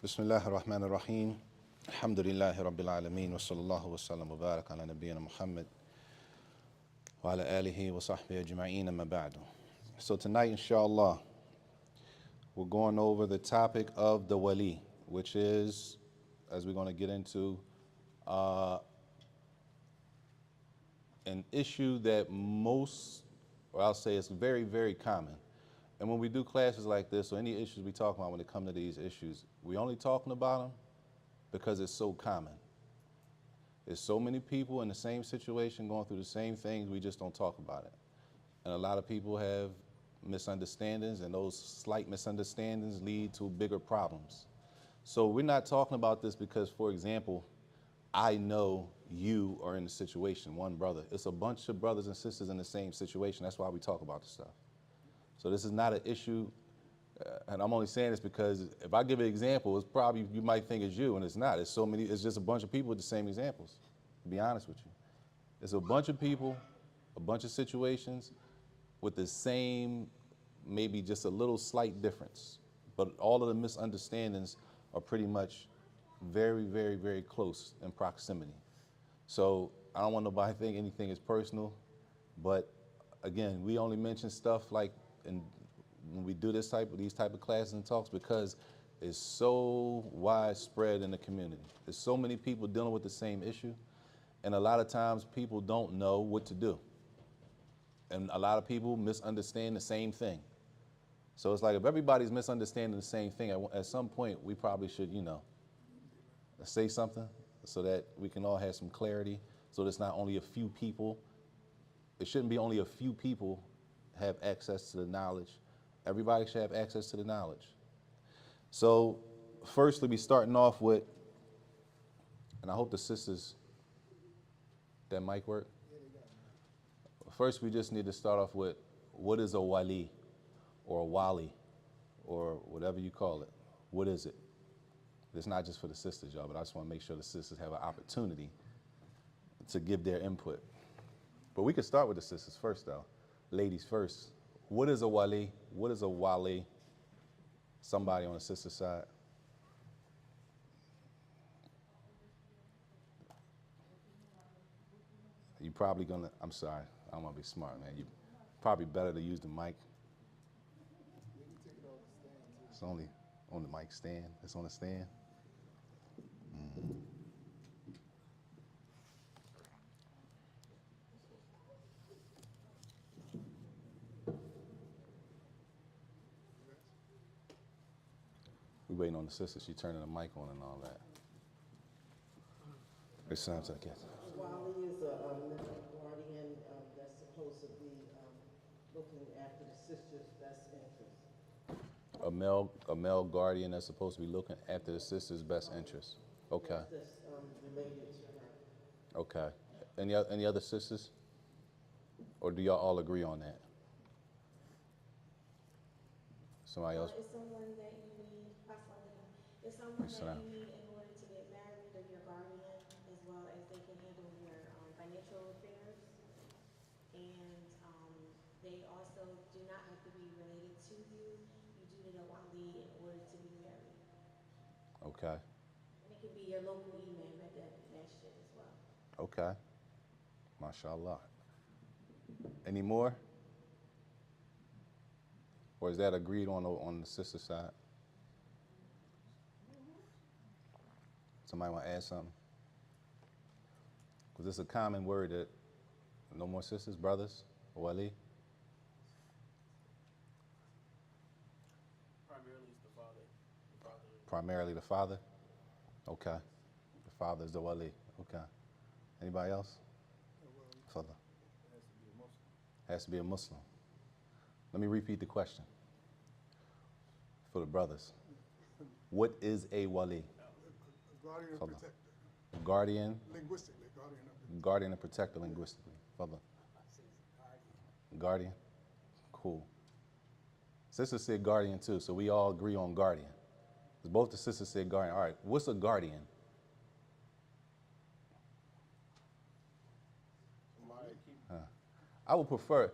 Bismillah ar-Rahman ar-Rahim. Alhamdulillahi Rabbil Alameen. Wa sallallahu wa sallam wa barak ala nabiyyina Muhammad wa ala alihi wa sahbihi ajma'een amma ba'du. So tonight, inshallah, we're going over the topic of the Wali, which is, as we're going to get into, an issue that most, or I'll say it's very, very common. And when we do classes like this, or any issues we talk about when it comes to these issues, we only talking about them because it's so common. There's so many people in the same situation going through the same things, we just don't talk about it. And a lot of people have misunderstandings, and those slight misunderstandings lead to bigger problems. So we're not talking about this because, for example, I know you are in the situation, one brother. It's a bunch of brothers and sisters in the same situation. That's why we talk about this stuff. So this is not an issue, and I'm only saying this because if I give an example, it's probably, you might think it's you, and it's not. It's so many, it's just a bunch of people with the same examples, to be honest with you. It's a bunch of people, a bunch of situations with the same, maybe just a little slight difference. But all of the misunderstandings are pretty much very, very, very close in proximity. So I don't want nobody to think anything is personal, but again, we only mention stuff like, and when we do these type of classes and talks, because it's so widespread in the community. There's so many people dealing with the same issue, and a lot of times people don't know what to do. And a lot of people misunderstand the same thing. So it's like if everybody's misunderstanding the same thing, at some point we probably should, say something so that we can all have some clarity, so that it's not only a few people. It shouldn't be only a few people have access to the knowledge. Everybody should have access to the knowledge. So firstly, we starting off with, and I hope the sisters, that mic work? First, we just need to start off with, what is a Wali or a Wali or whatever you call it? What is it? It's not just for the sisters, y'all, but I just want to make sure the sisters have an opportunity to give their input. But we could start with the sisters first, though. Ladies first. What is a Wali? What is a Wali? Somebody on the sister side. You probably gonna, I'm sorry, I don't want to be smart, man. You probably better to use the mic. It's only on the mic stand. It's on the stand. We're waiting on the sister. She's turning the mic on and all that. It sounds like it. Wali is a mental guardian that's supposed to be looking after the sister's best interest. A male guardian that's supposed to be looking after the sister's best interest. Okay. That's related to her. Okay. Any other sisters? Or do y'all all agree on that? Somebody else? It's someone that you need, it's someone that you need in order to get married, or your guardian, as well as they can handle your financial affairs. And they also do not have to be related to you. You do need a Wali in order to be married. Okay. And it can be your local imam at that shit as well. Okay. MashaAllah. Any more? Or is that agreed on the sister side? Somebody want to add something? Because it's a common word that, no more sisters, brothers, Wali? Primarily it's the father. Primarily the father? Okay. The father is the Wali. Okay. Anybody else? Father. Has to be a Muslim. Let me repeat the question for the brothers. What is a Wali? Guardian and protector. Guardian. Linguistically, Guardian and protector linguistically. Father. Guardian. Cool. Sister said guardian too, so we all agree on guardian. Both the sisters said guardian. All right, what's a guardian? I would prefer,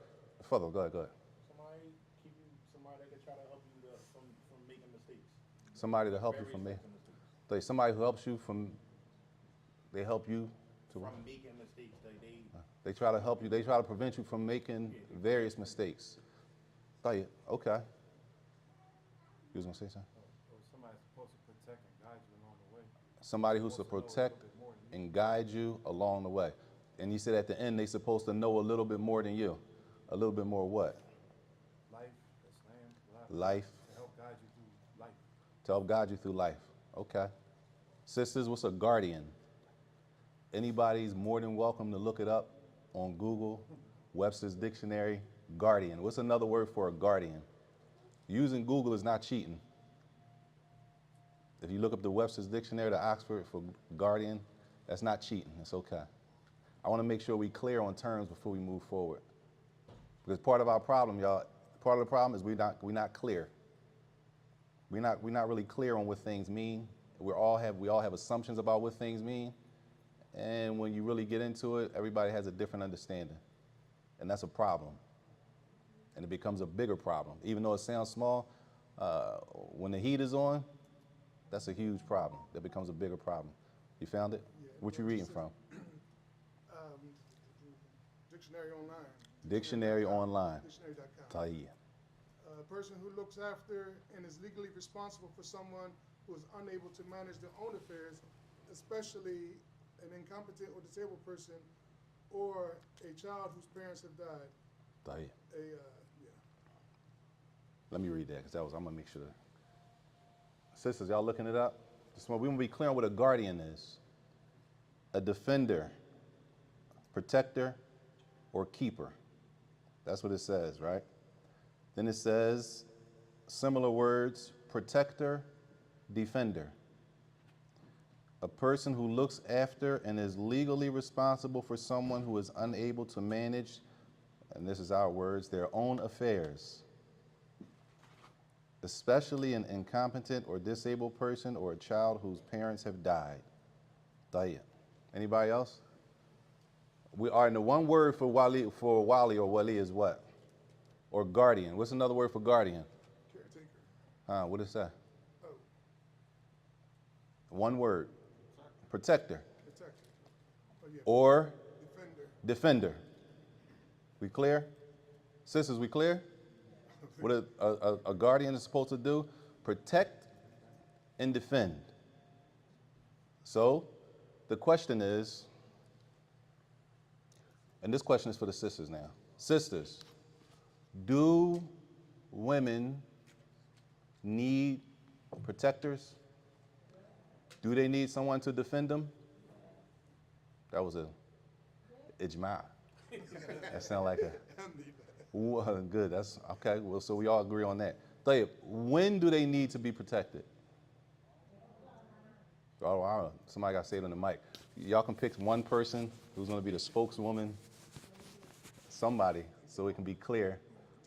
Further, go ahead, go ahead. Somebody keep you, somebody that could try to help you from making mistakes. Somebody to help you Various from me. types of mistakes. Somebody who helps you from, they help you to, From making mistakes. they try to help you, they try to prevent you from making various mistakes. Okay. You was gonna say something? Or somebody's supposed to protect and guide you along the way. Somebody who's to protect and guide you along the way. And you said at the end, they're supposed to know a little bit more than you. A little bit more what? Life, Islam, Life. to help guide you through life. To help guide you through life. Okay. Sisters, what's a guardian? Anybody's more than welcome to look it up on Google, Webster's Dictionary, guardian. What's another word for a guardian? Using Google is not cheating. If you look up the Webster's Dictionary, the Oxford for guardian, that's not cheating. It's okay. I want to make sure we're clear on terms before we move forward. Because part of our problem, y'all, part of the problem is we're not clear. We're not really clear on what things mean. We all have assumptions about what things mean. And when you really get into it, everybody has a different understanding. And that's a problem. And it becomes a bigger problem. Even though it sounds small, when the heat is on, that's a huge problem. That becomes a bigger problem. You found it? Yeah, What you reading from? Dictionary online. Dictionary online. Dictionary.com. Tahiya. A person who looks after and is legally responsible for someone who is unable to manage their own affairs, especially an incompetent or disabled person or a child whose parents have died. Tahiya. Yeah. Let me read that because I'm going to make sure. Sisters, y'all looking it up? We're going to be clear on what a guardian is. A defender, protector, or keeper. That's what it says, right? Then it says similar words, protector, defender. A person who looks after and is legally responsible for someone who is unable to manage, and this is our words, their own affairs, especially an incompetent or disabled person or a child whose parents have died. Tayyib. Anybody else? We are in the one word for Wali or Wali is what? Or guardian. What's another word for guardian? Caretaker. What is that? Oh. One word. Protector. Protector. Oh, yeah. Or Defender. We clear? Sisters, we clear? What a guardian is supposed to do? Protect and defend. So the question is, and this question is for the sisters now. Sisters, do women need protectors? Do they need someone to defend them? That was a ijma. That sounded like a good. That's okay. Well, so we all agree on that. Tayyib, when do they need to be protected? Oh, I don't know. Somebody got to say it on the mic. Y'all can pick one person who's going to be the spokeswoman. Somebody, so it can be clear,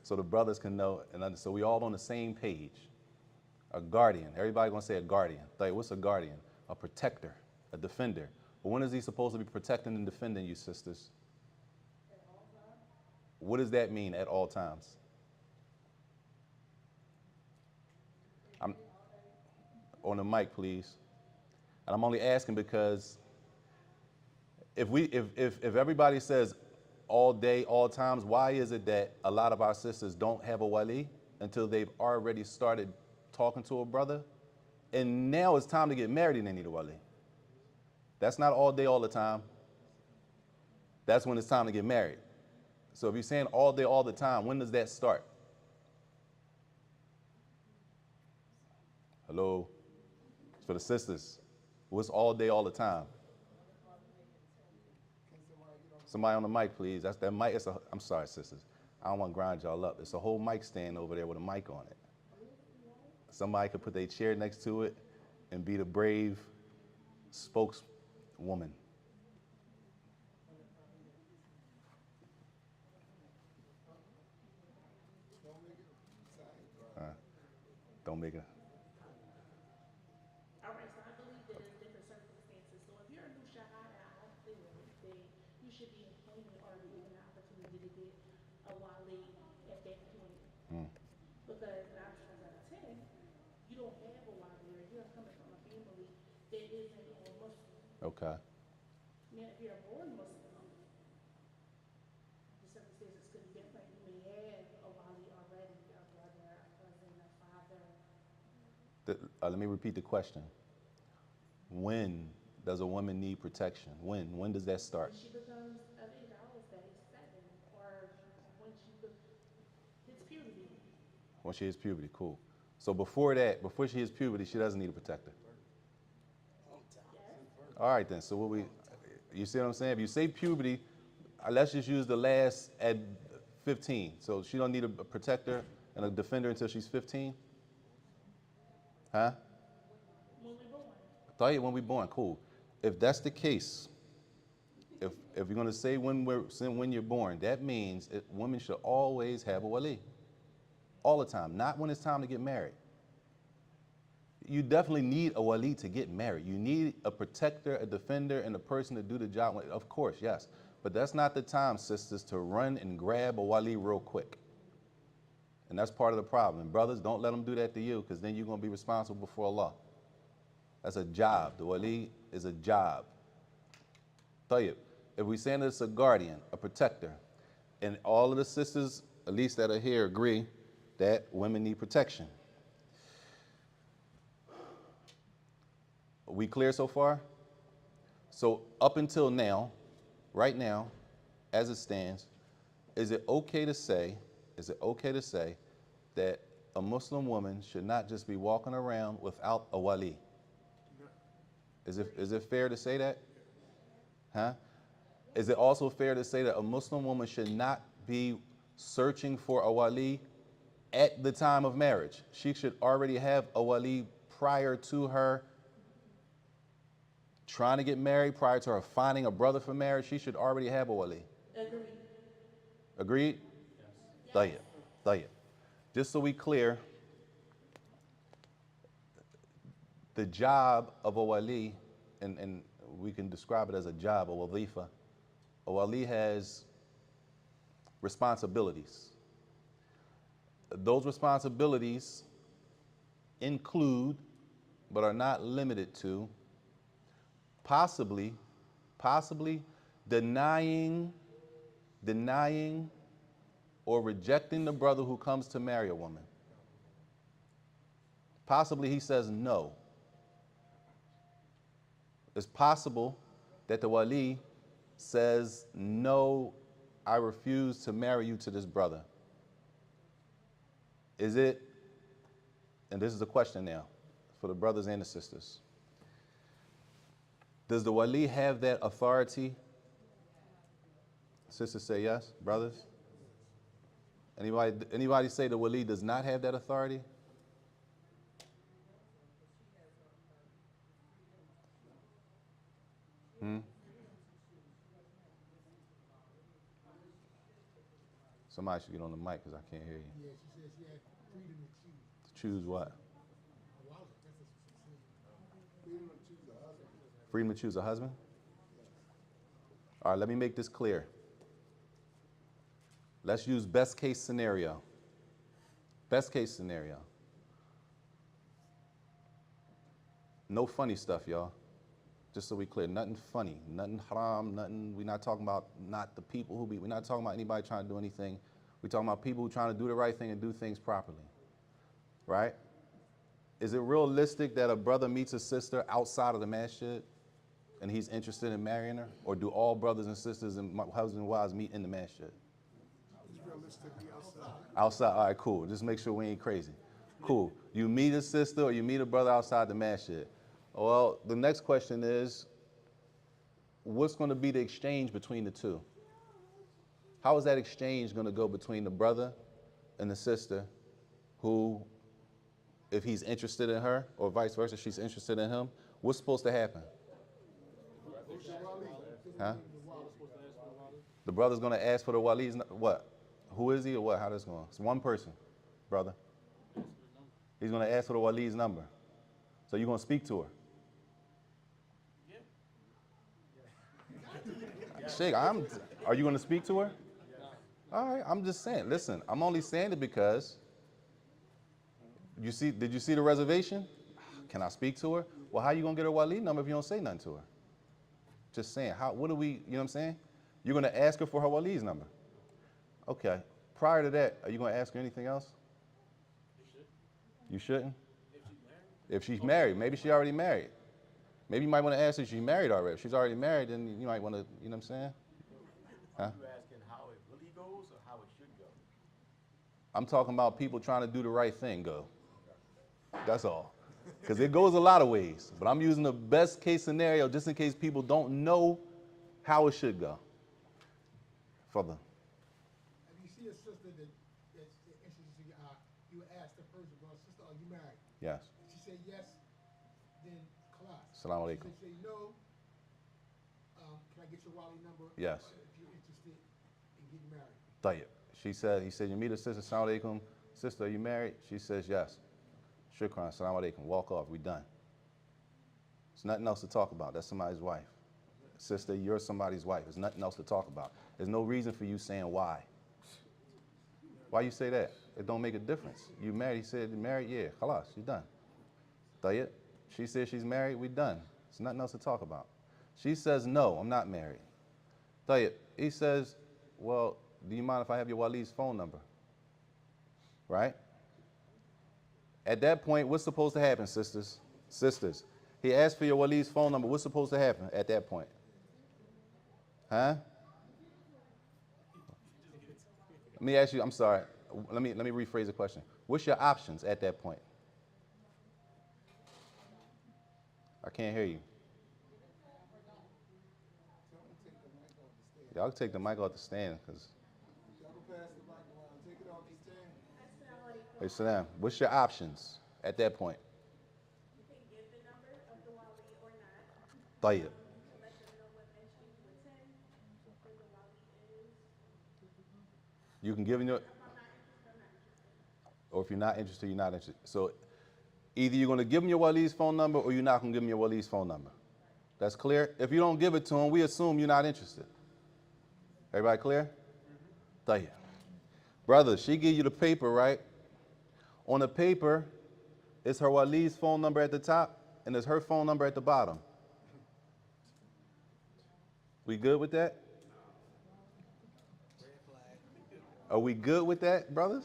so the brothers can know, and so we all on the same page. A guardian. Everybody gonna say a guardian. Like, what's a guardian? A protector, a defender. But when is he supposed to be protecting and defending you, sisters? At all times. What does that mean, at all times? I'm on the mic, please. And I'm only asking because if everybody says all day, all times, why is it that a lot of our sisters don't have a wali until they've already started talking to a brother? And now it's time to get married and they need a wali. That's not all day, all the time. That's when it's time to get married. So if you're saying all day, all the time, when does that start? Hello? It's for the sisters. What's all day, all the time? Somebody on the mic, please. That's that mic. I'm sorry, sisters. I don't want to grind y'all up. It's a whole mic stand over there with a mic on it. Somebody could put their chair next to it and be the brave spokeswoman. Don't make it. All right, so I believe there's different circumstances. So if you're a new shahada, I don't feel then you should be appointed or given the opportunity to get a wali Okay. Now, if you're a born Muslim, the circumstances could be different. You may have a wali already, a brother, a cousin, a father. Let me repeat the question. When does a woman need protection? When? When does that start? When she becomes of age, I always say 7, or when she hits puberty. When she hits puberty, cool. So before that, before she hits puberty, she doesn't need a protector. Yes. All right then, so you see what I'm saying? If you say puberty, let's just use the last at 15. So she don't need a protector and a defender until she's 15? Huh? When we're born. Thought you when we born, cool. If that's the case, if you're gonna say when you're born, that means women should always have a wali. All the time, not when it's time to get married. You definitely need a wali to get married. You need a protector, a defender, and a person to do the job. Of course, yes. But that's not the time, sisters, to run and grab a wali real quick. And that's part of the problem. And brothers, don't let them do that to you, because then you're going to be responsible for Allah. That's a job. The wali is a job. Tayyib, if we saying it's a guardian, a protector, and all of the sisters, at least that are here, agree that women need protection. Are we clear so far? So up until now, right now, as it stands, is it okay to say that a Muslim woman should not just be walking around without a wali? Is it fair to say that? Huh? Is it also fair to say that a Muslim woman should not be searching for a wali at the time of marriage? She should already have a wali prior to her trying to get married, prior to her finding a brother for marriage. She should already have a wali. Agreed. Agreed? Yes. Tayyib. Just so we clear, the job of a wali, and we can describe it as a job, a wazifa. A wali has responsibilities. Those responsibilities include, but are not limited to, possibly denying or rejecting the brother who comes to marry a woman. Possibly he says no. It's possible that the wali says, no, I refuse to marry you to this brother. Is it, and this is a question now for the brothers and the sisters, does the wali have that authority? Sisters say yes, brothers? Anybody say the wali does not have that authority? Somebody should get on the mic because I can't hear you. Yeah, she said she had freedom to choose. To choose what? A wallet, that's what she said. Freedom to choose a husband. Freedom to choose a husband? All right, let me make this clear. Let's use best case scenario. Best case scenario. No funny stuff, y'all. Just so we clear, nothing funny, nothing haram, nothing, we're not talking about not the people who be, we're not talking about anybody trying to do anything. We're talking about people who are trying to do the right thing and do things properly, right? Is it realistic that a brother meets a sister outside of the masjid and he's interested in marrying her? Or do all brothers and sisters and husbands and wives meet in the masjid? It's realistically outside. Outside, all right, cool. Just make sure we ain't crazy. Cool. You meet a sister or you meet a brother outside the masjid. Well, the next question is, what's going to be the exchange between the two? How is that exchange going to go between the brother and the sister who, if he's interested in her, or vice versa, she's interested in him, what's supposed to happen? Huh? The brother's going to ask for the wali's, what? Who is he or what? How this going? It's one person, brother. He's going to ask for the wali's number. So you're going to speak to her. Sheikh, are you going to speak to her? All right, I'm just saying. Listen, I'm only saying it because did you see the reservation? Can I speak to her? Well, how you going to get her wali number if you don't say nothing to her? Just saying, what do we, you know what I'm saying? You're going to ask her for her Wali's number. Okay. Prior to that, are you going to ask her anything else? You shouldn't? If she's married, maybe she already married. Maybe you might want to ask her if she's married already. If she's already married, then you might want to, you know what I'm saying? Huh? Are you asking how it really goes or how it should go? I'm talking about people trying to do the right thing, go. That's all. Because it goes a lot of ways. But I'm using the best case scenario just in case people don't know how it should go. Further. If you see a sister that's interested in you would ask the person, well, sister, are you married? Yes. If she say yes, then class. Assalamu alaikum. If she say no, can I get your Wali number? Yes. If you're interested in getting married. Tayyip. He said, you meet a sister, assalamu alaikum. Sister, are you married? She says yes. Shukran, assalamu alaikum. Walk off, we done. There's nothing else to talk about. That's somebody's wife. Sister, you're somebody's wife. There's nothing else to talk about. There's no reason for you saying why. Why you say that? It don't make a difference. You married, he said, married, yeah, khalas, you done. Tayyip. She says she's married, we done. There's nothing else to talk about. She says, no, I'm not married. Tayyip. He says, well, do you mind if I have your Wali's phone number? Right? At that point, what's supposed to happen, sisters? Sisters. He asked for your Wali's phone number. What's supposed to happen at that point? Huh? Let me ask you, I'm sorry. Let me rephrase the question. What's your options at that point? I can't hear you. Y'all can take the mic off the stand, because. Hey, Salam, what's your options at that point? You can give the number of the Wali or not. Tayyip. You can let them know what entry to attend, who the Wali is. You can give them your, If I'm not interested, I'm not interested. or if you're not interested, you're not interested. So either you're going to give them your Wali's phone number or you're not going to give them your Wali's phone number. That's clear? If you don't give it to them, we assume you're not interested. Everybody clear? Tayyip. Brother, she give you the paper, right? On the paper, it's her Wali's phone number at the top, and it's her phone number at the bottom. We good with that? Are we good with that, brothers?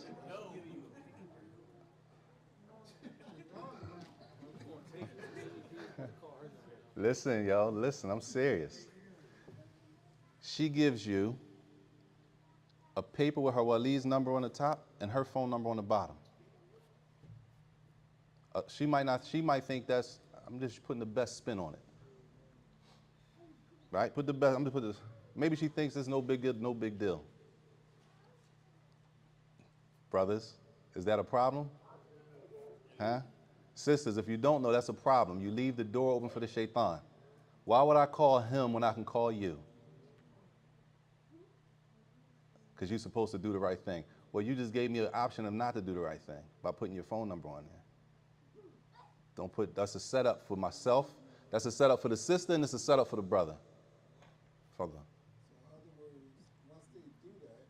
Listen, y'all, listen, I'm serious. She gives you a paper with her Wali's number on the top and her phone number on the bottom. She might think that's, I'm just putting the best spin on it. Right? Put the best, I'm gonna put this, maybe she thinks it's no big deal, no big deal. Brothers, is that a problem? Huh? Sisters, if you don't know, that's a problem. You leave the door open for the shaitan. Why would I call him when I can call you? Because you're supposed to do the right thing. Well, you just gave me an option of not to do the right thing by putting your phone number on there. Don't put, that's a setup for myself, that's a setup for the sister, and it's a setup for the brother. Father. So in other words, once they do that,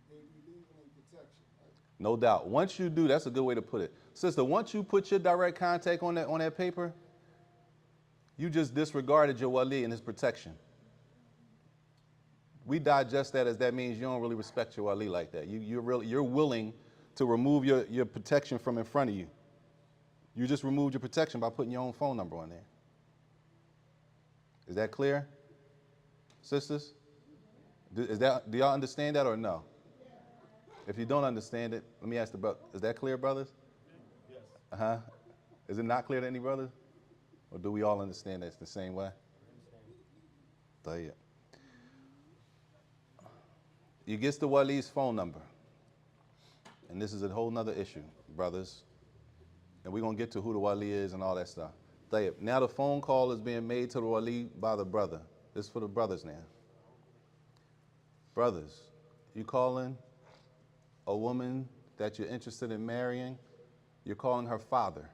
they relieve them in protection, right? No doubt. Once you do, that's a good way to put it. Sister, once you put your direct contact on that paper, you just disregarded your wali and his protection. We digest that as that means you don't really respect your wali like that. You're willing to remove your protection from in front of you. You just removed your protection by putting your own phone number on there. Is that clear, sisters? Do y'all understand that or no? If you don't understand it, let me ask the brother. Is that clear, brothers? Yes. Uh-huh. Is it not clear to any brothers? Or do we all understand that it's the same way? Tayyip. You get the wali's phone number. And this is a whole nother issue, brothers. And we're going to get to who the wali is and all that stuff. Tayyip. Now the phone call is being made to the wali by the brother. This is for the brothers now. Brothers, you calling a woman that you're interested in marrying, you're calling her father.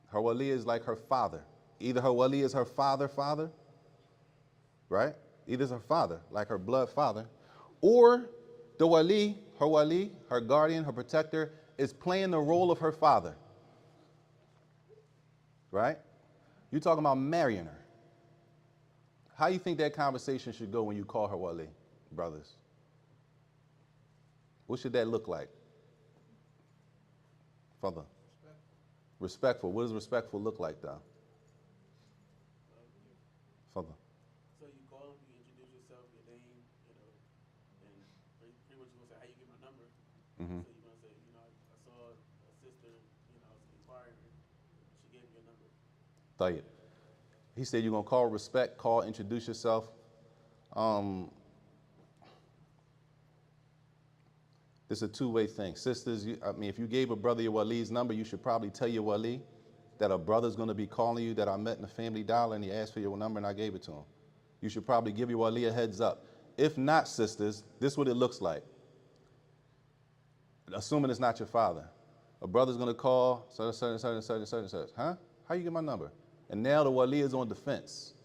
Her wali is like her father. Either her wali is her father, right? Either it's her father, like her blood father, or the wali, her guardian, her protector, is playing the role of her father, right? You're talking about marrying her. How you think that conversation should go when you call her Wali, brothers? What should that look like? Father? Respectful. What does respectful look like, though? Father? So you call him, you introduce yourself, your name, you know, and pretty much you're gonna say how you get my number. Mm-hmm. So you're gonna say, you know, I saw a sister, you know, I was inquiring, she gave me your number. Tayyip. He said you're going to call respect, call, introduce yourself. It's a two-way thing. Sisters, if you gave a brother your Wali's number, you should probably tell your Wali that a brother's going to be calling you that I met in the family dial and he asked for your number and I gave it to him. You should probably give your Wali a heads up. If not, sisters, this is what it looks like. Assuming it's not your father. A brother's going to call, such. Huh? How you get my number? And now the Wali is on defense.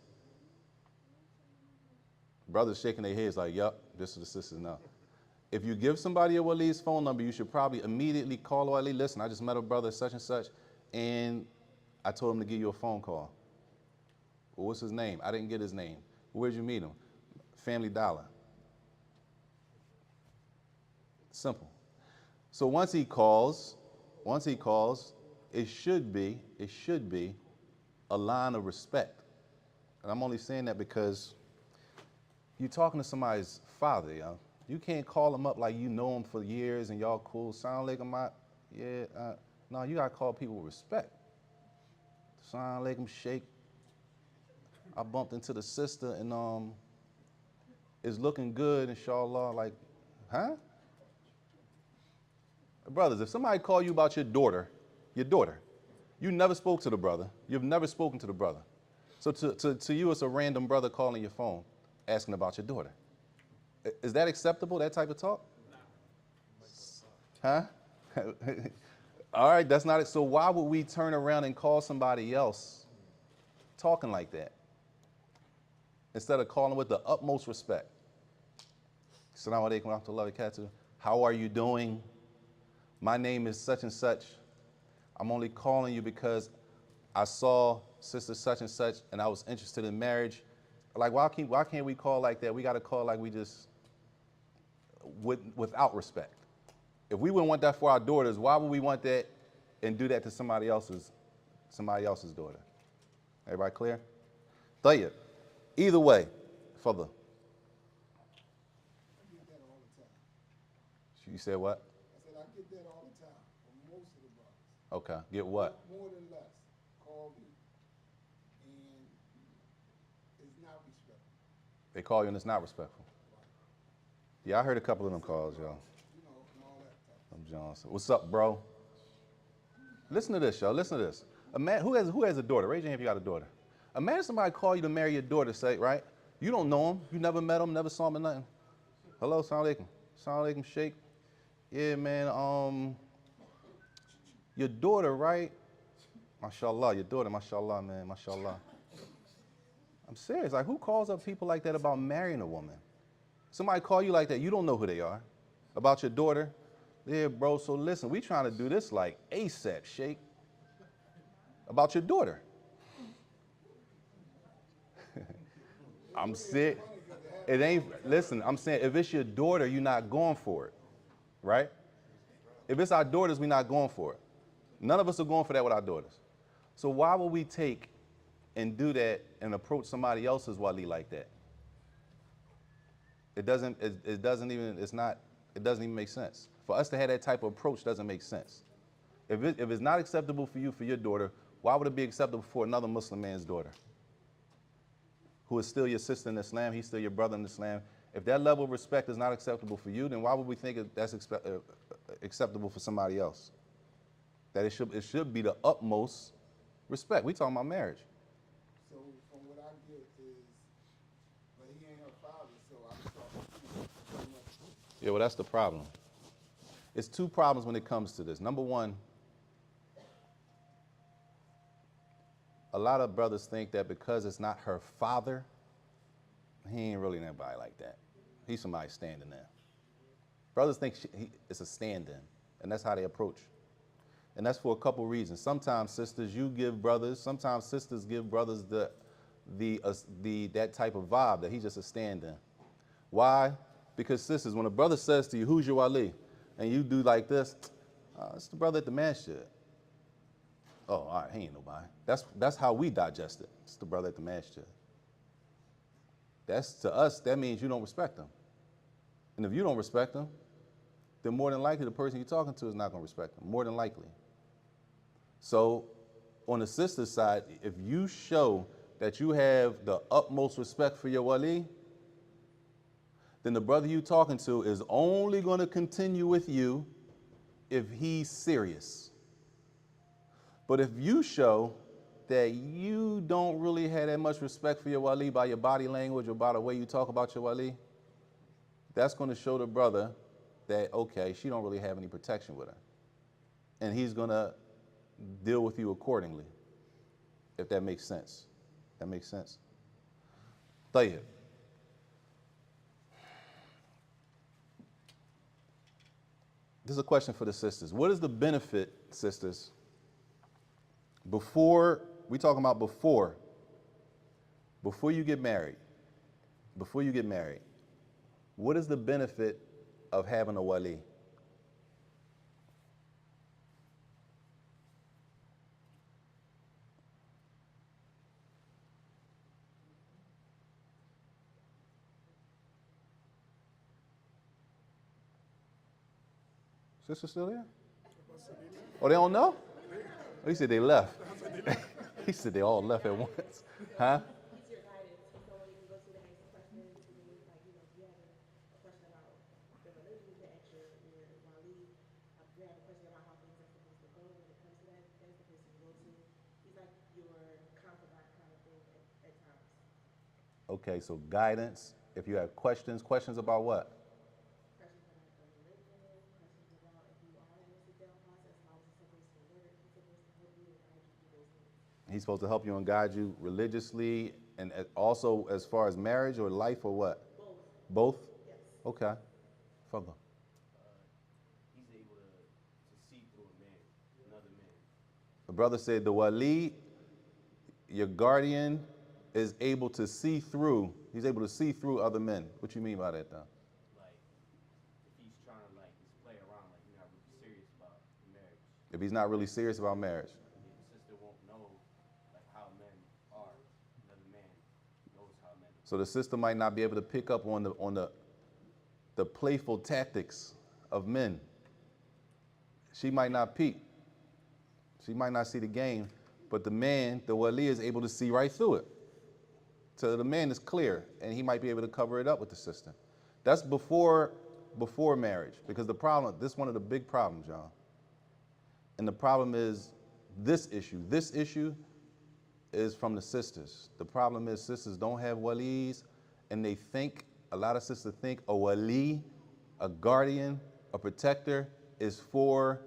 Brothers shaking their heads like, yup, this is the sisters now. If you give somebody a Wali's phone number, you should probably immediately call the Wali. Listen, I just met a brother such and such, and I told him to give you a phone call. Well, what's his name? I didn't get his name. Where'd you meet him? Family Dollar. Simple. So once he calls, it should be a line of respect. And I'm only saying that because you're talking to somebody's father, yo. You can't call him up like you know him for years and y'all cool. Sound like him out? Yeah. No, you gotta call people with respect. Sound like him shake. I bumped into the sister and it's looking good, inshallah. Like, huh? Brothers, if somebody call you about your daughter, you never spoke to the brother. You've never spoken to the brother. So to you, it's a random brother calling your phone, asking about your daughter. Is that acceptable, that type of talk? Huh? All right, that's not it. So why would we turn around and call somebody else talking like that? Instead of calling with the utmost respect. Assalamu alaikum wa rahmatullahi wa barakatuh. How are you doing? My name is such and such. I'm only calling you because I saw sister such and such and I was interested in marriage. Like, why can't we call like that? We got to call like we just, without respect. If we wouldn't want that for our daughters, why would we want that and do that to somebody else's daughter? Everybody clear? Tayyib. Either way, further. I get that all the time. You said what? I said I get that all the time from most of the brothers. Okay. Get what? More than less. Call me. And it's not respectful. They call you and it's not respectful. Yeah, I heard a couple of them calls, y'all. You know, and all that stuff. I'm Johnson. What's up, bro? Listen to this, y'all. Listen to this. Who has a daughter? Raise your hand if you got a daughter. Imagine somebody call you to marry your daughter, say, right? You don't know him. You never met him, never saw him or nothing. Hello, assalamu alaikum. Assalamu alaikum, Sheikh. Yeah, man, your daughter, right? MashaAllah, your daughter, MashaAllah, man, MashaAllah. I'm serious. Like, who calls up people like that about marrying a woman? Somebody call you like that, you don't know who they are. About your daughter. Yeah, bro, so listen, we trying to do this like ASAP, Sheikh. About your daughter. I'm sick. It ain't, listen, I'm saying if it's your daughter, you're not going for it, right? If it's our daughters, we're not going for it. None of us are going for that with our daughters. So why would we take and do that and approach somebody else's Wali like that? It doesn't even make sense. For us to have that type of approach doesn't make sense. If it's not acceptable for you, for your daughter, why would it be acceptable for another Muslim man's daughter? Who is still your sister in Islam, he's still your brother in Islam. If that level of respect is not acceptable for you, then why would we think that's acceptable for somebody else? That it should be the utmost respect. We talking about marriage. So from what I get is, but he ain't her father, so I'm talking. Yeah, well, that's the problem. It's two problems when it comes to this. Number one, a lot of brothers think that because it's not her father, he ain't really anybody like that. He's somebody standing there. Brothers think it's a stand-in, and that's how they approach. And that's for a couple reasons. Sometimes sisters give brothers the that type of vibe that he's just a stand-in. Why? Because sisters, when a brother says to you, "Who's your wali?" and you do like this, it's the brother at the masjid. Oh, all right, he ain't nobody. That's how we digest it. It's the brother at the masjid. That's, to us, that means you don't respect him. And if you don't respect him, then more than likely the person you're talking to is not going to respect him. More than likely. So on the sister's side, if you show that you have the utmost respect for your wali, then the brother you talking to is only going to continue with you if he's serious. But if you show that you don't really have that much respect for your wali by your body language or by the way you talk about your wali, that's going to show the brother that, okay, she don't really have any protection with her. And he's going to deal with you accordingly, if that makes sense. That makes sense? Tayyib. This is a question for the sisters. What is the benefit, sisters, before you get married, what is the benefit of having a wali? Sister still there? Oh, they don't know? Oh, he said they left. He said they all left at once. Huh? He's your guidance. So when you can go to the next question, like, if you have a question about the religion, you can ask your wali. If you have a question about how things are supposed to go when it comes to that, that's the person you go to. He's like your confidant kind of thing at times. Okay, so guidance. If you have questions about what? Questions about the religion, questions about if you are in a sit-down process, how is it supposed to work? He's supposed to help you and guide you through those things. He's supposed to help you and guide you religiously and also as far as marriage or life or what? Both. Both? Yes. Okay. Further. He's able to see through a man, another man. The brother said the wali, your guardian, is able to see through. He's able to see through other men. What you mean by that, though? Like, if he's trying to, like, just play around, like, he's not really serious about marriage. If he's not really serious about marriage. The sister won't know, like, how men are. Another man knows how men are. So the sister might not be able to pick up on the playful tactics of men. She might not peep. She might not see the game, but the man, the wali, is able to see right through it. So the man is clear, and he might be able to cover it up with the sister. That's before marriage, because the problem, this is one of the big problems, y'all. And the problem is this issue. This issue is from the sisters. The problem is sisters don't have walis, and they think, a lot of sisters think a wali, a guardian, a protector is for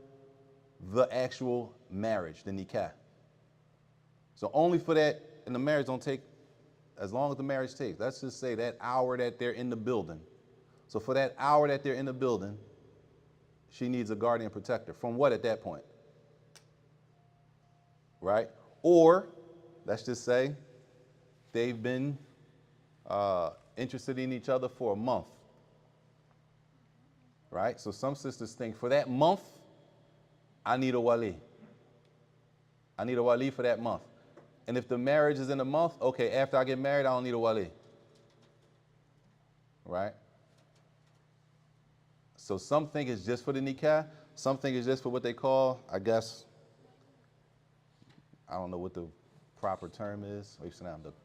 the actual marriage, the nikah. So only for that, and the marriage don't take as long as the marriage takes. Let's just say that hour that they're in the building. So for that hour that they're in the building, she needs a guardian protector. From what at that point? Right? Or, let's just say, they've been interested in each other for a month. Right? So some sisters think, for that month, I need a wali. I need a wali for that month. And if the marriage is in a month, okay, after I get married, I don't need a wali. Right? So some think it's just for the nikah. Some think it's just for what they call, I guess, I don't know what the proper term is,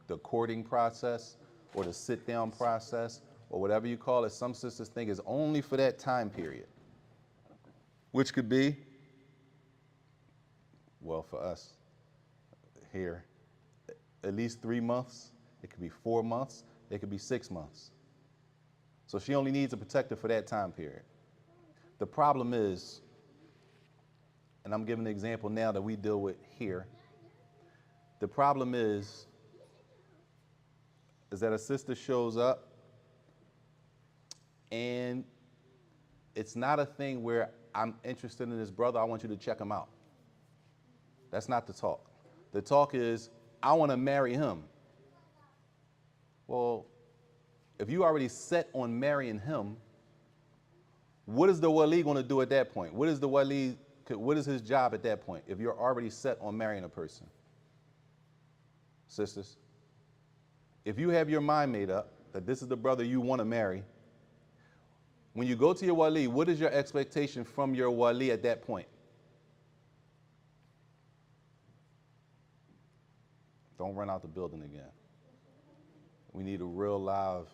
the courting process or the sit-down process or whatever you call it. Some sisters think it's only for that time period, which could be, well, for us here, at least 3 months. It could be 4 months. It could be 6 months. So she only needs a protector for that time period. The problem is, and I'm giving an example now that we deal with here. The problem is that a sister shows up and it's not a thing where I'm interested in this brother, I want you to check him out. That's not the talk. The talk is, I want to marry him. Well, if you already set on marrying him, what is the wali going to do at that point? What is the wali, what is his job at that point if you're already set on marrying a person? Sisters, if you have your mind made up that this is the brother you want to marry, when you go to your wali, what is your expectation from your wali at that point? Don't run out the building again. We need a real live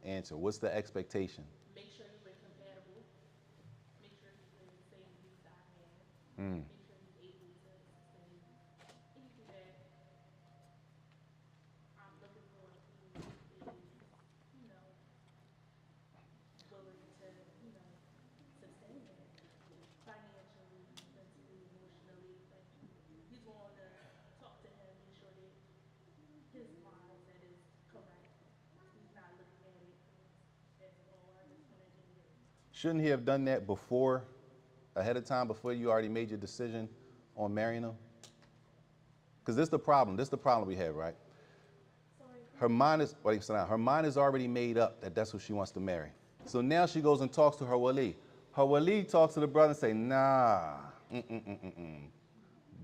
answer. What's the expectation? Make sure we're compatible. Make sure he's in the same views I have. Make sure he's able to sustain anything that I'm looking for. Who is, you know, willing to, you know, sustain that financially, mentally, emotionally. Like he's willing to talk to him, make sure that his mindset is correct. He's not looking at it as, oh, I just want to get married. Shouldn't he have done that before, ahead of time, before you already made your decision on marrying him? Because this is the problem. This is the problem we have, right? Her mind is, wait, sit down. Her mind is already made up that that's who she wants to marry. So now she goes and talks to her wali. Her wali talks to the brother and say, nah,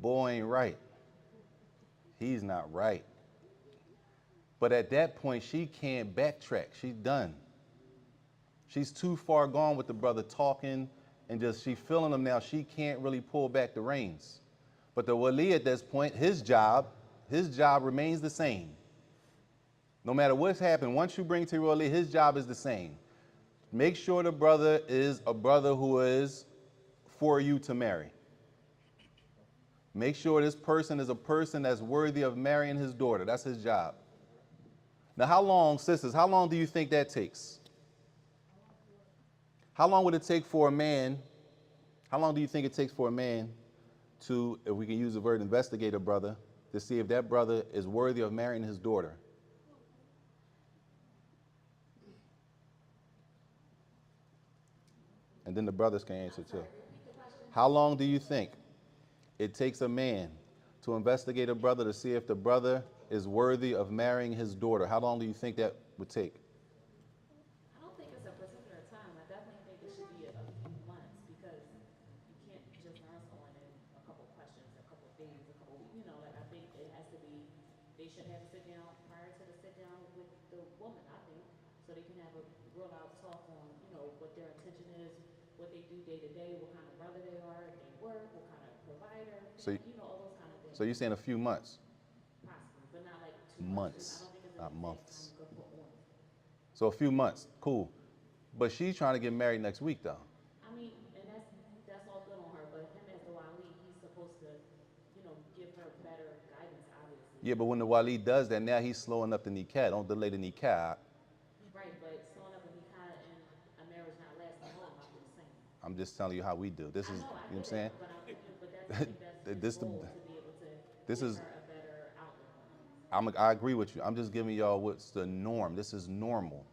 boy ain't right. He's not right. But at that point, she can't backtrack. She's done. She's too far gone with the brother talking and just she feeling him now. She can't really pull back the reins. But the wali at this point, his job remains the same. No matter what's happened, once you bring to your wali, his job is the same. Make sure the brother is a brother who is for you to marry. Make sure this person is a person that's worthy of marrying his daughter. That's his job. Now, how long, sisters, how long do you think that takes? How long would it take for a man, how long do you think it takes for a man to, if we can use the word investigate a brother, to see if that brother is worthy of marrying his daughter? And then the brothers can answer too. How long do you think it takes a man to investigate a brother to see if the brother is worthy of marrying his daughter? How long do you think that would take? I don't think it's a particular time. I definitely think it should be a few months because you can't just learn someone in a couple questions, a couple days, a couple weeks. You know, like I think it has to be, they should have a sit down prior to the sit down with the woman, I think, so they can have a real out talk on, you know, what their intention is, what they do day to day, what kind of brother they are, if they work, what kind of provider, So, you know, all those kind of things. so you're saying a few months? Possibly, but not like 2 months. I Months, don't think it's an not exact months. time you could put on. So a few months, cool. But she's trying to get married next week though. I mean, and that's all good on her, but him as the wali, he's supposed to, you know, give her better guidance, obviously. Yeah, but when the wali does that, now he's slowing up the nikah. Don't delay the nikah. Right, but slowing up a nikah and a marriage not lasting long, not the same. I'm just telling you how we do. This is, I know, I you know what I'm get saying? it, but that's, I think that's This his the- goal, to be able to this give is- her a better outlook on things. I agree with you. I'm just giving y'all what's the norm. This is normal.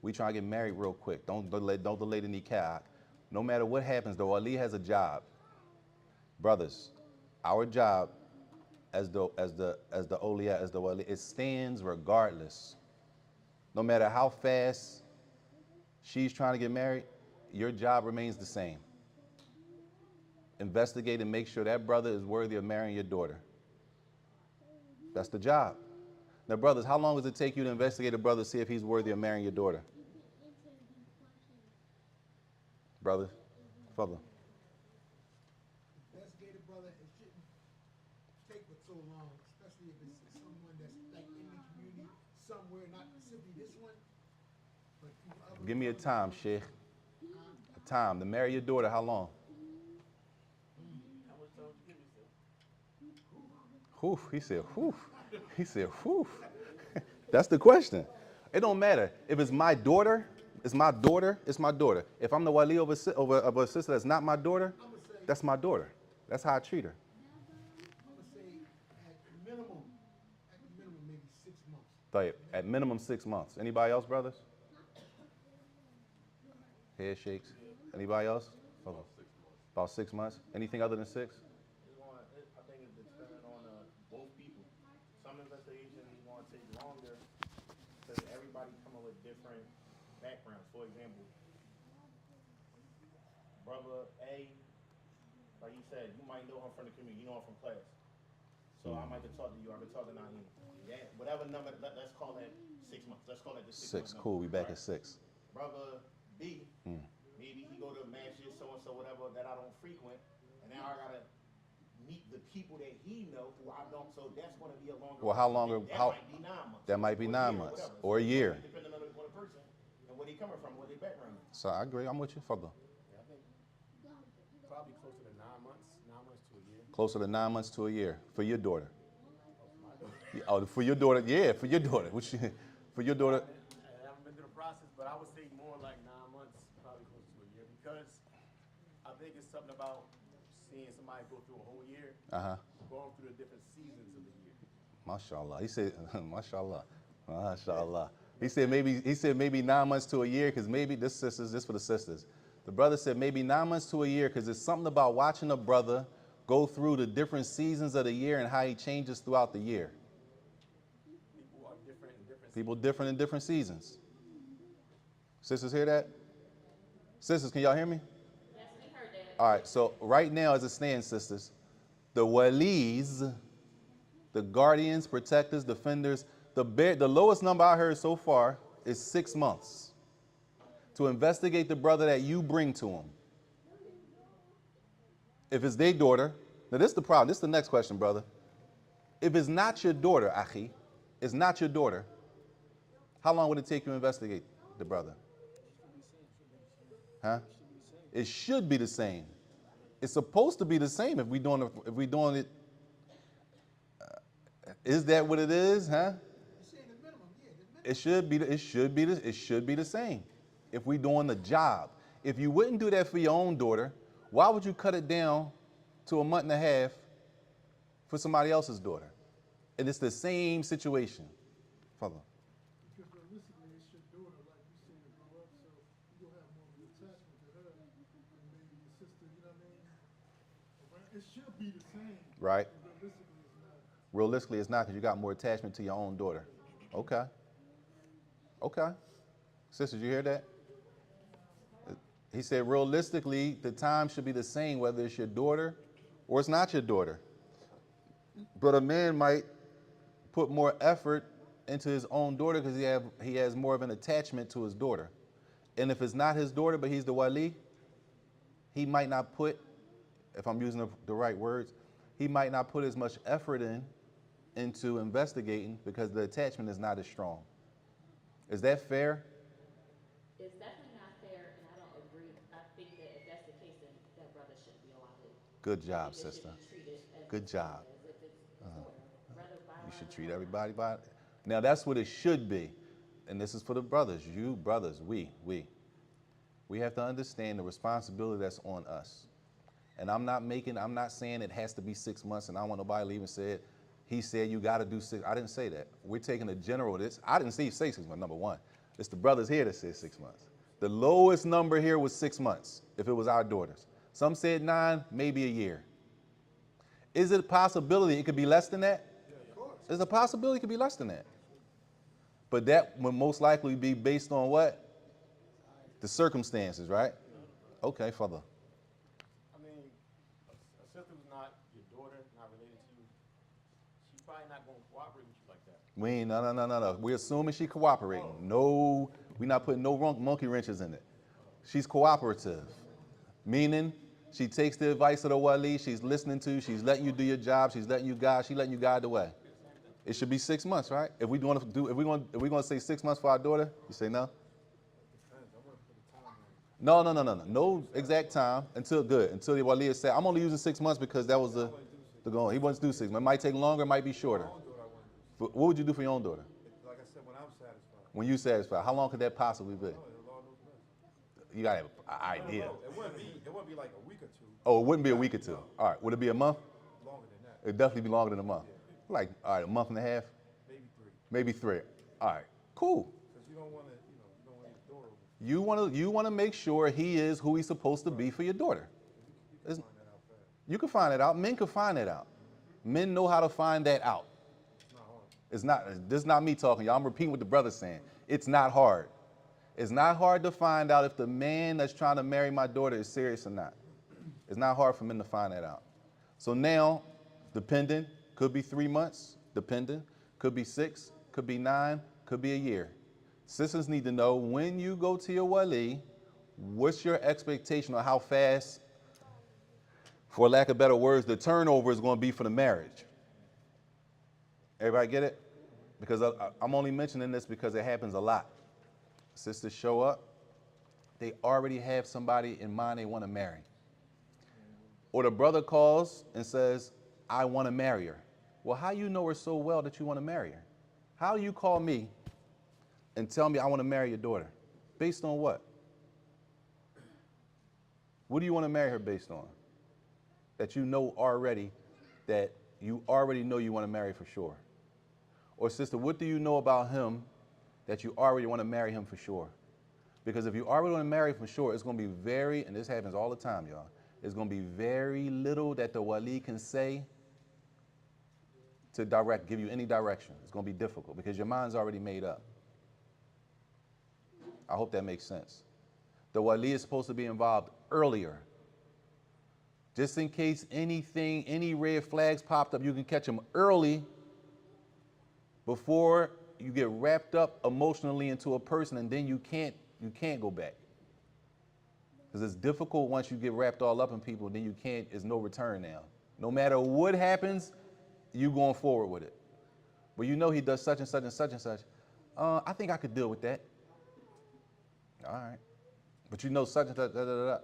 We try to get married real quick. Don't delay the nikah. No matter what happens, the wali has a job. Brothers, our job as the awliya, as the wali, it stands regardless. No matter how fast she's trying to get married, your job remains the same. Investigate and make sure that brother is worthy of marrying your daughter. That's the job. Now, brothers, how long does it take you to investigate a brother to see if he's worthy of marrying your daughter? Brother, father. Investigator, brother, it shouldn't take but so long, especially if it's someone that's like in the community somewhere, not simply this one, but other. Give me a time, Sheikh. A time to marry your daughter. How long? How much time would you give yourself? Whew, he said, whew. He said, whew. That's the question. It don't matter. If it's my daughter, it's my daughter, it's my daughter. If I'm the wali of a sister that's not my daughter, that's my daughter. That's how I treat her. I'm gonna say at minimum maybe 6 months. Like, at minimum 6 months. Anybody else, brothers? Head shakes. Anybody else? Hold on. About 6 months. Anything other than 6? I think it's dependent on both people. Some investigations want to take longer everybody coming with different backgrounds. For example, brother A, like he said, you might know him from the community, you know him from class. So I might have talked to you, I've been talking to Naeem. Yeah, whatever number, let's call that 6 months. Let's call that the 6 month number. Cool, we back Right. at 6. Brother B, maybe he go to matches, so-and-so, whatever, that I don't frequent, and now I gotta meet the people that he know who I don't, so that's gonna be a longer. Well, how long? That might be 9 months. That might be or 9 year, months whatever. or a So, year. depending on the person and where they coming from, what their background is. So I agree. I'm with you. Further. Yeah, I think probably closer to 9 months to a year. Closer to 9 months to a year for your daughter. My daughter. Oh, for your daughter. Yeah, for your daughter. For your daughter. I haven't been through the process, but I would say more like 9 months, probably close to a year, because I think it's something about seeing somebody go through a whole year, going through the different seasons of the year. Mashallah. He said, mashallah. Mashallah. He said maybe 9 months to a year, because maybe this for the sisters. The brother said maybe 9 months to a year, because there's something about watching a brother go through the different seasons of the year and how he changes throughout the year. People are different in different People different in different seasons. Sisters hear that? Sisters, can y'all hear me? Yes, we heard that. All right, so right now as it stands, sisters, the Walis, the guardians, protectors, defenders, the lowest number I heard so far is 6 months to investigate the brother that you bring to him. If it's their daughter, now this is the problem. This is the next question, brother. If it's not your daughter, Akhi, it's not your daughter, how long would it take you to investigate the brother? Huh? It should be the same. It's supposed to be the same if we're doing it. Is that what it is, huh? It should be the same. If we're doing the job. If you wouldn't do that for your own daughter, why would you cut it down to a month and a half for somebody else's daughter? And it's the same situation. Father. Because realistically, it's your daughter, like you said, to grow up, so you'll have more of an attachment to her than maybe your sister, you know what I mean? It should be the same. Right. But realistically, it's not. Realistically, it's not, because you got more attachment to your own daughter. Okay. Okay. Sisters, you hear that? He said realistically, the time should be the same whether it's your daughter or it's not your daughter. But a man might put more effort into his own daughter because he has more of an attachment to his daughter. And if it's not his daughter, but he's the wali, he might not put, if I'm using the right words, he might not put as much effort into investigating because the attachment is not as strong. Is that fair? It's definitely not fair, and I don't agree. I think that if that's the case, then that brother shouldn't be allowed to. Good I job, think it sister. should be treated as Good job. as if it's his daughter. Brother by You should brother, treat or everybody by it. Now that's what it should be. And this is for the brothers, you brothers, we. We have to understand the responsibility that's on us. And I'm not saying it has to be 6 months, and I don't want nobody to even say it. He said you got to do 6. I didn't say that. We're taking a general. I didn't say 6 months, number one. It's the brothers here that said 6 months. The lowest number here was 6 months, if it was our daughters. Some said 9, maybe a year. Is it a possibility it could be less than that? There's a possibility it could be less than that. But that would most likely be based on what? The circumstances, right? Okay, Father. I mean, a sister who's not your daughter, not related to you, she's probably not going to cooperate with you like that. We ain't, no. We're assuming she cooperating. No, we're not putting no monkey wrenches in it. She's cooperative, meaning she takes the advice of the wali, she's listening to you, she's letting you do your job, she's letting you guide the way. It should be 6 months, right? If we're going to say 6 months for our daughter, you say no? No exact time until the wali said, I'm only using 6 months because that was the goal. He wants to do 6 months. It might take longer, it might be shorter. What would you do for your own daughter? Like I said, when I'm satisfied. When you satisfied, how long could that possibly be? Oh, the Lord knows best. You got to have an idea. No, it wouldn't be like a week or two. Oh, it wouldn't be a week or two. All right, would it be a month? Longer than that. It'd definitely be longer than a month. Like, all right, a month and a half? Maybe 3. Maybe 3. All right, cool. Because you don't want to, you don't want your door open. You want to make sure he is who he's supposed to be for your daughter. You can find that out fast. You can find it out. Men can find it out. Men know how to find that out. It's not hard. This is not me talking, y'all. I'm repeating what the brother's saying. It's not hard. It's not hard to find out if the man that's trying to marry my daughter is serious or not. It's not hard for men to find that out. So now, depending, could be 3 months, depending, could be 6, could be 9, could be a year. Sisters need to know when you go to your wali, what's your expectation on how fast, for lack of better words, the turnover is going to be for the marriage. Everybody get it? Because I'm only mentioning this because it happens a lot. Sisters show up, they already have somebody in mind they want to marry. Or the brother calls and says, I want to marry her. Well, how you know her so well that you want to marry her? How you call me and tell me I want to marry your daughter? Based on what? What do you want to marry her based on? That you know already, that you already know you want to marry for sure. Or sister, what do you know about him that you already want to marry him for sure? Because if you already want to marry for sure, it's going to be very, and this happens all the time, y'all, it's going to be very little that the wali can say to give you any direction. It's going to be difficult because your mind's already made up. I hope that makes sense. The wali is supposed to be involved earlier. Just in case anything, any red flags popped up, you can catch them early before you get wrapped up emotionally into a person, and then you can't go back. Because it's difficult once you get wrapped all up in people, then you can't, there's no return now. No matter what happens, you going forward with it. But you know he does such and such and such and such. I think I could deal with that. All right. But you know such and such, da, da, da, da.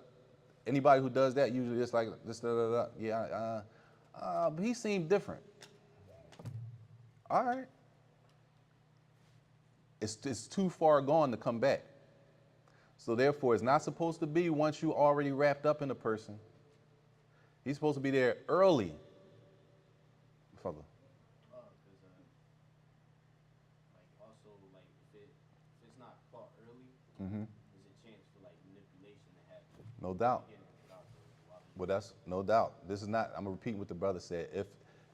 Anybody who does that usually just like this, da, da, da. Yeah, but he seemed different. All right. It's too far gone to come back. So therefore, it's not supposed to be once you already wrapped up in a person. He's supposed to be there early. Father. Like also, like if it's not caught early, there's a chance for like manipulation to happen. No doubt. Well, that's no doubt. This is not, I'm gonna repeat what the brother said.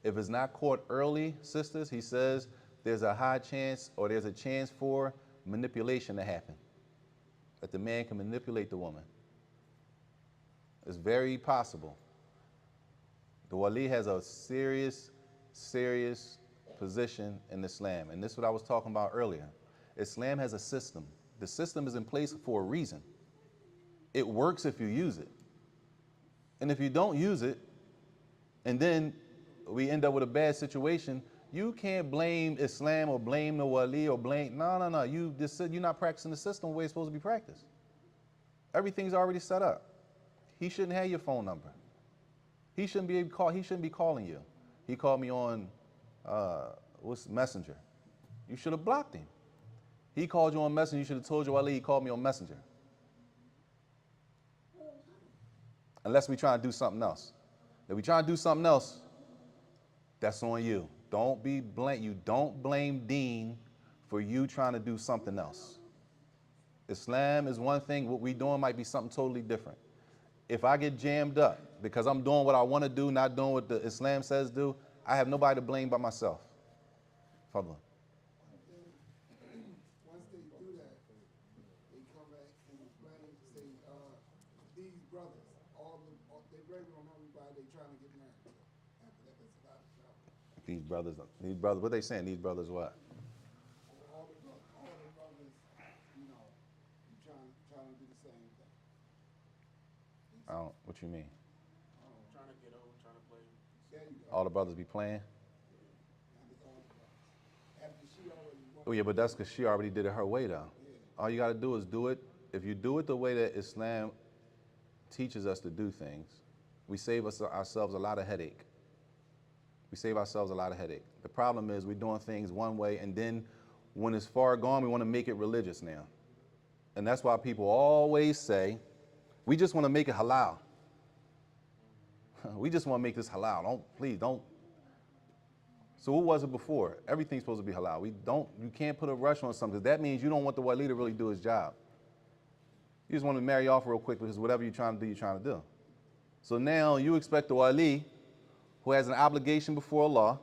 If it's not caught early, sisters, he says there's a high chance, or there's a chance for manipulation to happen. That the man can manipulate the woman. It's very possible. The wali has a serious position in Islam. And this is what I was talking about earlier. Islam has a system. The system is in place for a reason. It works if you use it. And if you don't use it, and then we end up with a bad situation, you can't blame Islam or blame the wali or blame, no. You just said you're not practicing the system the way it's supposed to be practiced. Everything's already set up. He shouldn't have your phone number. He shouldn't be calling you. He called me on Messenger. You should have blocked him. He called you on Messenger. You should have told your wali he called me on Messenger. Unless we try to do something else. If we try to do something else, that's on you. You don't blame Deen for you trying to do something else. Islam is one thing. What we doing might be something totally different. If I get jammed up because I'm doing what I want to do, not doing what the Islam says do, I have nobody to blame but myself. Fadlan. Once they do that, they come back and blame, say, these brothers, they blame it on everybody, they trying to get married. After that, that's a lot of trouble. These brothers, what they saying? These brothers what? All the brothers, you know, trying to do the same thing. What you mean? Trying to get over, trying to play. There you go. All the brothers be playing? After she already won. Oh yeah, but that's because she already did it her way though. Yeah. All you got to do is do it. If you do it the way that Islam teaches us to do things, we save ourselves a lot of headache. The problem is we're doing things one way, and then when it's far gone, we want to make it religious now. And that's why people always say, we just want to make it halal. We just want to make this halal. Please don't. So what was it before? Everything's supposed to be halal. You can't put a rush on something, because that means you don't want the wali to really do his job. You just want to marry off real quick because whatever you're trying to do, you're trying to do. So now you expect the wali, who has an obligation before Allah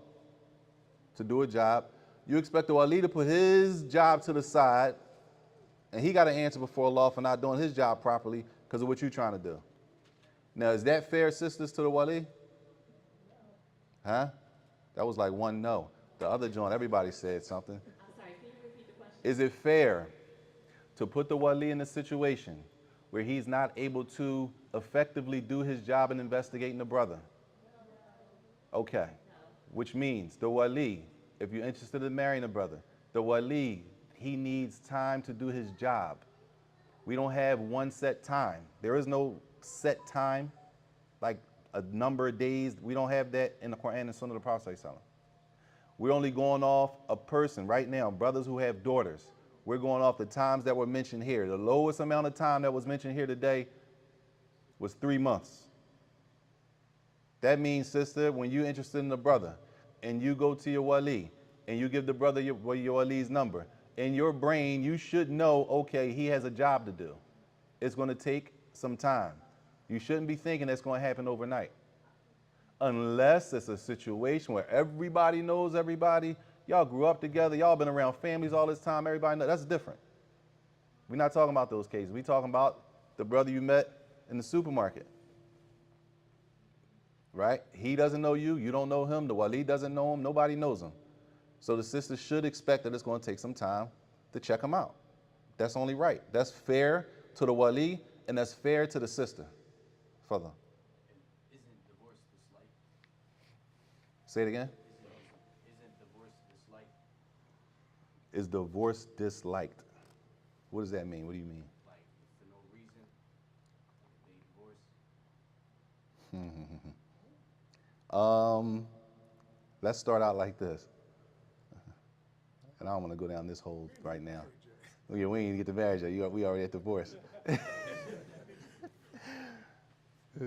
to do a job, You expect the wali to put his job to the side, and he got to answer before Allah for not doing his job properly because of what you're trying to do. Now, is that fair, sisters, to the wali? Huh? That was like one no. The other joint, everybody said something. I'm sorry, can you repeat the question? Is it fair to put the wali in a situation where he's not able to effectively do his job in investigating the brother? Okay. Which means the wali, if you're interested in marrying a brother, the wali, he needs time to do his job. We don't have one set time. There is no set time, like a number of days. We don't have that in the Quran and Sunnah of the Prophet ﷺ. We're only going off a person right now, brothers who have daughters. We're going off the times that were mentioned here. The lowest amount of time that was mentioned here today was 3 months. That means, sister, when you're interested in a brother and you go to your wali and you give the brother your wali's number, in your brain, you should know, okay, he has a job to do. It's going to take some time. You shouldn't be thinking that's going to happen overnight. Unless it's a situation where everybody knows everybody, y'all grew up together, y'all been around families all this time, everybody knows, that's different. We're not talking about those cases. We're talking about the brother you met in the supermarket. Right? He doesn't know you, you don't know him, the wali doesn't know him, nobody knows him. So the sister should expect that it's going to take some time to check him out. That's only right. That's fair to the wali, and that's fair to the sister. Further. Isn't divorce disliked? Say it again. Isn't divorce disliked? Is divorce disliked? What does that mean? What do you mean? Like, for no reason, they divorce? Let's start out like this. And I don't want to go down this hole right now. Yeah, we ain't get the marriage yet. We already at divorce.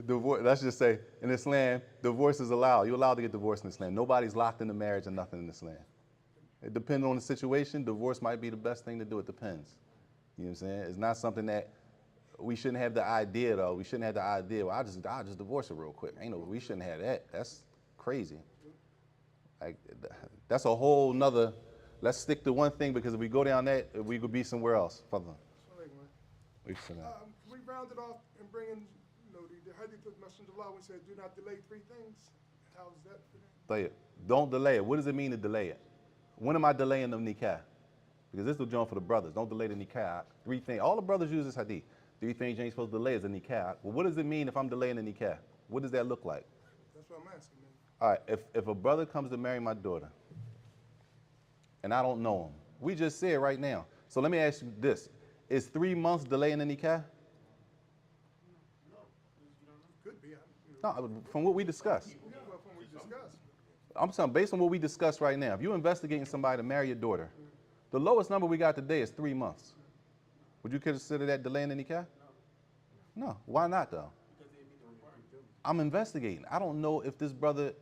Divorce. Let's just say, in Islam, divorce is allowed. You're allowed to get divorced in Islam. Nobody's locked into marriage or nothing in Islam. It depends on the situation. Divorce might be the best thing to do. It depends. You know what I'm saying? It's not something that we shouldn't have the idea, though. We shouldn't have the idea, well, I'll just divorce it real quick. We shouldn't have that. That's crazy. Like, that's a whole nother, let's stick to one thing, because if we go down that, we could be somewhere else. Further. We rounded off and bring in, the hadith of Messenger of Allah, we said, do not delay 3 things. How is that for them? Don't delay it. What does it mean to delay it? When am I delaying the nikah? Because this is the joint for the brothers. Don't delay the nikah. 3 things. All the brothers use this hadith. 3 things you ain't supposed to delay is a nikah. Well, what does it mean if I'm delaying the nikah? What does that look like? That's what I'm asking, man. All right, if a brother comes to marry my daughter, and I don't know him, we just said right now. So let me ask you this. Is 3 months delaying the nikah? Could be. No, from what we discussed. Well, from what we discussed. I'm saying, based on what we discussed right now, if you're investigating somebody to marry your daughter, the lowest number we got today is 3 months. Would you consider that delaying the nikah? No. Why not, though? I'm investigating. I don't know if this brother,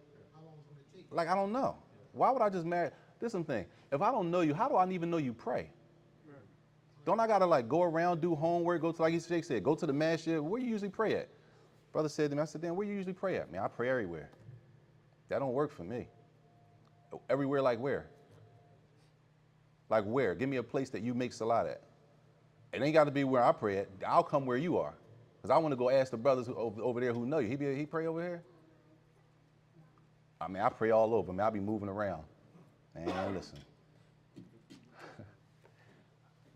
like, I don't know. Why would I just marry? This is something. If I don't know you, how do I even know you pray? Don't I gotta like go around, do homework, go to, like Sheikh said, go to the masjid? Where you usually pray at? Brother said to me, I said, damn, where you usually pray at? Man, I pray everywhere. That don't work for me. Everywhere like where? Like where? Give me a place that you make salat at. It ain't got to be where I pray at. I'll come where you are. Because I want to go ask the brothers over there who know you. He pray over here? I mean, I pray all over. Man, I be moving around. Man, listen.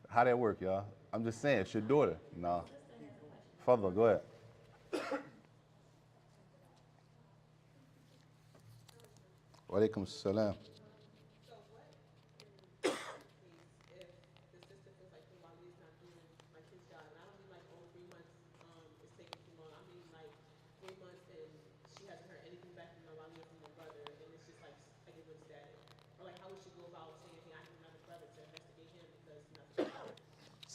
How that work, y'all? I'm just saying, it's your daughter. No. Further, go ahead. Walaikum salam. So what in if the sister feels like the wali is not doing like his job, and I don't mean like 3 months is taking too long. I mean like 3 months and she hasn't heard anything back from the wali or from the brother, and it's just like it was static. Or like how would she go about saying, hey, I need another brother to investigate him because nothing.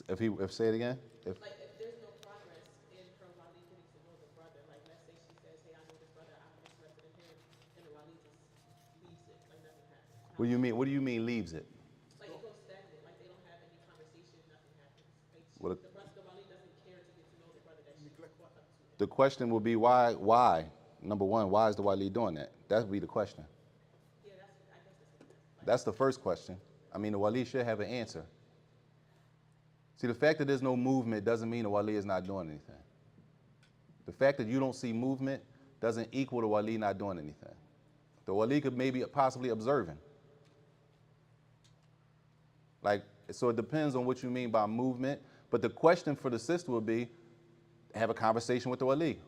If say it again. If Like if there's no progress in her wali getting to know the brother, like let's say she says, hey, I know this brother, I'm interested in him, and the wali just leaves it, like nothing happens. what do you mean? What do you mean leaves it? Like it goes stagnant, like they don't have any conversation, nothing happens. Like What the wali doesn't care to get to know the brother that she brought up to. The question will be why? Why? Number one, why is the wali doing that? That would be the question. Yeah, I guess that's what it is. That's the first question. I mean, the wali should have an answer. See, the fact that there's no movement doesn't mean the wali is not doing anything. The fact that you don't see movement doesn't equal the wali not doing anything. The wali could maybe possibly observing. Like, so it depends on what you mean by movement. But the question for the sister would be, have a conversation with the wali.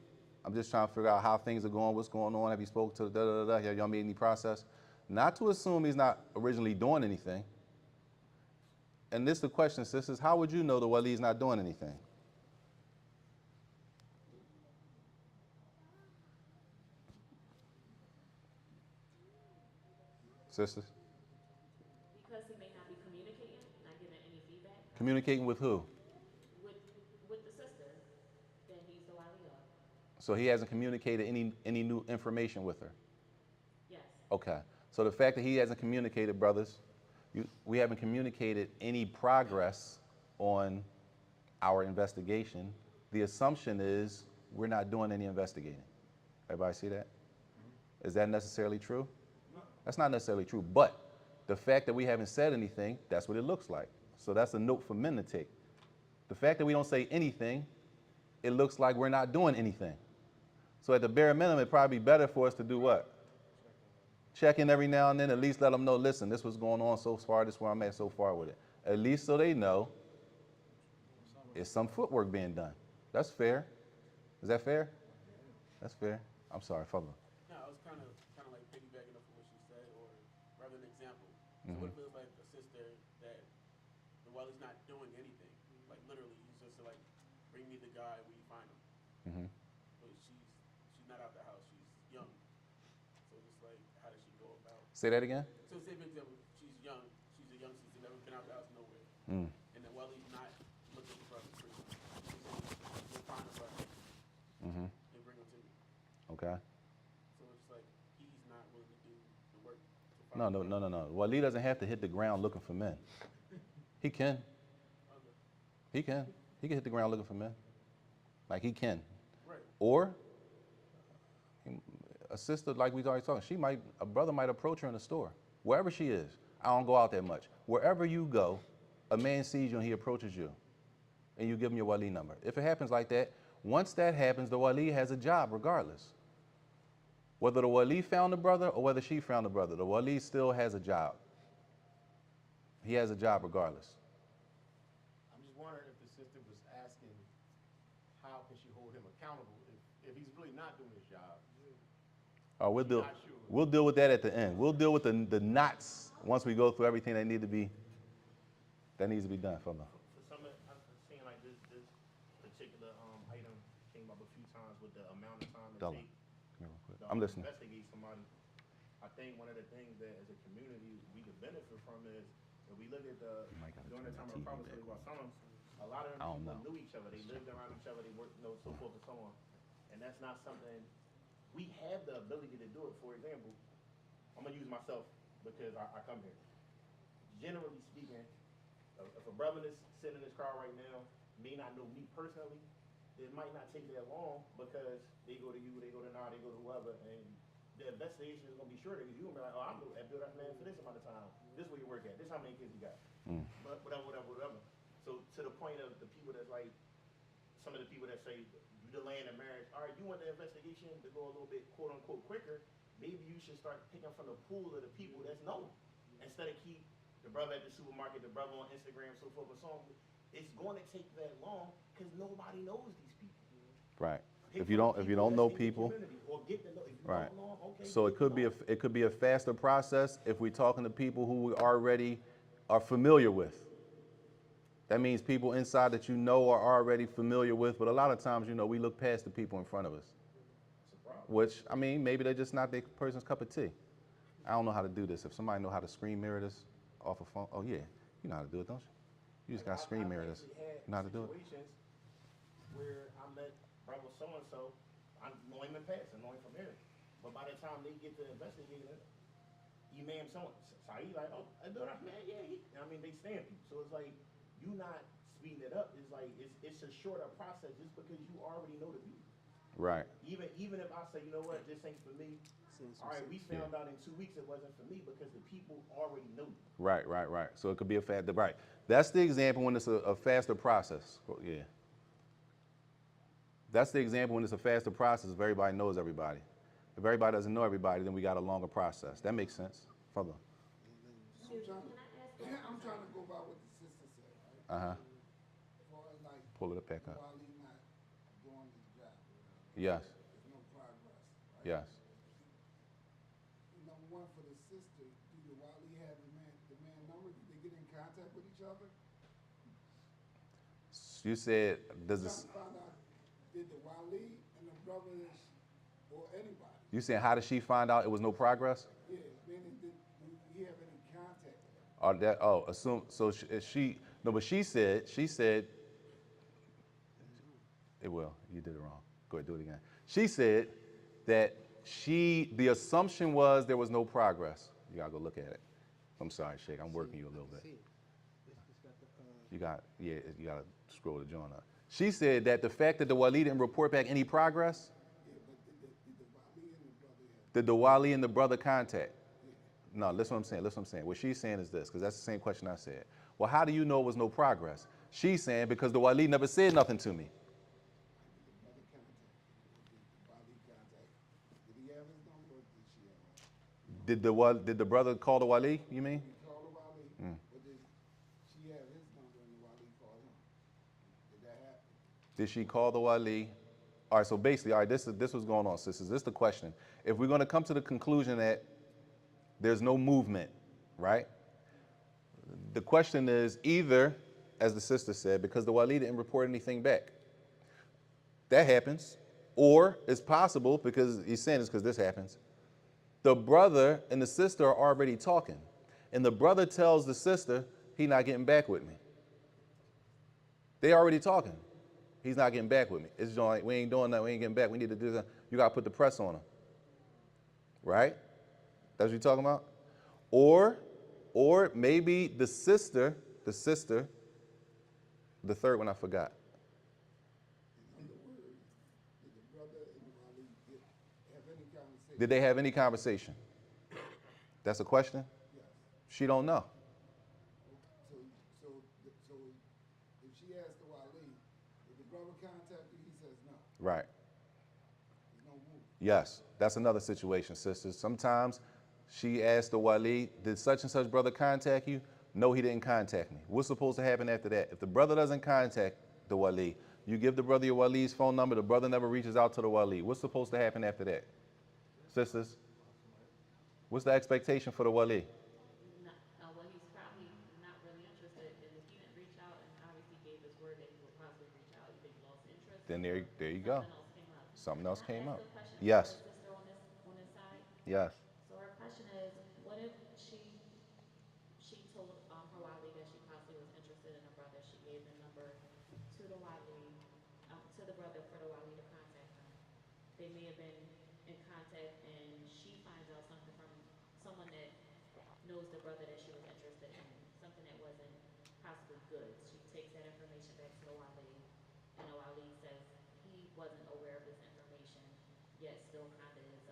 I'm just trying to figure out how things are going, what's going on. Have you spoke to da-da-da-da? Have y'all made any process? Not to assume he's not originally doing anything. And this is the question, sisters, how would you know the wali is not doing anything? Sisters? Because he may not be communicating, not giving any feedback. Communicating with who? With the sister that he's the wali of. So he hasn't communicated any new information with her? Yes. Okay. So the fact that he hasn't communicated, brothers, we haven't communicated any progress on our investigation. The assumption is we're not doing any investigating. Everybody see that? Is that necessarily true? That's not necessarily true, but the fact that we haven't said anything, that's what it looks like. So that's a note for men to take. The fact that we don't say anything, it looks like we're not doing anything. So at the bare minimum, it'd probably be better for us to do what? Check in every now and then, at least let them know, listen, this was going on so far, this is where I'm at so far with it. At least so they know it's some footwork being done. That's fair. Is that fair? That's fair. I'm sorry, follow. No, I was kind of like piggybacking off of what she said, or rather an example. So what if it was like a sister that the wali's not doing anything, like literally, he's just like, bring me the guy where you find him. But she's not out the house, she's young. So it's like, how does she go about? Say that again? So say for example, she's young, she's a young sister, never been out the house nowhere, and the wali's not looking for her free. She'll find a brother and bring him to me. Okay. So it's like he's not willing to do the work. To find No. Wali doesn't have to hit the ground looking for men. He can. Okay. He can. He can hit the ground looking for men. Like he can. Right. Or a sister, like we already talking, a brother might approach her in the store, wherever she is. I don't go out that much. Wherever you go, a man sees you and he approaches you, and you give him your wali number. If it happens like that, once that happens, the wali has a job regardless. Whether the wali found the brother or whether she found the brother, the wali still has a job. He has a job regardless. I'm just wondering if the sister was asking, how can she hold him accountable if he's really not doing his job? We'll deal with that at the end. We'll deal with the knots once we go through everything that needs to be done. For some, I'm seeing like this particular item came up a few times with the amount of time it Dollar. takes I'm listening. investigate somebody. I think one of the things that as a community we could benefit from is if we look at during the time of the prophecy about some, a lot of them people knew each other. They lived around each other. They worked, so forth and so on. And that's not something we have the ability to do it. For example, I'm gonna use myself because I come here. Generally speaking, if a brother is sitting in his car right now, may not know me personally, it might not take that long because they go to you, they go to now, they go to whoever, and the investigation is gonna be shorter because you're gonna be like, oh, I'm at Build Up Man for this amount of time. This is where you work at. This is how many kids you got. But whatever. So to the point of the people that's like, some of the people that say you delaying a marriage, all right, you want the investigation to go a little bit quote unquote quicker, maybe you should start picking from the pool of the people that's known. Instead of keep the brother at the supermarket, the brother on Instagram, so forth and so on. It's going to take that long because nobody knows these people. Right. If you don't know people, right. So it could be a faster process if we're talking to people who we already are familiar with. That means people inside that you know are already familiar with, but a lot of times, we look past the people in front of us. Which, I mean, maybe they're just not the person's cup of tea. I don't know how to do this. If somebody know how to screen mirror this off a phone, oh yeah, you know how to do it, don't you? You just got to screen mirror this. You know how to do it? Situations where I met brother so-and-so, I know him in passing, know him from here. But by the time they get to investigating it, Imam Saajid like, oh, I do that, man, yeah. They stamp you. So it's like, you not speeding it up. It's like, it's a shorter process just because you already know the people. Right. Even if I say, you know what, this ain't for me, all right, we found out in 2 weeks it wasn't for me because the people already knew. Right. So it could be a fast, right. That's the example when it's a faster process. Yeah. That's the example when it's a faster process if everybody knows everybody. If everybody doesn't know everybody, then we got a longer process. That makes sense. Further. I'm trying to go by what the sister said, right? Uh-huh. As far as like Pull it up back up. Wali not doing his job. Yes. There's no progress, right? Yes. Number one, for the sister, do the Wali have the man number? Do they get in contact with each other? You said, does I'm this, trying to find out, did the Wali and the brothers or anybody, you saying how did she find out it was no progress? yeah, meaning did he have any contact with her? Assume, so no, but she said, it will, you did it wrong. Go ahead, do it again. She said that the assumption was there was no progress. You gotta go look at it. I'm sorry, Sheikh, I'm working you a little bit. You gotta scroll the joint up. She said that the fact that the Wali didn't report back any progress, did the Wali and the brother contact? No, listen what I'm saying. What she's saying is this, because that's the same question I said. Well, how do you know it was no progress? She's saying because the Wali never said nothing to me. Did the brother call the Wali, you mean? He called the Wali, but did she have his number and the Wali called him? Did that happen? Did she call the Wali? All right, so basically, all right, this was going on, sisters. This is the question. If we're going to come to the conclusion that there's no movement, right? The question is either, as the sister said, because the Wali didn't report anything back. That happens. Or it's possible, because he's saying this because this happens, the brother and the sister are already talking. And the brother tells the sister, he's not getting back with me. They already talking. He's not getting back with me. It's just like, we ain't doing that, we ain't getting back, we need to do that. You got to put the press on him. Right? That's what you're talking about? Or maybe the sister, the third one I forgot. In other words, did the brother and the Wali have any conversation? Did they have any conversation? That's a question? Yes. She don't know. So if she asked the Wali, did the brother contact you? He says no. Right. There's no movement. Yes, that's another situation, sisters. Sometimes she asked the Wali, did such and such brother contact you? No, he didn't contact me. What's supposed to happen after that? If the brother doesn't contact the Wali, you give the brother your Wali's phone number, the brother never reaches out to the Wali. What's supposed to happen after that? Sisters, what's the expectation for the Wali? Well, he's probably not really interested, and if he didn't reach out and obviously gave his word that he would possibly reach out, you think he lost interest? Then there you go. Something else came up. Can I ask a question Yes. for the sister on this side? Yes. So her question is, what if she told her Wali that she possibly was interested in a brother? She gave the number to the Wali, to the brother for the Wali to contact him. They may have been in contact, and she finds out something from someone that knows the brother that she was interested in, something that wasn't possibly good. She takes that information back to the Wali, and the Wali says he wasn't aware of this information, yet still kind of is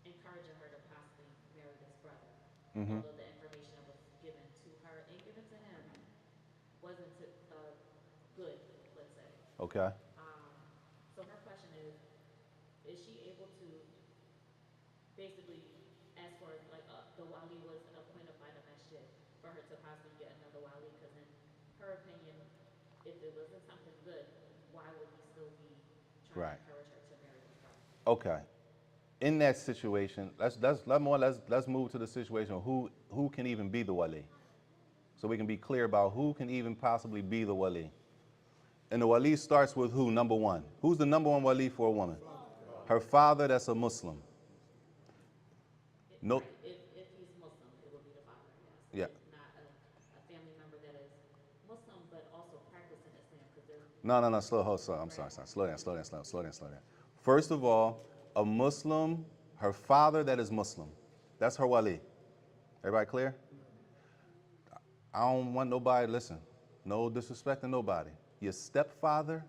encouraging her to possibly marry this brother. Although the information that was given to her and given to him wasn't good, let's say. Okay. So her question is she able to basically ask for, like, the Wali was appointed by the masjid for her to possibly get another Wali? Because in her opinion, if it wasn't something good, why would he still be trying to encourage her to marry this brother? Okay. In that situation, let's move to the situation of who can even be the Wali. So we can be clear about who can even possibly be the Wali. And the Wali starts with who? Number one. Who's the number one Wali for a woman? Her father, that's a Muslim. No. If he's Muslim, it would be the father, yes. Yeah. Not a family member that is Muslim, but also practicing Islam, because there's... No, slow, I'm sorry. Slow down. First of all, a Muslim, her father that is Muslim, that's her Wali. Everybody clear? I don't want nobody, listen, no disrespect to nobody. Your stepfather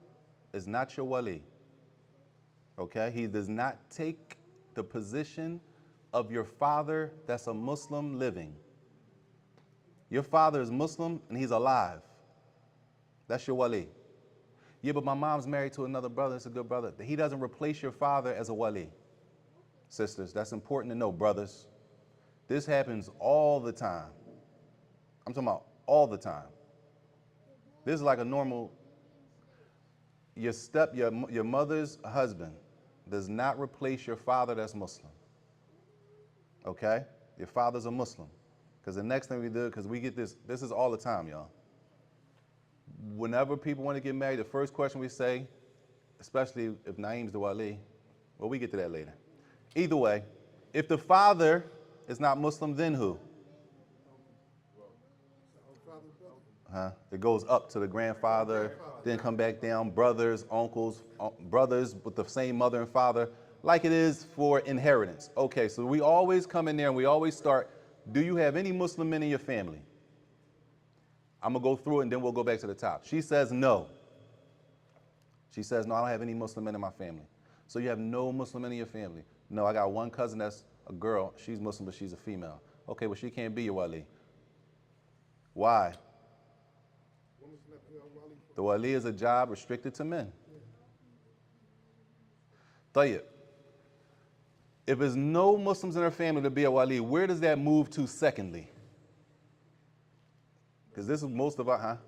is not your Wali. Okay? He does not take the position of your father that's a Muslim living. Your father is Muslim and he's alive. That's your wali. Yeah, but my mom's married to another brother. It's a good brother. He doesn't replace your father as a wali. Sisters, that's important to know, brothers. This happens all the time. I'm talking about all the time. This is like a normal, your mother's husband does not replace your father that's Muslim. Okay? Your father's a Muslim. Because the next thing we do, because we get this is all the time, y'all. Whenever people want to get married, the first question we say, especially if Naeem's the wali, well, we get to that later. Either way, if the father is not Muslim, then who? It goes up to the grandfather, then come back down, brothers, uncles, brothers with the same mother and father, like it is for inheritance. Okay, so we always come in there and we always start, do you have any Muslim men in your family? I'm going to go through it and then we'll go back to the top. She says no. She says, no, I don't have any Muslim men in my family. So you have no Muslim men in your family? No, I got one cousin that's a girl. She's Muslim, but she's a female. Okay, well, she can't be your wali. Why? The wali is a job restricted to men. Tayyib. If there's no Muslims in her family to be a wali, where does that move to secondly? Because this is most of our,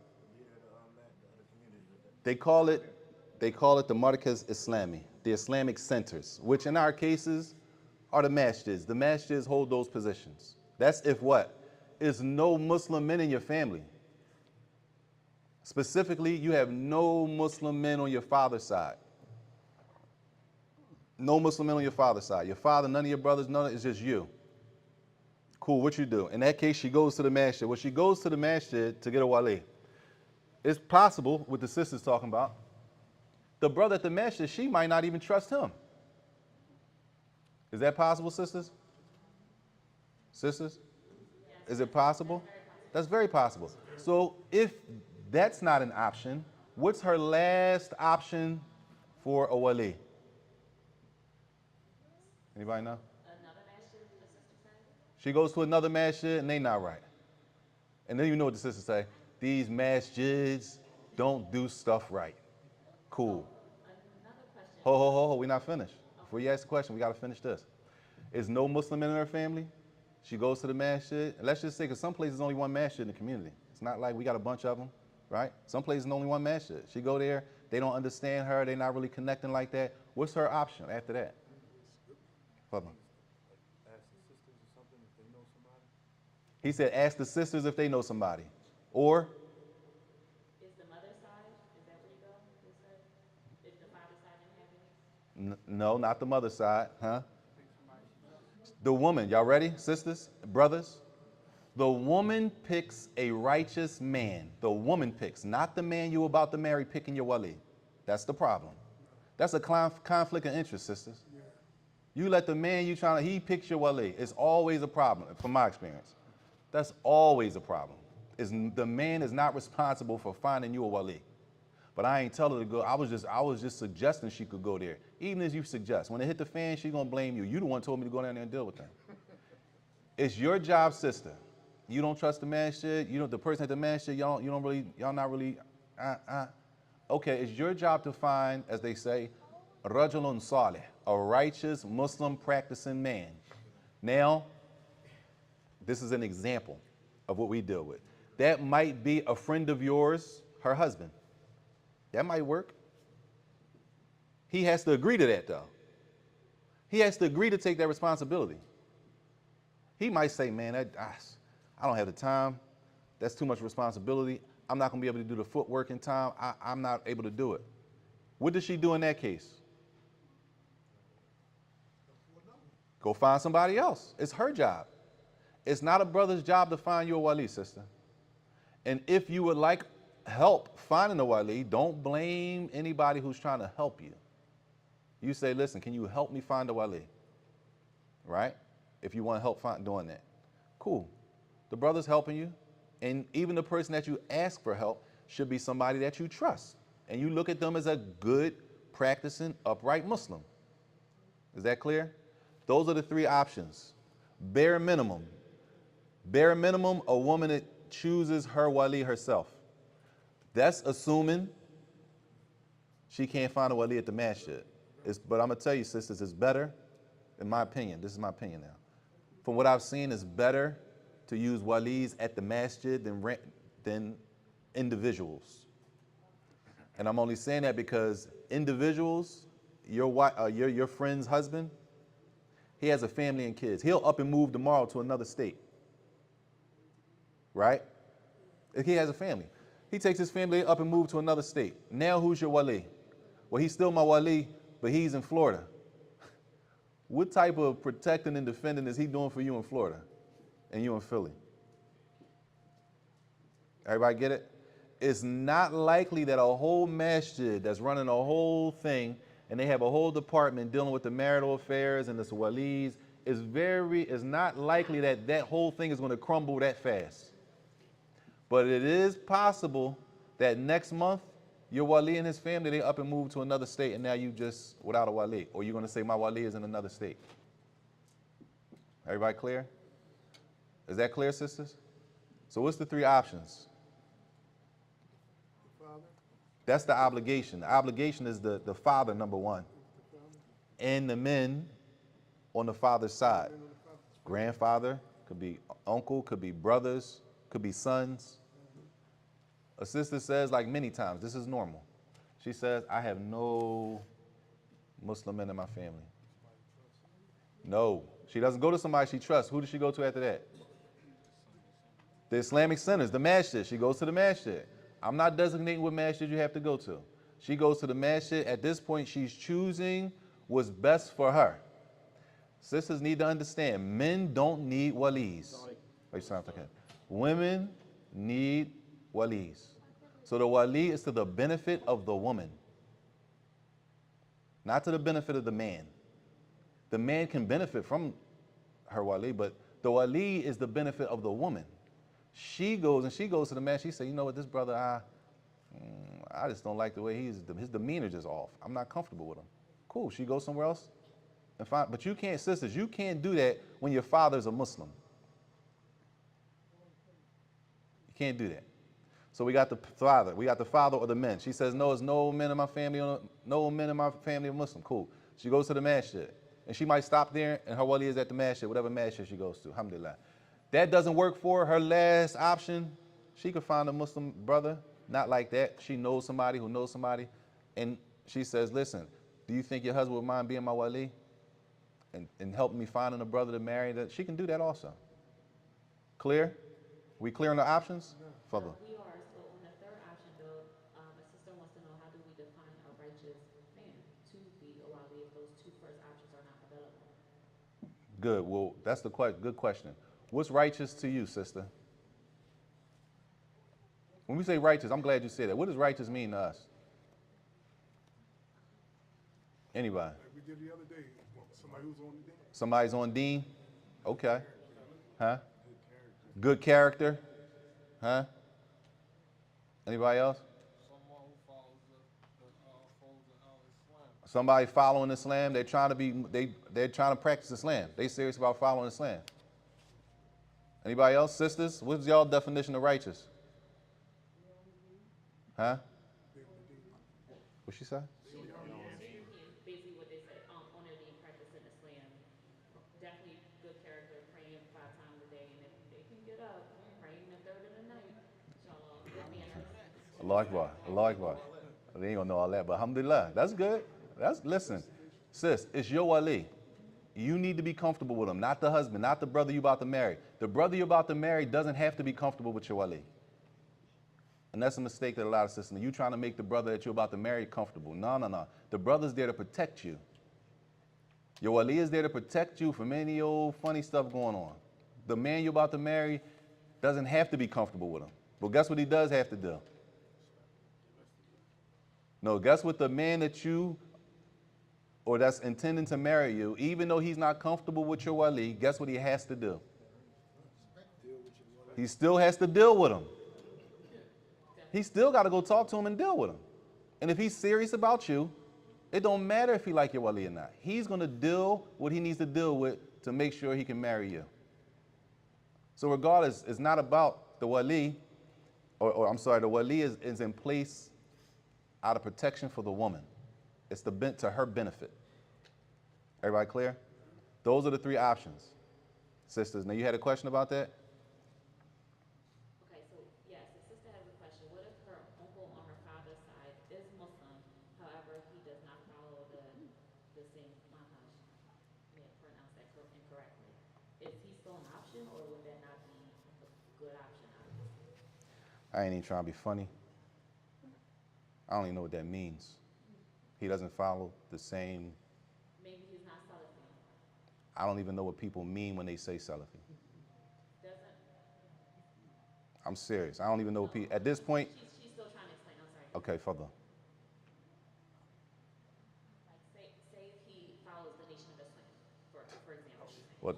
They call it the Markaz Islami, the Islamic centers, which in our cases are the masjids. The masjids hold those positions. That's if what? Is no Muslim men in your family. Specifically, you have no Muslim men on your father's side. No Muslim men on your father's side. Your father, none of your brothers, it's just you. Cool, what you do? In that case, she goes to the masjid. Well, she goes to the masjid to get a wali. It's possible, what the sister's talking about, the brother at the masjid, she might not even trust him. Is that possible, sisters? Sisters? Is it possible? That's very possible. So if that's not an option, what's her last option for a wali? Anybody know? Another masjid, the sister said? She goes to another masjid and they not right. And then you know what the sister say? These masjids don't do stuff right. Cool. Another question. Ho, we're not finished. Before you ask the question, we got to finish this. Is no Muslim in her family? She goes to the masjid. And let's just say, because some places only one masjid in the community. It's not like we got a bunch of them, right? Some places only one masjid. She go there, they don't understand her, they're not really connecting like that. What's her option after that? Hold on. Ask the sisters or something if they know somebody. He said, ask the sisters if they know somebody. Or? Is the mother's side, is that where you go? Is that, if the father's side didn't have any? No, not the mother's side, huh? The woman, y'all ready, sisters, brothers? The woman picks a righteous man. The woman picks, not the man you're about to marry picking your wali. That's the problem. That's a conflict of interest, sisters. You let the man he picks your wali. It's always a problem, from my experience. That's always a problem. The man is not responsible for finding you a wali. But I ain't tell her to go. I was just suggesting she could go there. Even as you suggest. When it hit the fan, she's gonna blame you. You the one told me to go down there and deal with them. It's your job, sister. You don't trust the masjid. You know the person at the masjid. Y'all not really. Okay, it's your job to find, as they say, rajulun salih, a righteous Muslim practicing man. Now, this is an example of what we deal with. That might be a friend of yours, her husband. That might work. He has to agree to that, though. He has to agree to take that responsibility. He might say, man, I don't have the time. That's too much responsibility. I'm not going to be able to do the footwork in time. I'm not able to do it. What does she do in that case? Go find somebody else. It's her job. It's not a brother's job to find you a wali, sister. And if you would like help finding a wali, don't blame anybody who's trying to help you. You say, listen, can you help me find a wali? Right? If you want help doing that. Cool. The brother's helping you. And even the person that you ask for help should be somebody that you trust. And you look at them as a good, practicing, upright Muslim. Is that clear? Those are the three options. Bare minimum. Bare minimum, a woman that chooses her wali herself. That's assuming she can't find a wali at the masjid. But I'm going to tell you, sisters, it's better, in my opinion, this is my opinion now. From what I've seen, it's better to use walis at the masjid than individuals. And I'm only saying that because individuals, your friend's husband, he has a family and kids. He'll up and move tomorrow to another state. Right? If he has a family. He takes his family up and moves to another state. Now who's your wali? Well, he's still my wali, but he's in Florida. What type of protecting and defending is he doing for you in Florida and you in Philly? Everybody get it? It's not likely that a whole masjid that's running a whole thing and they have a whole department dealing with the marital affairs and the walis, it's not likely that that whole thing is going to crumble that fast. But it is possible that next month, your wali and his family, they up and move to another state and now you just without a wali. Or you're going to say, my wali is in another state. Everybody clear? Is that clear, sisters? So what's the three options? That's the obligation. The obligation is the father, number one. And the men on the father's side. Grandfather, could be uncle, could be brothers, could be sons. A sister says, like many times, this is normal. She says, I have no Muslim men in my family. No. She doesn't go to somebody she trusts. Who does she go to after that? The Islamic centers, the masjid. She goes to the masjid. I'm not designating what masjid you have to go to. She goes to the masjid. At this point, she's choosing what's best for her. Sisters need to understand, men don't need walis. Women need walis. So the wali is to the benefit of the woman, not to the benefit of the man. The man can benefit from her wali, but the wali is the benefit of the woman. She goes to the man, she says, you know what, this brother, I just don't like the way his demeanor just off. I'm not comfortable with him. Cool, she goes somewhere else and find, but you can't, sisters, you can't do that when your father's a Muslim. You can't do that. So we got the father or the men. She says, no, there's no men in my family are Muslim. Cool. She goes to the masjid. And she might stop there and her wali is at the masjid, whatever masjid she goes to, alhamdulillah. That doesn't work for her. Her last option, she could find a Muslim brother, not like that. She knows somebody who knows somebody. And she says, listen, do you think your husband would mind being my wali? And help me finding a brother to marry? That she can do that also. Clear? We clear on the options? Further. We are. So on the third option, though, a sister wants to know, how do we define a righteous man to be a wali if those two first options are not available? Good. Well, that's the good question. What's righteous to you, sister? When we say righteous, I'm glad you said that. What does righteous mean to us? Anybody? Like we did the other day, somebody who's on the deen. Somebody's on deen? Okay. Huh? Good character? Huh? Anybody else? Someone who follows Islam. Somebody following Islam, they're trying to practice Islam. They serious about following Islam. Anybody else? Sisters, what's y'all definition of righteous? Huh? What she say? Basically what they said, on their deen, practicing Islam. Definitely good character, praying 5 times a day, and if they can get up, praying the third of the night, inshallah, good manners. Allah Akbar, Allah Akbar. They ain't gonna know all that, but alhamdulillah, that's good. Listen, sis, it's your wali. You need to be comfortable with him, not the husband, not the brother you're about to marry. The brother you're about to marry doesn't have to be comfortable with your wali. And that's a mistake that a lot of sisters do. You trying to make the brother that you're about to marry comfortable. No. The brother's there to protect you. Your wali is there to protect you from any old funny stuff going on. The man you're about to marry doesn't have to be comfortable with him. But guess what he does have to do? No, guess what the man that's intending to marry you, even though he's not comfortable with your wali, guess what he has to do? He still has to deal with him. He still got to go talk to him and deal with him. And if he's serious about you, It don't matter if he like your wali or not. He's going to deal what he needs to deal with to make sure he can marry you. So regardless, it's not about the wali, or I'm sorry, the wali is in place out of protection for the woman. It's to her benefit. Everybody clear? Those are the three options, sisters. Now you had a question about that? Okay, so yes, the sister has a question. What if her uncle on her father's side is Muslim, however, he does not follow the same manhaj? May have pronounced that incorrectly. Is he still an option, or would that not be a good option out of this? I ain't even trying to be funny. I don't even know what that means. He doesn't follow the same. Maybe he's not Salafi. I don't even know what people mean when they say Salafi. Doesn't? I'm serious. I don't even know what people, at this point. She's still trying to explain. I'm sorry. Okay, further. Like, say if he follows the Nation of Islam, for example. What?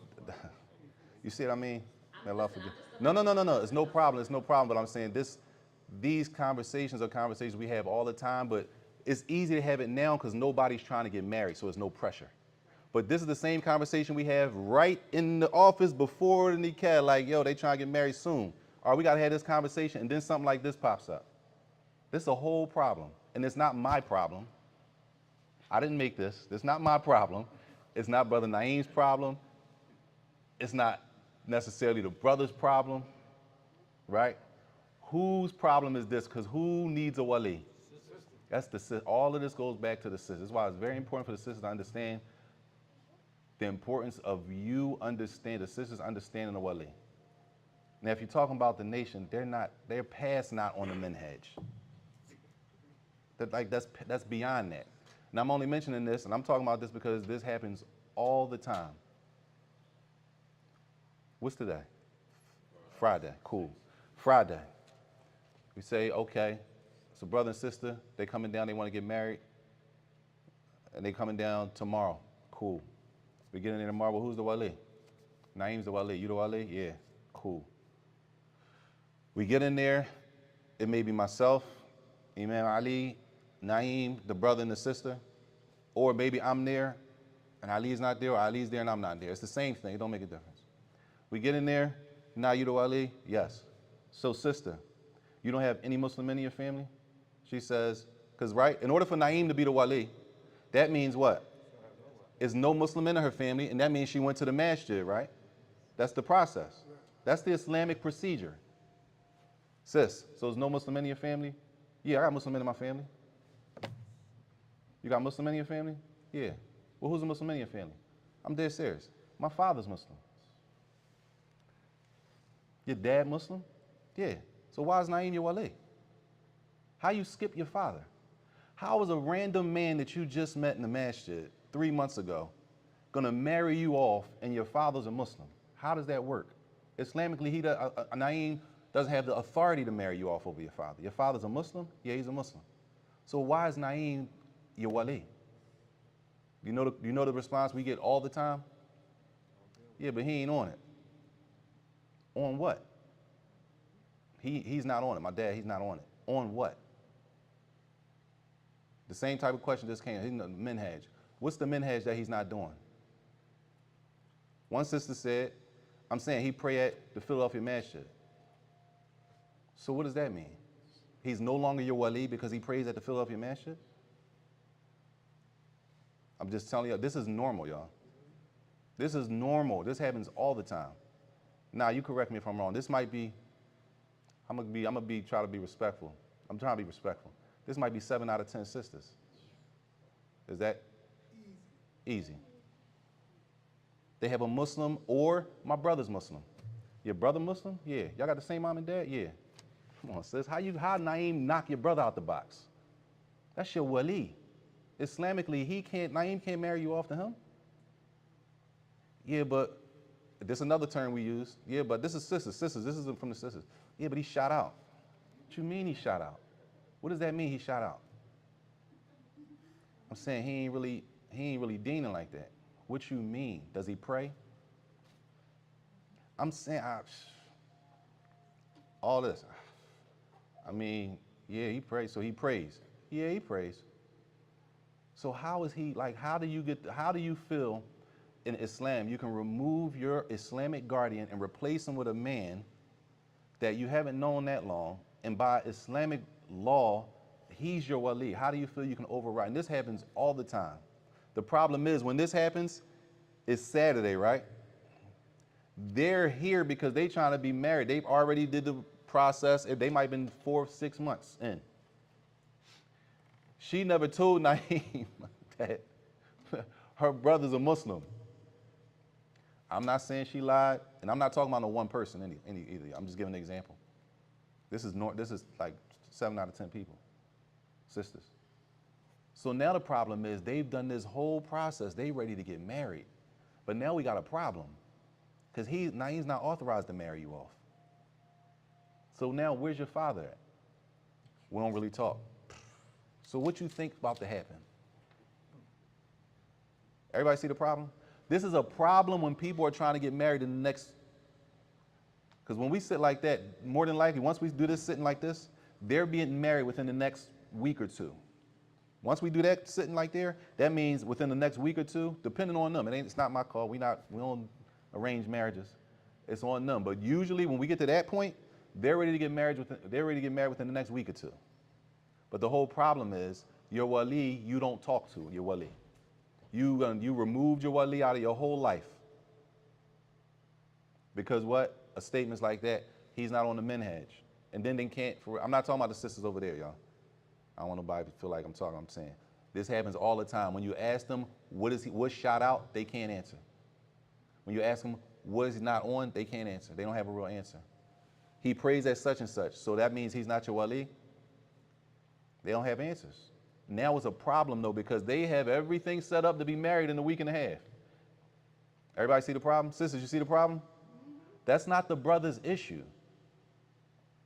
You see what I mean? May Allah Listen, forgive. I'm No. just It's no problem. It's no problem. But I'm saying these conversations are conversations we have all the time. But it's easy to have it now because nobody's trying to get married, so there's no pressure. But this is the same conversation we have right in the office before the nikah. Like, yo, they trying to get married soon. All right, we got to have this conversation, and then something like this pops up. This is a whole problem, and it's not my problem. I didn't make this. It's not my problem. It's not Brother Naeem's problem. It's not necessarily the brother's problem, right? Whose problem is this? Because who needs a wali? That's the sister. All of this goes back to the sisters. That's why it's very important for the sisters to understand the importance of the sisters understanding the wali. Now, if you're talking about the nation, their past not on the minhaj. That's beyond that. And I'm only mentioning this, and I'm talking about this because this happens all the time. What's today? Friday. Cool. Friday. We say, okay, so brother and sister, they coming down, they want to get married, and they coming down tomorrow. Cool. We get in there tomorrow. Well, who's the wali? Naeem's the wali. You the wali? Yeah. Cool. We get in there. It may be myself, Imam Ali, Naeem, the brother and the sister, or maybe I'm there and Ali's not there, or Ali's there and I'm not there. It's the same thing. It don't make a difference. We get in there. Now you the wali? Yes. So sister, you don't have any Muslim in your family? She says, because right, in order for Naeem to be the wali, that means what? Is no Muslim in her family, and that means she went to the masjid, right? That's the process. That's the Islamic procedure. Sis, so there's no Muslim in your family? Yeah, I got Muslim in my family. You got Muslim in your family? Yeah. Well, who's a Muslim in your family? I'm dead serious. My father's Muslim. Your dad Muslim? Yeah. So why is Naeem your wali? How you skip your father? How is a random man that you just met in the masjid 3 months ago gonna marry you off and your father's a Muslim? How does that work? Islamically, Naeem doesn't have the authority to marry you off over your father. Your father's a Muslim? Yeah, he's a Muslim. So why is Naeem your wali? You know the response we get all the time? Yeah, but he ain't on it. On what? He's not on it. My dad, he's not on it. On what? The same type of question just came. He's the minhaj. What's the minhaj that he's not doing? One sister said, I'm saying he pray at the Philadelphia Masjid. So what does that mean? He's no longer your wali because he prays at the Philadelphia Masjid? I'm just telling you, this is normal, y'all. This is normal. This happens all the time. Now, you correct me if I'm wrong. This might be, I'm gonna try to be respectful. I'm trying to be respectful. This might be 7 out of 10 sisters. Is that easy? They have a Muslim, or my brother's Muslim. Your brother Muslim? Yeah. Y'all got the same mom and dad? Yeah. Come on, sis. How Naeem knock your brother out the box? That's your wali. Islamically, Naeem can't marry you off to him. Yeah, but this is another term we use. Yeah, but this is sisters. Sisters, this isn't from the sisters. Yeah, but he shot out. What you mean he shot out? What does that mean he shot out? I'm saying he ain't really deaning like that. What you mean? Does he pray? I'm saying all this. I mean, yeah, he prays. So he prays. Yeah, he prays. So how is he, like, how do you feel in Islam you can remove your Islamic guardian and replace him with a man that you haven't known that long, and by Islamic law, he's your wali? How do you feel you can override? And this happens all the time. The problem is when this happens, it's Saturday, right? They're here because they trying to be married. They've already did the process. They might have been 4 or 6 months in. She never told Naeem that her brother's a Muslim. I'm not saying she lied, and I'm not talking about no one person either. I'm just giving an example. This is like 7 out of 10 people, sisters. So now the problem is they've done this whole process. They ready to get married, but now we got a problem because Naeem's not authorized to marry you off. So now where's your father at? We don't really talk. So what you think about to happen? Everybody see the problem? This is a problem when people are trying to get married in the next, because when we sit like that, more than likely, once we do this sitting like this, they're being married within the next week or two. Once we do that sitting like there, that means within the next week or two, depending on them. It's not my call. We don't arrange marriages. It's on them. But usually when we get to that point, they're ready to get married within the next week or two. But the whole problem is your wali, you don't talk to your wali. You removed your wali out of your whole life. Because what? A statement's like that, he's not on the minhaj. And then they can't, I'm not talking about the sisters over there, y'all. I don't want nobody to feel like I'm saying. This happens all the time. When you ask them, what's shot out, they can't answer. When you ask them, what is he not on, they can't answer. They don't have a real answer. He prays at such and such, so that means he's not your wali? They don't have answers. Now it's a problem though, because they have everything set up to be married in a week and a half. Everybody see the problem? Sisters, you see the problem? That's not the brother's issue.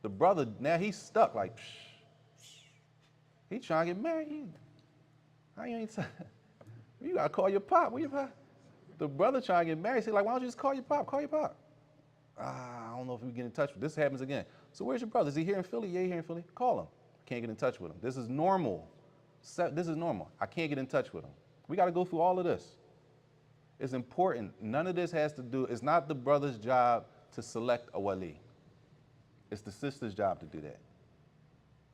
The brother, now he's stuck like, he trying to get married. How you ain't you gotta call your pop. Where your pop? The brother trying to get married. He's like, why don't you just call your pop? Call your pop. I don't know if we get in touch with. This happens again. So where's your brother? Is he here in Philly? Yeah, he here in Philly. Call him. Can't get in touch with him. This is normal. This is normal. I can't get in touch with him. We got to go through all of this. It's important. None of this has to do, it's not the brother's job to select a wali. It's the sister's job to do that.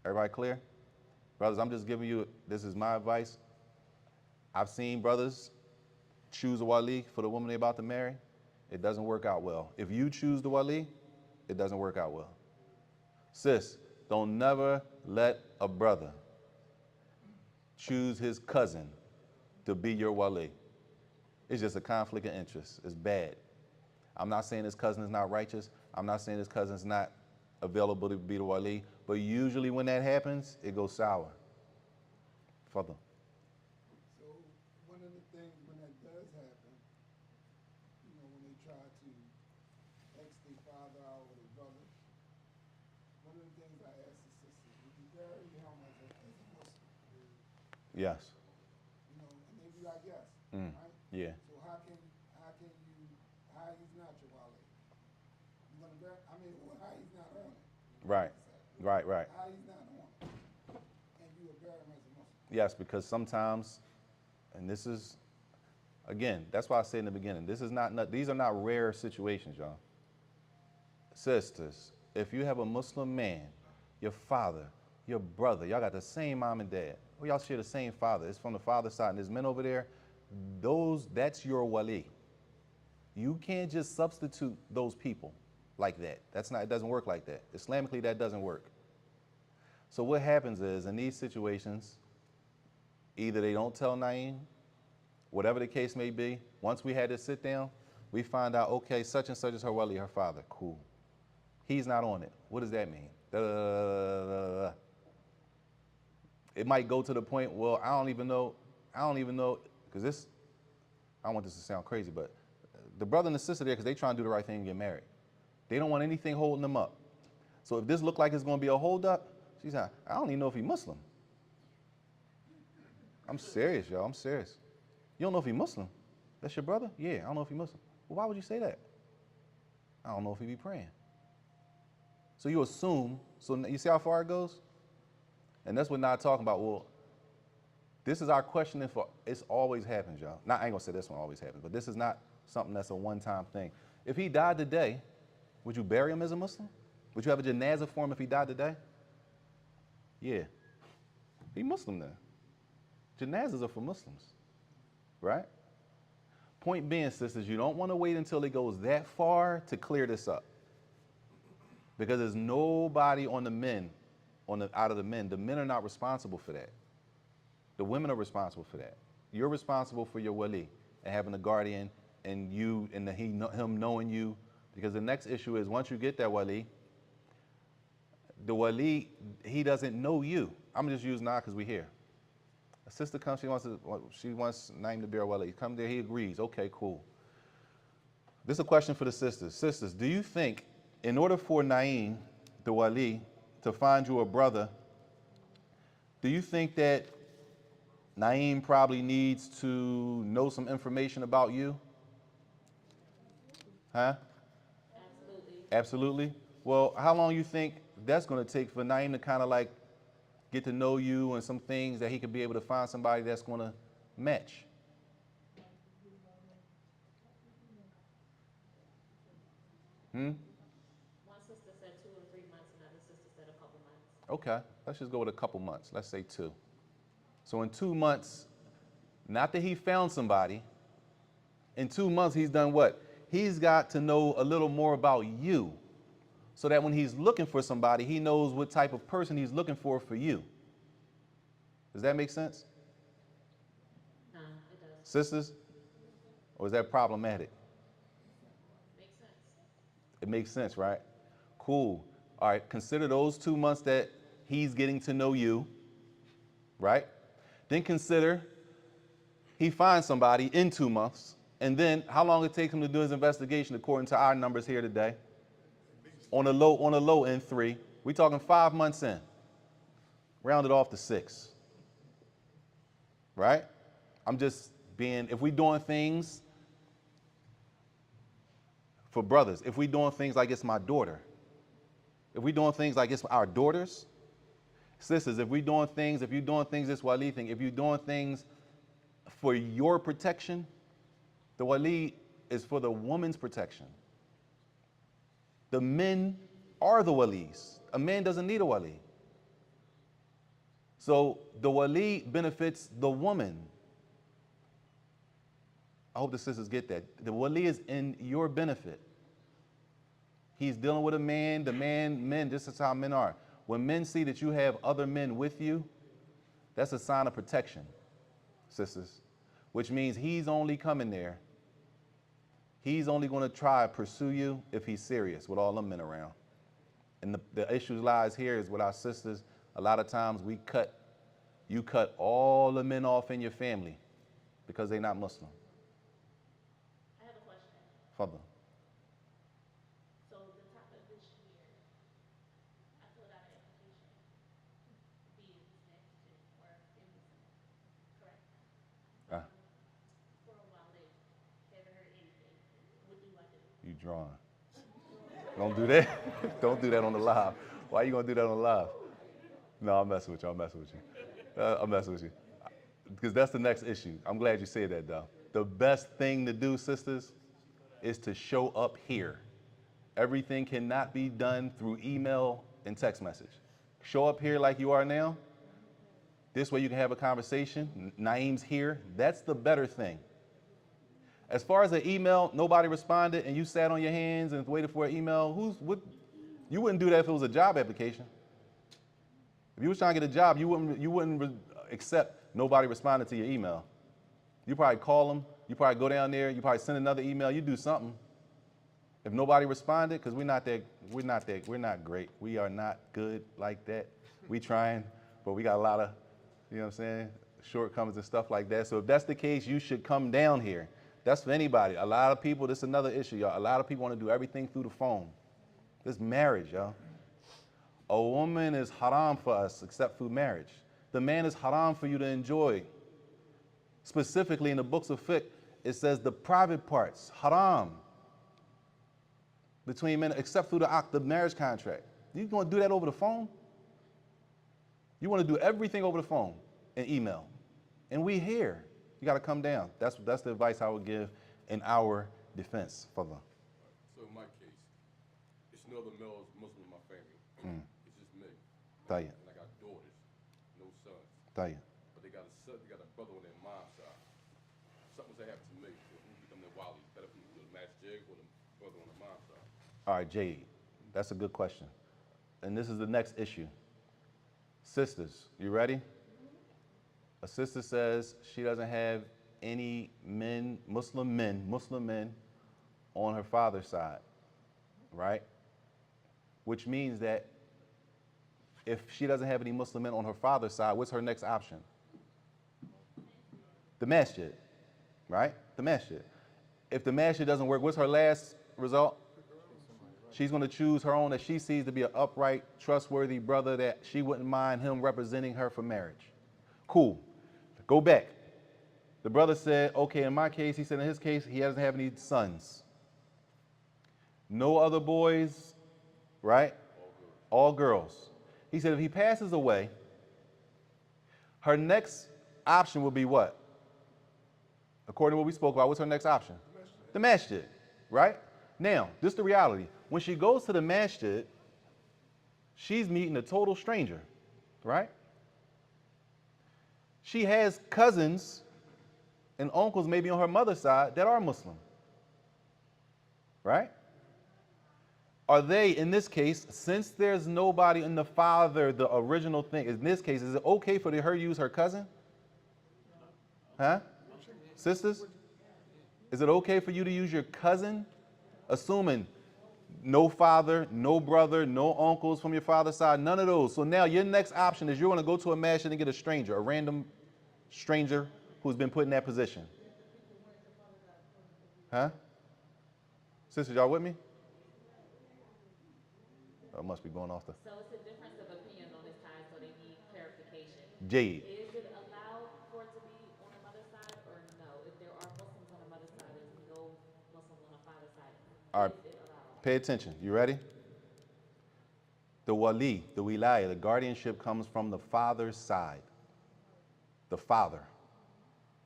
Everybody clear? Brothers, I'm just giving you, this is my advice. I've seen brothers choose a wali for the woman they're about to marry. It doesn't work out well. If you choose the wali, it doesn't work out well. Sis, don't never let a brother choose his cousin to be your wali. It's just a conflict of interest. It's bad. I'm not saying his cousin is not righteous. I'm not saying his cousin is not available to be the wali. But usually when that happens, it goes sour. Further. So one of the things when that does happen, when they try to ex their father out with his brother, one of the things I ask the sisters, would you bury him as a Muslim? Yes. And they be like, yes, right? Yeah. So how he's not your wali? You gonna bury? How he's not on it? Right. Right. How he's not on it, and you would bury him as a Muslim? Yes, because sometimes, and this is, again, that's why I said in the beginning, these are not rare situations, y'all. Sisters, if you have a Muslim man, your father, your brother, y'all got the same mom and dad, or y'all share the same father, it's from the father's side, and there's men over there, that's your wali. You can't just substitute those people like that. It doesn't work like that. Islamically, that doesn't work. So what happens is, in these situations, either they don't tell Naeem, whatever the case may be, once we had this sit down, we find out, okay, such and such is her wali, her father, cool. He's not on it. What does that mean? It might go to the point, well, I don't even know, because this, I don't want this to sound crazy, but the brother and the sister there, because they trying to do the right thing and get married. They don't want anything holding them up. So if this look like it's going to be a hold up, she's like, I don't even know if he's Muslim. I'm serious, y'all, I'm serious. You don't know if he's Muslim? That's your brother? Yeah, I don't know if he's Muslim. Well, why would you say that? I don't know if he be praying. So you assume, so you see how far it goes? And that's what not talking about. Well, This is our questioning for, it's always happens, y'all. Not, I ain't gonna say this one always happens, but this is not something that's a one-time thing. If he died today, would you bury him as a Muslim? Would you have a janazah for him if he died today? Yeah. He Muslim then. Janazahs are for Muslims, right? Point being, sisters, you don't want to wait until it goes that far to clear this up. Because there's nobody on the men, out of the men. The men are not responsible for that. The women are responsible for that. You're responsible for your wali and having a guardian and you and him knowing you. Because the next issue is once you get that wali, the wali, he doesn't know you. I'm just using now because we're here. A sister comes, she wants Naeem to be our wali. Come there, he agrees. Okay, cool. This is a question for the sisters. Sisters, do you think in order for Naeem, the wali, to find you a brother, do you think that Naeem probably needs to know some information about you? Huh? Absolutely. Absolutely? Well, how long you think that's going to take for Naeem to kind of like get to know you and some things that he could be able to find somebody that's going to match? One sister said 2 or 3 months, another sister said a couple months. Okay, let's just go with a couple months. Let's say 2. So in 2 months, not that he found somebody, in 2 months he's done what? He's got to know a little more about you so that when he's looking for somebody, he knows what type of person he's looking for you. Does that make sense? It does. Sisters? Or is that problematic? Makes sense. It makes sense, right? Cool. All right, consider those 2 months that he's getting to know you, right? Then consider he finds somebody in 2 months, and then how long it takes him to do his investigation according to our numbers here today. On a low end 3. We're talking 5 months in. Round it off to 6. Right? I'm just being, if we're doing things for brothers, if we're doing things like it's my daughter, if we're doing things like it's our daughters, sisters, if you're doing things this wali thing, if you're doing things for your protection, the wali is for the woman's protection. The men are the walis. A man doesn't need a wali. So the wali benefits the woman. I hope the sisters get that. The wali is in your benefit. He's dealing with a man, men, this is how men are. When men see that you have other men with you, that's a sign of protection, sisters, which means he's only coming there. He's only going to try to pursue you if he's serious with all them men around. And the issue lies here is with our sisters. A lot of times you cut all the men off in your family because they're not Muslim. I have a question. Fadl. So the top of this year, I filled out an application to be in this next gen or in this correct? For a while, they haven't heard anything. What do I do? You drawing. Don't do that. Don't do that on the live. Why are you going to do that on the live? No, I'm messing with you. I'm messing with you. Because that's the next issue. I'm glad you said that, though. The best thing to do, sisters, is to show up here. Everything cannot be done through email and text message. Show up here like you are now. This way you can have a conversation. Naeem's here. That's the better thing. As far as an email, nobody responded and you sat on your hands and waited for an email, you wouldn't do that if it was a job application. If you was trying to get a job, you wouldn't accept nobody responded to your email. You probably call them, you probably go down there, you probably send another email, you do something. If nobody responded, because we're not great. We are not good like that. We trying, but we got a lot of, you know what I'm saying, shortcomings and stuff like that. So if that's the case, you should come down here. That's for anybody. A lot of people, this is another issue, y'all. A lot of people want to do everything through the phone. This marriage, y'all. A woman is haram for us except through marriage. The man is haram for you to enjoy. Specifically in the books of fiqh, it says the private parts, haram. Between men, except through the marriage contract. You want to do that over the phone? You want to do everything over the phone and email. And we here. You got to come down. That's the advice I would give in our defense, Father. So in my case, it's no other males Muslim in my family. It's just me. Tayyip. And I got daughters, no sons. Tayyip. But they got a son, they got a brother on their mom's side. Something's that happened to me. So who become their Wali? Better for the Masjid or the brother on the mom's side? All right, Jade. That's a good question. And this is the next issue. Sisters, you ready? A sister says she doesn't have any Muslim men on her father's side, right? Which means that if she doesn't have any Muslim men on her father's side, what's her next option? The masjid, right? The masjid. If the masjid doesn't work, what's her last result? She's going to choose her own that she sees to be an upright, trustworthy brother that she wouldn't mind him representing her for marriage. Cool. Go back. The brother said, okay, in my case, he said in his case, he doesn't have any sons. No other boys, right? All girls. He said if he passes away, her next option will be what? According to what we spoke about, what's her next option? The masjid, right? Now, this is the reality. When she goes to the masjid, she's meeting a total stranger, right? She has cousins and uncles maybe on her mother's side that are Muslim, right? Are they, in this case, since there's nobody in the father, the original thing, in this case, is it okay for her to use her cousin? Huh? Sisters? Is it okay for you to use your cousin? Assuming no father, no brother, no uncles from your father's side, none of those. So now your next option is you're going to go to a masjid and get a stranger, a random stranger who's been put in that position. Huh? Sisters, y'all with me? I must be going off the... So it's a difference of opinion on this time, so they need clarification. Jade. Is it allowed for it to be on the mother's side or no? If there are Muslims on the mother's side, there's no Muslims on the father's side. All right, Is it allowed? pay attention. You ready? The Wali, the Wilaya, the guardianship comes from the father's side. The father.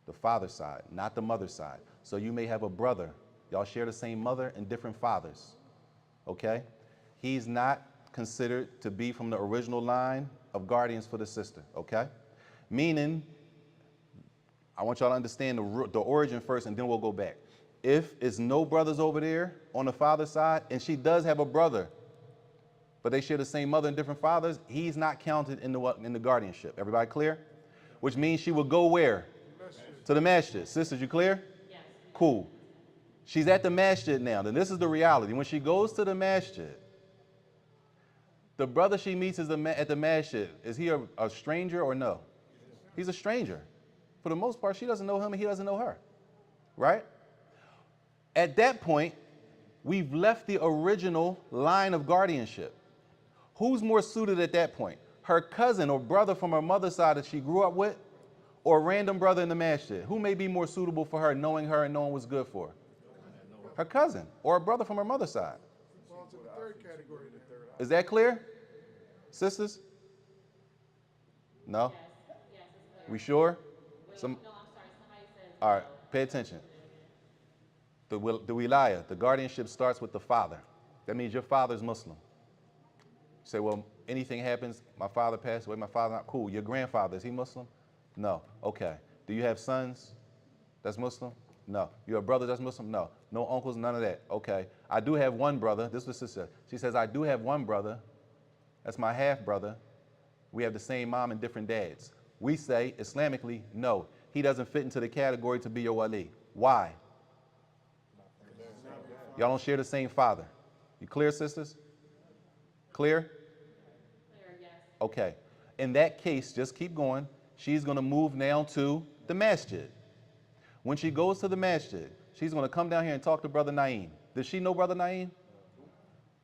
The father's side, not the mother's side. So you may have a brother. Y'all share the same mother and different fathers. Okay? He's not considered to be from the original line of guardians for the sister. Okay? Meaning, I want y'all to understand the origin first and then we'll go back. If it's no brothers over there on the father's side, and she does have a brother, but they share the same mother and different fathers, he's not counted in the guardianship. Everybody clear? Which means she would go where? To the masjid. Sisters, you clear? Yes. Cool. She's at the masjid now. Then this is the reality. When she goes to the masjid, the brother she meets at the masjid, is he a stranger or no? He's a stranger. For the most part, she doesn't know him and he doesn't know her. Right? At that point, we've left the original line of guardianship. Who's more suited at that point? Her cousin or brother from her mother's side that she grew up with, or a random brother in the masjid? Who may be more suitable for her and knowing what's good for her? Her cousin or a brother from her mother's side. Falls in the third category. Is that clear? Sisters? No? Yes, it's clear. We sure? Wait, Some, no, I'm sorry. Somebody says all right, no. pay attention. The wilaya, the guardianship starts with the father. That means your father's Muslim. You say, well, anything happens, my father passed away, my father not cool. Your grandfather, is he Muslim? No. Okay. Do you have sons that's Muslim? No. You have a brother that's Muslim? No. No uncles, none of that. Okay. I do have one brother. This was sister. She says, I do have one brother. That's my half brother. We have the same mom and different dads. We say, Islamically, no. He doesn't fit into the category to be your wali. Why? Y'all don't share the same father. You clear, sisters? Clear? Clear, yes. Okay. In that case, just keep going. She's going to move now to the masjid. When she goes to the masjid, she's going to come down here and talk to Brother Naeem. Does she know Brother Naeem?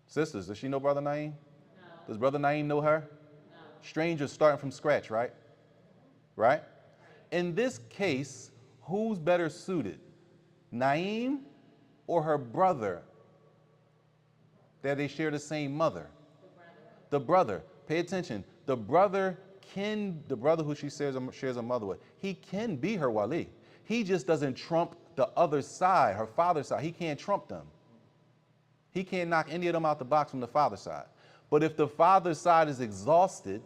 Sisters, does she know Brother Naeem? No. Does Brother Naeem know her? No. Strangers starting from scratch, right? Right? In this case, who's better suited? Naeem or her brother that they share the same mother? The brother. The brother. Pay attention. The brother the brother who she shares a mother with, he can be her wali. He just doesn't trump the other side, her father's side. He can't trump them. He can't knock any of them out the box from the father's side. But if the father's side is exhausted,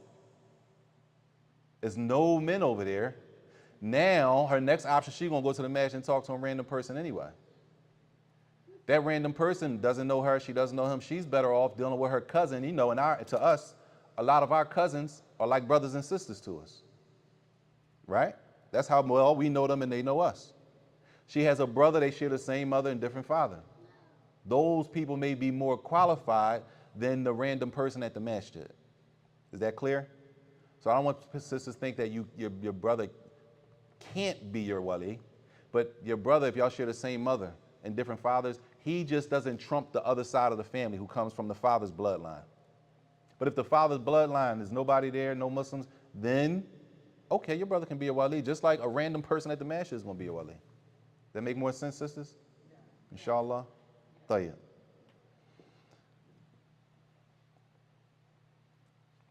there's no men over there, now her next option, she's going to go to the match and talk to a random person anyway. That random person doesn't know her, she doesn't know him. She's better off dealing with her cousin. You know, to us, a lot of our cousins are like brothers and sisters to us, right? That's how well we know them and they know us. She has a brother, they share the same mother and different father. Those people may be more qualified than the random person at the masjid. Is that clear? So I don't want sisters to think that your brother can't be your wali, but your brother, if y'all share the same mother and different fathers, he just doesn't trump the other side of the family who comes from the father's bloodline. But if the father's bloodline is nobody there, no Muslims, then, okay, your brother can be a wali, just like a random person at the masjid is going to be a wali. Does that make more sense, sisters? Inshallah? Tayyib.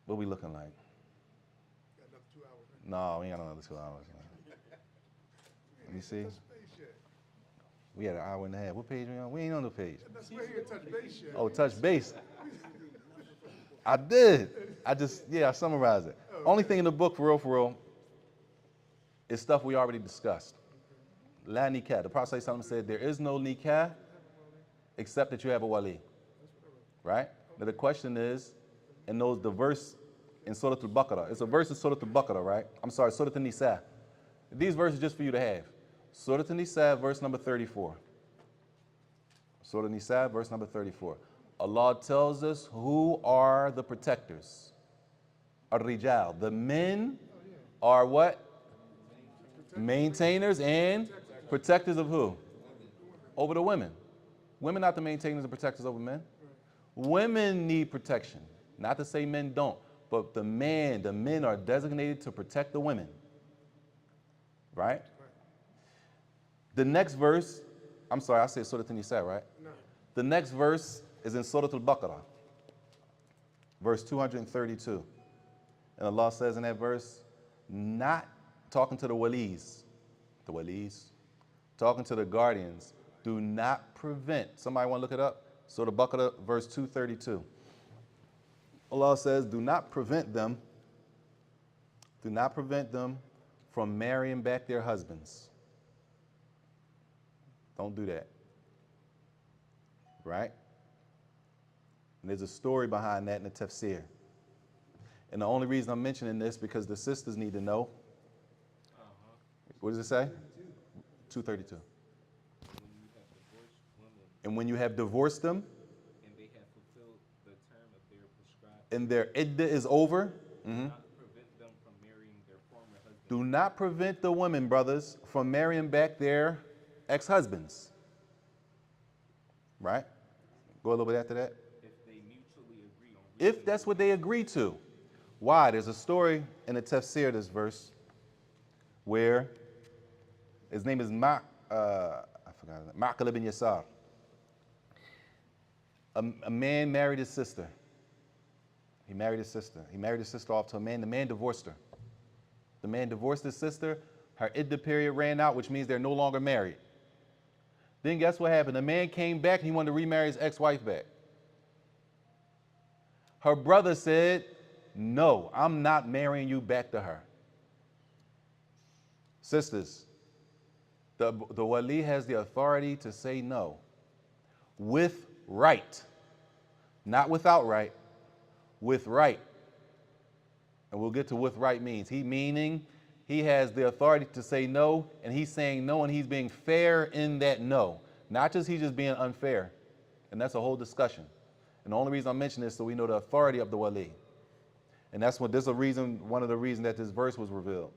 What we looking like? Got another 2 hours. Right? No, we ain't got another 2 hours. Let me see. We had an hour and a half. What page are we on? We ain't on the page. That's where you touch base yet. Oh, touch base. I did. I summarized it. Only thing in the book, for real, is stuff we already discussed. La nikah. The Prophet ﷺ said there is no nikah except that you have a wali. Right? Now the question is, the verse in Surah Al-Baqarah. It's a verse in Surah Al-Baqarah, right? I'm sorry, Surah An-Nisa. These verses just for you to have. Surah An-Nisa, verse number 34. Surah An-Nisa, verse number 34. Allah tells us who are the protectors. Ar-Rijal. The men are what? Maintainers and protectors of who? Over the women. Women not the maintainers and protectors over men. Women need protection. Not to say men don't, but the men are designated to protect the women. Right? The next verse, I'm sorry, I said Surah An-Nisa, right? No. The next verse is in Surah Al-Baqarah, verse 232. And Allah says in that verse, not talking to the walis, talking to the guardians, do not prevent, somebody want to look it up? Surah Al-Baqarah, verse 232. Allah says, do not prevent them from marrying back their husbands. Don't do that. Right? And there's a story behind that in the tafsir. And the only reason I'm mentioning this because the sisters need to know. What does it say? 232. And when you have divorced them, and they have fulfilled the term of their prescribed, and their iddah is over, do not prevent them from marrying their former husband. Do not prevent the women, brothers, from marrying back their ex-husbands. Right? Go a little bit after that. If they mutually agree on. If that's what they agree to. Why? There's a story in the tafsir of this verse where his name is Ma'qil ibn Yasar. A man married his sister. He married his sister off to a man. The man divorced her. The man divorced his sister. Her iddah period ran out, which means they're no longer married. Then guess what happened? The man came back and he wanted to remarry his ex-wife back. Her brother said, no, I'm not marrying you back to her. Sisters, the wali has the authority to say no with right, not without right, with right. And we'll get to what right means. Meaning he has the authority to say no, and he's saying no, and he's being fair in that no. Not just he's just being unfair. And that's a whole discussion. And the only reason I'm mentioning this so we know the authority of the wali. And that's what this is one of the reasons that this verse was revealed.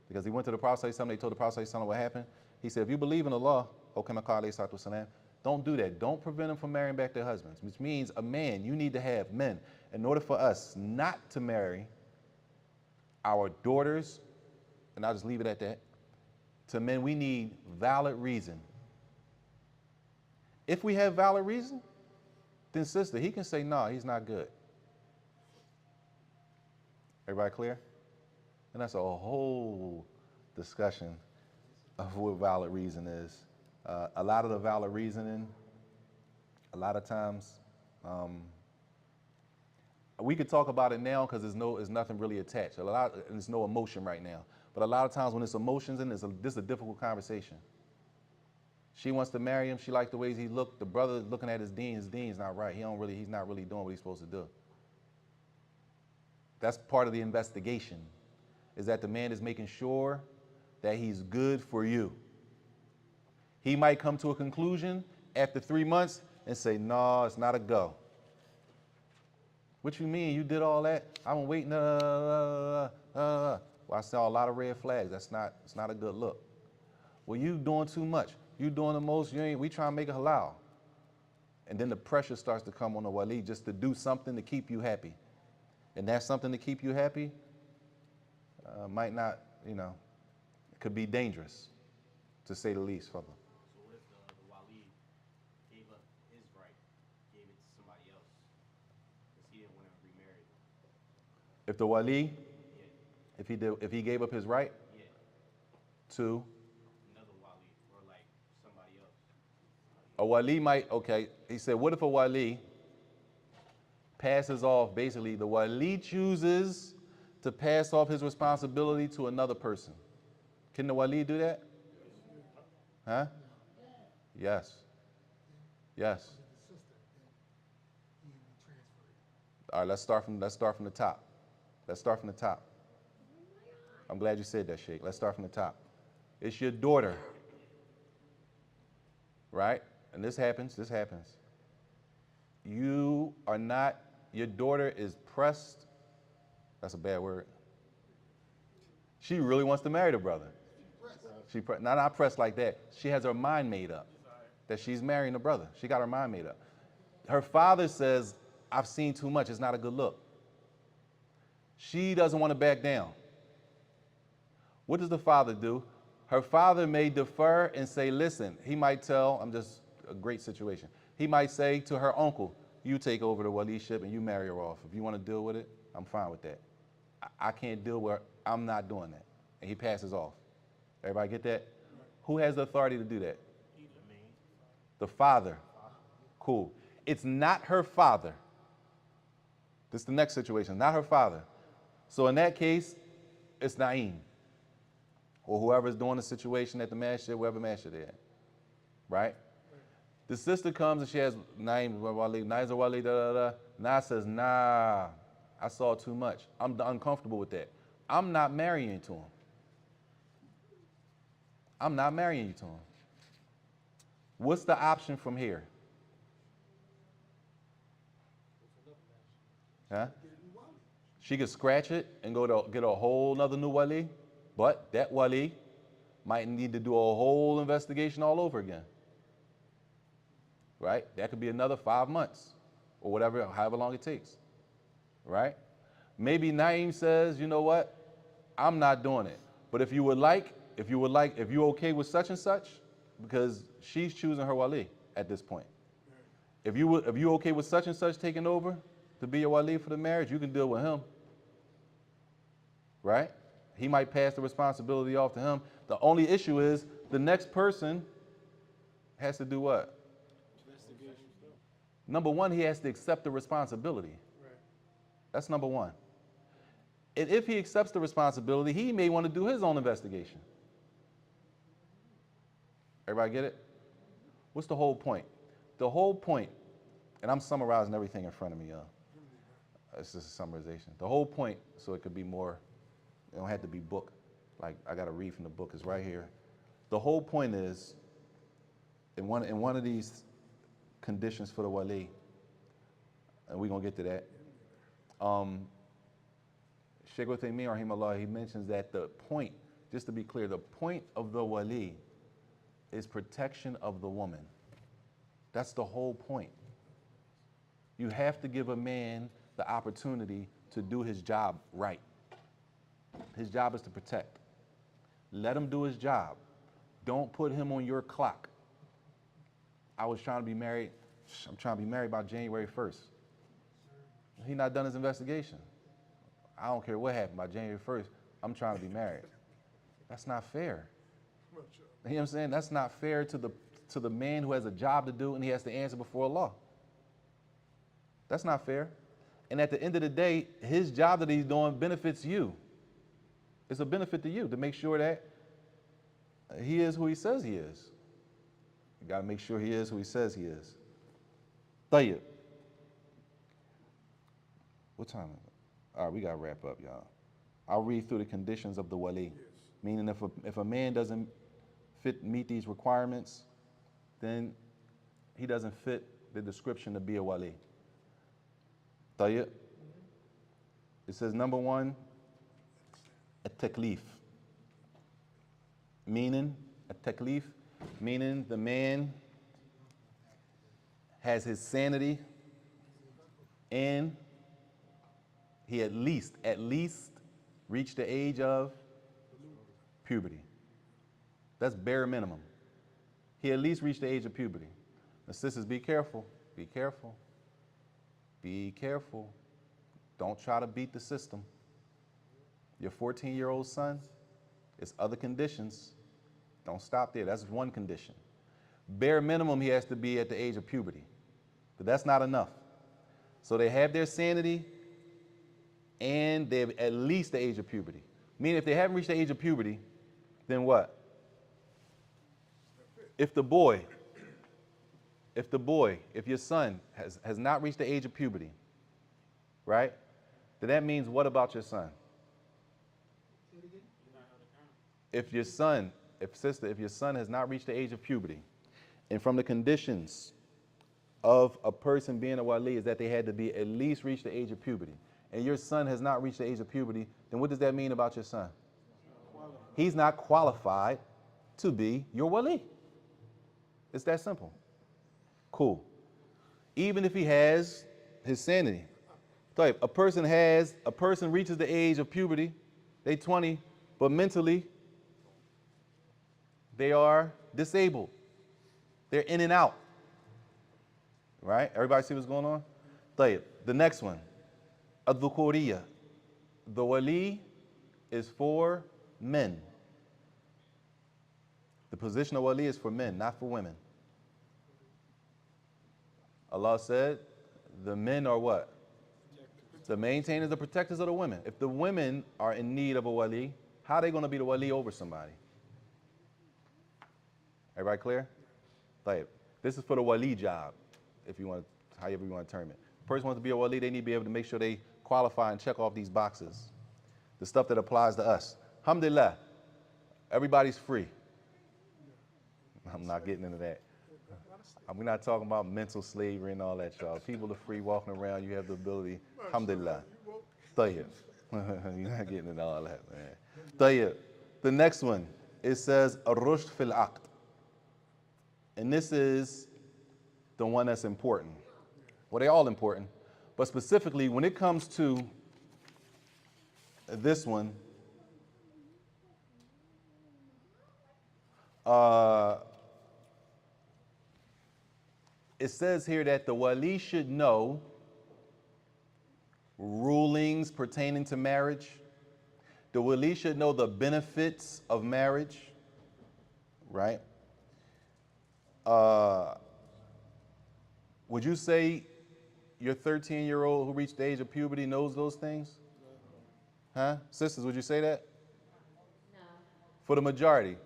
Because he went to the Prophet, they told the Prophet what happened. He said, if you believe in Allah, don't do that. Don't prevent them from marrying back their husbands. Which means a man, you need to have men. In order for us not to marry our daughters, and I'll just leave it at that, to men, we need valid reason. If we have valid reason, then sister, he can say, no, he's not good. Everybody clear? And that's a whole discussion of what valid reason is. A lot of the valid reasoning, a lot of times, we could talk about it now because there's nothing really attached. And there's no emotion right now. But a lot of times when there's emotions in, this is a difficult conversation. She wants to marry him. She likes the ways he looked. The brother looking at his dean. His dean's not right. He's not really doing what he's supposed to do. That's part of the investigation, is that the man is making sure that he's good for you. He might come to a conclusion after 3 months and say, no, it's not a go. What you mean? You did all that? I've been waiting. Well, I saw a lot of red flags. It's not a good look. Well, you doing too much. You doing the most. We trying to make it halal. And then the pressure starts to come on the wali just to do something to keep you happy. And that something to keep you happy might not, it could be dangerous, to say the least, for them. So what if the wali gave up his right, gave it to somebody else, because he didn't want to remarry? If the wali, Yeah. if he gave up his right Yeah. to Another wali, or like somebody else. a wali might, okay, he said, what if a wali passes off, basically, the wali chooses to pass off his responsibility to another person. Can the wali do that? Huh? Yes. Yes. All right, let's start from the top. Let's start from the top. I'm glad you said that, Sheikh. Let's start from the top. It's your daughter, right? And this happens. You are not, your daughter is pressed. That's a bad word. She really wants to marry the brother. Not pressed like that. She has her mind made up that she's marrying the brother. She got her mind made up. Her father says, I've seen too much. It's not a good look. She doesn't want to back down. What does the father do? Her father may defer and say, listen, he might tell, I'm just a great situation. He might say to her uncle, you take over the waliship and you marry her off. If you want to deal with it, I'm fine with that. I can't deal with her. I'm not doing that. And he passes off. Everybody get that? Who has the authority to do that? The father. Cool. It's not her father. This is the next situation. Not her father. So in that case, it's Naeem. Or whoever's doing the situation at the masjid, wherever masjid they're at. Right? The sister comes and she has Naeem, Wali, Naiza Wali, Na says, nah, I saw too much. I'm uncomfortable with that. I'm not marrying you to him. I'm not marrying you to him. What's the option from here? Huh? She could scratch it and go to get a whole nother new wali, but that wali might need to do a whole investigation all over again. Right? That could be another 5 months or whatever, however long it takes. Right? Maybe Naeem says, you know what? I'm not doing it. But if you're okay with such and such, because she's choosing her wali at this point. If you're okay with such and such taking over to be your wali for the marriage, you can deal with him. Right? He might pass the responsibility off to him. The only issue is the next person has to do what? Number one, he has to accept the responsibility. Right. That's number one. And if he accepts the responsibility, he may want to do his own investigation. Everybody get it? What's the whole point? The whole point, and I'm summarizing everything in front of me, it's just a summarization. The whole point, so it could be more, it don't have to be book, like I gotta read from the book, is right here. The whole point is, in one of these conditions for the wali, and we're gonna get to that. Sheikh Uthaymeen rahimahullah, he mentions that the point, just to be clear, the point of the wali is protection of the woman. That's the whole point. You have to give a man the opportunity to do his job right. His job is to protect. Let him do his job. Don't put him on your clock. I'm trying to be married by January 1st. He not done his investigation. I don't care what happened by January 1st. I'm trying to be married. That's not fair. You know what I'm saying? That's not fair to the man who has a job to do and he has to answer before Allah. That's not fair. And at the end of the day, his job that he's doing benefits you. It's a benefit to you to make sure that he is who he says he is. You got to make sure he is who he says he is. Tayyib. What time is it? All right, we got to wrap up, y'all. I'll read through the conditions of the wali. Yes. Meaning if a man doesn't meet these requirements, then he doesn't fit the description to be a wali. Tayyib. It says number 1, a taklif. Meaning, a taklif, meaning the man has his sanity and he at least reached the age of puberty. That's bare minimum. He at least reached the age of puberty. Now, sisters, be careful. Be careful. Be careful. Don't try to beat the system. Your 14-year-old son, it's other conditions. Don't stop there. That's one condition. Bare minimum, he has to be at the age of puberty. But that's not enough. So they have their sanity and they're at least the age of puberty. Meaning if they haven't reached the age of puberty, then what? If your son has not reached the age of puberty, right? Then that means what about your son? If your son has not reached the age of puberty, and from the conditions of a person being a wali is that they had to be at least reach the age of puberty, and your son has not reached the age of puberty, then what does that mean about your son? He's not qualified to be your wali. It's that simple. Cool. Even if he has his sanity. A person reaches the age of puberty, they 20, but mentally they are disabled. They're in and out. Right? Everybody see what's going on? The next one, ad-dhukuriya. The wali is for men. The position of wali is for men, not for women. Allah said, the men are what? The maintainers, the protectors of the women. If the women are in need of a wali, how are they going to be the wali over somebody? Everybody clear? This is for the wali job, if you want, however you want to term it. The person wants to be a wali, they need to be able to make sure they qualify and check off these boxes. The stuff that applies to us. Alhamdulillah, everybody's free. I'm not getting into that. We're not talking about mental slavery and all that, y'all. People are free walking around. You have the ability. Alhamdulillah. Tayyib. You're not getting into all that, man. Tayyib. The next one, it says, ar-rushd fil aqd. And this is the one that's important. Well, they're all important. But specifically, when it comes to this one, it says here that the wali should know rulings pertaining to marriage. The wali should know the benefits of marriage, right? Would you say your 13-year-old who reached the age of puberty knows those things? Huh? Sisters, would you say that? No. For the majority.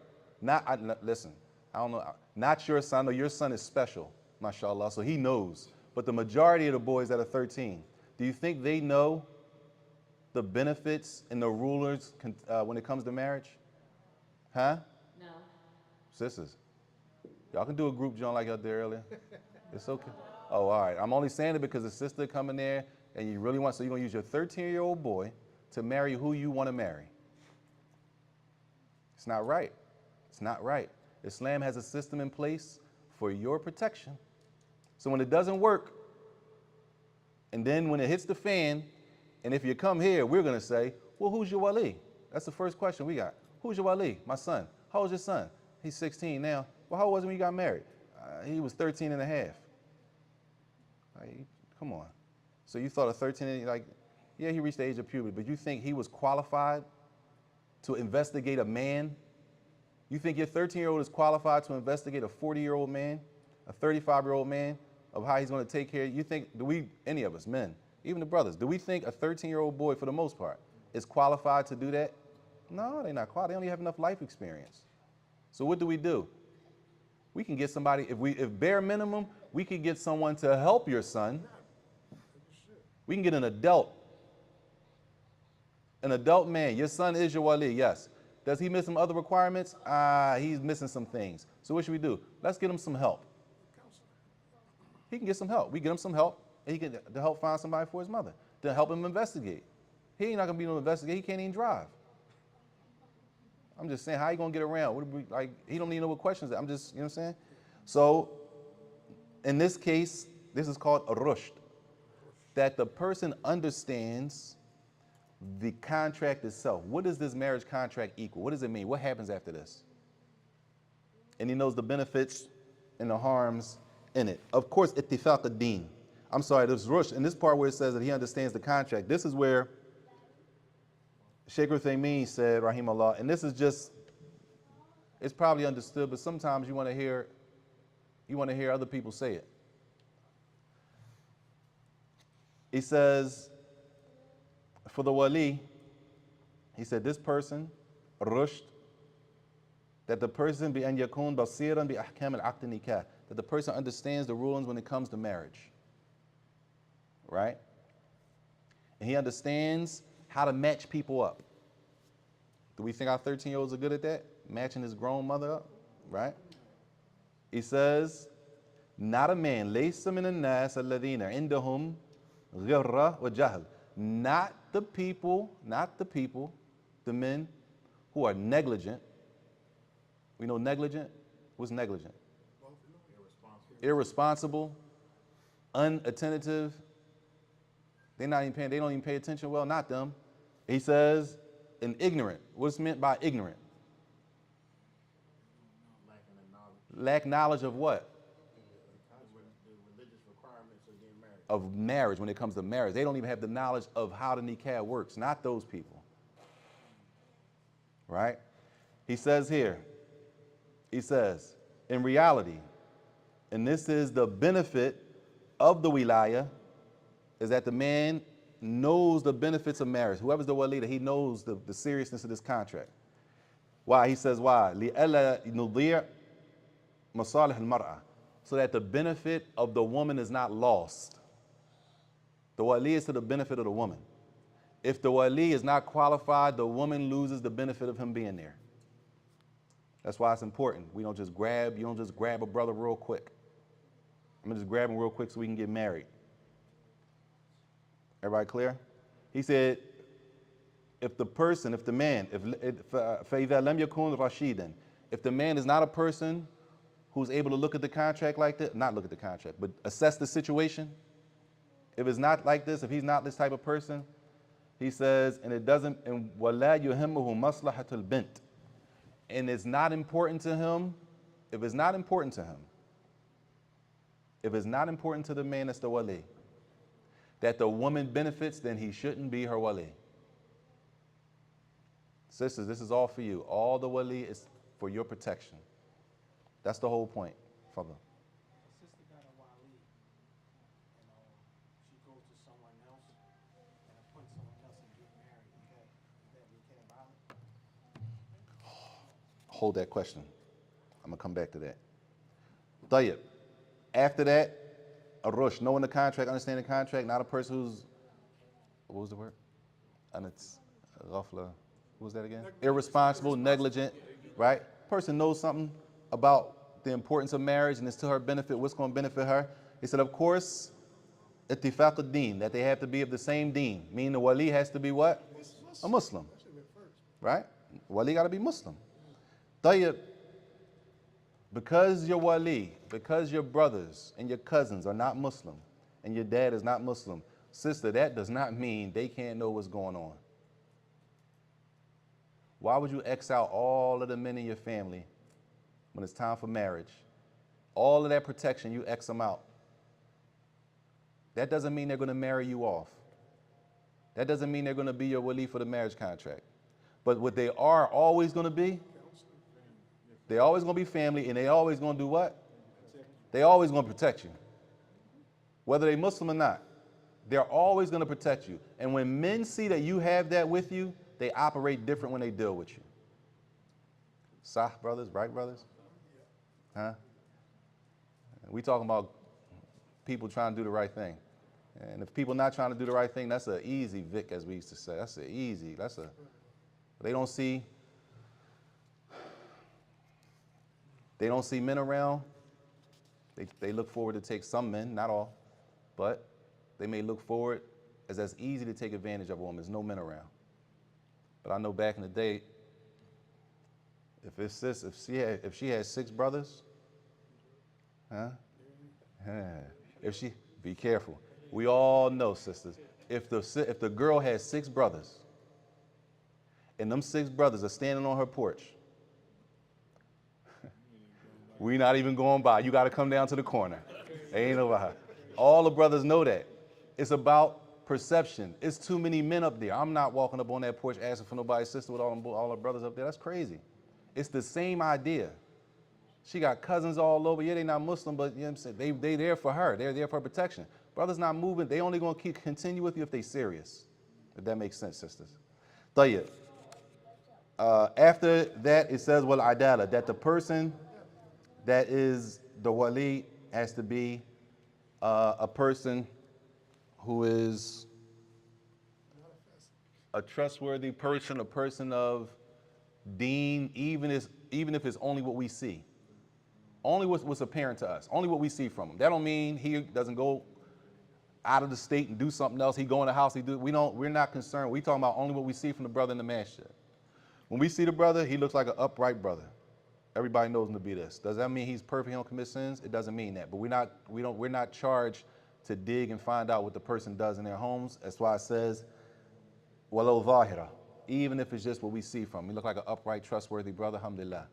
Listen, I don't know. Not your son, or your son is special, mashallah, so he knows. But the majority of the boys that are 13, do you think they know the benefits and the rulers when it comes to marriage? Huh? No. Sisters, y'all can do a group joint like y'all did earlier. It's okay. Oh, all right. I'm only saying it because the sister coming there and you really want, so you're going to use your 13-year-old boy to marry who you want to marry. It's not right. It's not right. Islam has a system in place for your protection. So when it doesn't work, and then when it hits the fan, and if you come here, we're going to say, well, who's your wali? That's the first question we got. Who's your wali? My son. How old's your son? He's 16 now. Well, how old was he when you got married? He was 13 and a half. Come on. So you thought a 13, like, yeah, he reached the age of puberty, but you think he was qualified to investigate a man? You think your 13-year-old is qualified to investigate a 40-year-old man, a 35-year-old man, of how he's going to take care of you? Think, any of us, men, even the brothers, do we think a 13-year-old boy, for the most part, is qualified to do that? No, they're not qualified. They only have enough life experience. So what do? We can get somebody, if bare minimum, we could get someone to help your son. We can get an adult man. Your son is your wali, yes. Does he miss some other requirements? He's missing some things. So what should we do? Let's get him some help. He can get some help. We get him some help, and he can to help find somebody for his mother, to help him investigate. He ain't not gonna be able to investigate. He can't even drive. I'm just saying, how you gonna get around? He don't even know what questions. I'm just, you know what I'm saying? So, in this case, this is called a rushd, that the person understands the contract itself. What does this marriage contract equal? What does it mean? What happens after this? And he knows the benefits and the harms in it. Of course, ittifaq ad-din. I'm sorry, this rushd, in this part where it says that he understands the contract, this is where Shaykh Uthaymeen said, rahimahullah, and this is just, it's probably understood, but sometimes you want to hear other people say it. He says, for the wali, he said, this person, rushd, that the person bi an yakun basiran bi ahkam al-aqd nikah, that the person understands the rulings when it comes to marriage, right? And he understands how to match people up. Do we think our 13-year-olds are good at that? Matching his grown mother up, right? He says, not a man, laysa min an-nas alladhina indahum ghirra wa jahl. Not the people, the men who are negligent. We know negligent. What's negligent? Irresponsible, unattentive. They don't even pay attention well, not them. He says, and ignorant. What's meant by ignorant? Lack knowledge of what? The religious requirements of getting married. Of marriage, when it comes to marriage. They don't even have the knowledge of how the nikah works. Not those people. Right? He says here, in reality, and this is the benefit of the wilayah, is that the man knows the benefits of marriage. Whoever's the wali, he knows the seriousness of this contract. Why? He says, why? لِأَلَّا نُضِيعَ مَصَالِحَ الْمَرْأَةِ, so that the benefit of the woman is not lost. The wali is to the benefit of the woman. If the wali is not qualified, the woman loses the benefit of him being there. That's why it's important. You don't just grab a brother real quick. I'm gonna just grab him real quick so we can get married. Everybody clear? He said, if the man is not a person who's able to look at the contract like that, not look at the contract, but assess the situation, if it's not like this, if he's not this type of person, he says, and وَلَا يُهِمُّهُ مَصْلَحَةُ الْبِنْتِ, and it's not important to him, if it's not important to the man that's the wali, that the woman benefits, then he shouldn't be her wali. Sisters, this is all for you. All the wali is for your protection. That's the whole point. Father. A sister got a wali, and she goes to someone else and appoints someone else and get married. Is that valid? Hold that question. I'm gonna come back to that. Tayyib. After that, a rush, knowing the contract, understanding the contract, not a person who's, what was the word? And it's ghafla. What was that again? Irresponsible, negligent, right? Person knows something about the importance of marriage and it's to her benefit, what's going to benefit her. He said, of course, ittifaq ad-din, that they have to be of the same deen, meaning the wali has to be what? A Muslim, right? Wali got to be Muslim. Tayyib. Because your wali, because your brothers and your cousins are not Muslim, and your dad is not Muslim, sister, that does not mean they can't know what's going on. Why would you X out all of the men in your family when it's time for marriage? All of that protection, you X them out. That doesn't mean they're going to marry you off. That doesn't mean they're going to be your wali for the marriage contract. But what they are always going to be, they're always going to be family, and they always going to do what? They always going to protect you. Whether they're Muslim or not, they're always going to protect you. And when men see that you have that with you, they operate different when they deal with you. Sah brothers, right brothers? Huh? We talking about people trying to do the right thing. And if people not trying to do the right thing, that's an easy Vic, as we used to say. That's an easy, they don't see men around. They look forward to take some men, not all, but they may look forward as that's easy to take advantage of a woman. There's no men around. But I know back in the day, if she had 6 brothers, be careful. We all know, sisters, if the girl has 6 brothers, and them 6 brothers are standing on her porch, we not even going by. You got to come down to the corner. Ain't nobody. All the brothers know that. It's about perception. It's too many men up there. I'm not walking up on that porch asking for nobody's sister with all the brothers up there. That's crazy. It's the same idea. She got cousins all over. Yeah, they not Muslim, but you know what I'm saying? They there for her. They're there for protection. Brothers not moving. They only going to continue with you if they serious. If that makes sense, sisters. Tayyib. After that, it says, well, adala, that the person that is the wali has to be a person who is a trustworthy person, a person of deen, even if it's only what we see. Only what's apparent to us. Only what we see from him. That don't mean he doesn't go out of the state and do something else. He go in the house, we're not concerned. We talking about only what we see from the brother in the masjid. When we see the brother, he looks like an upright brother. Everybody knows him to be this. Does that mean he's perfect, he don't commit sins? It doesn't mean that. But we're not charged to dig and find out what the person does in their homes. That's why it says, walau zahira, even if it's just what we see from him. He look like an upright, trustworthy brother, alhamdulillah.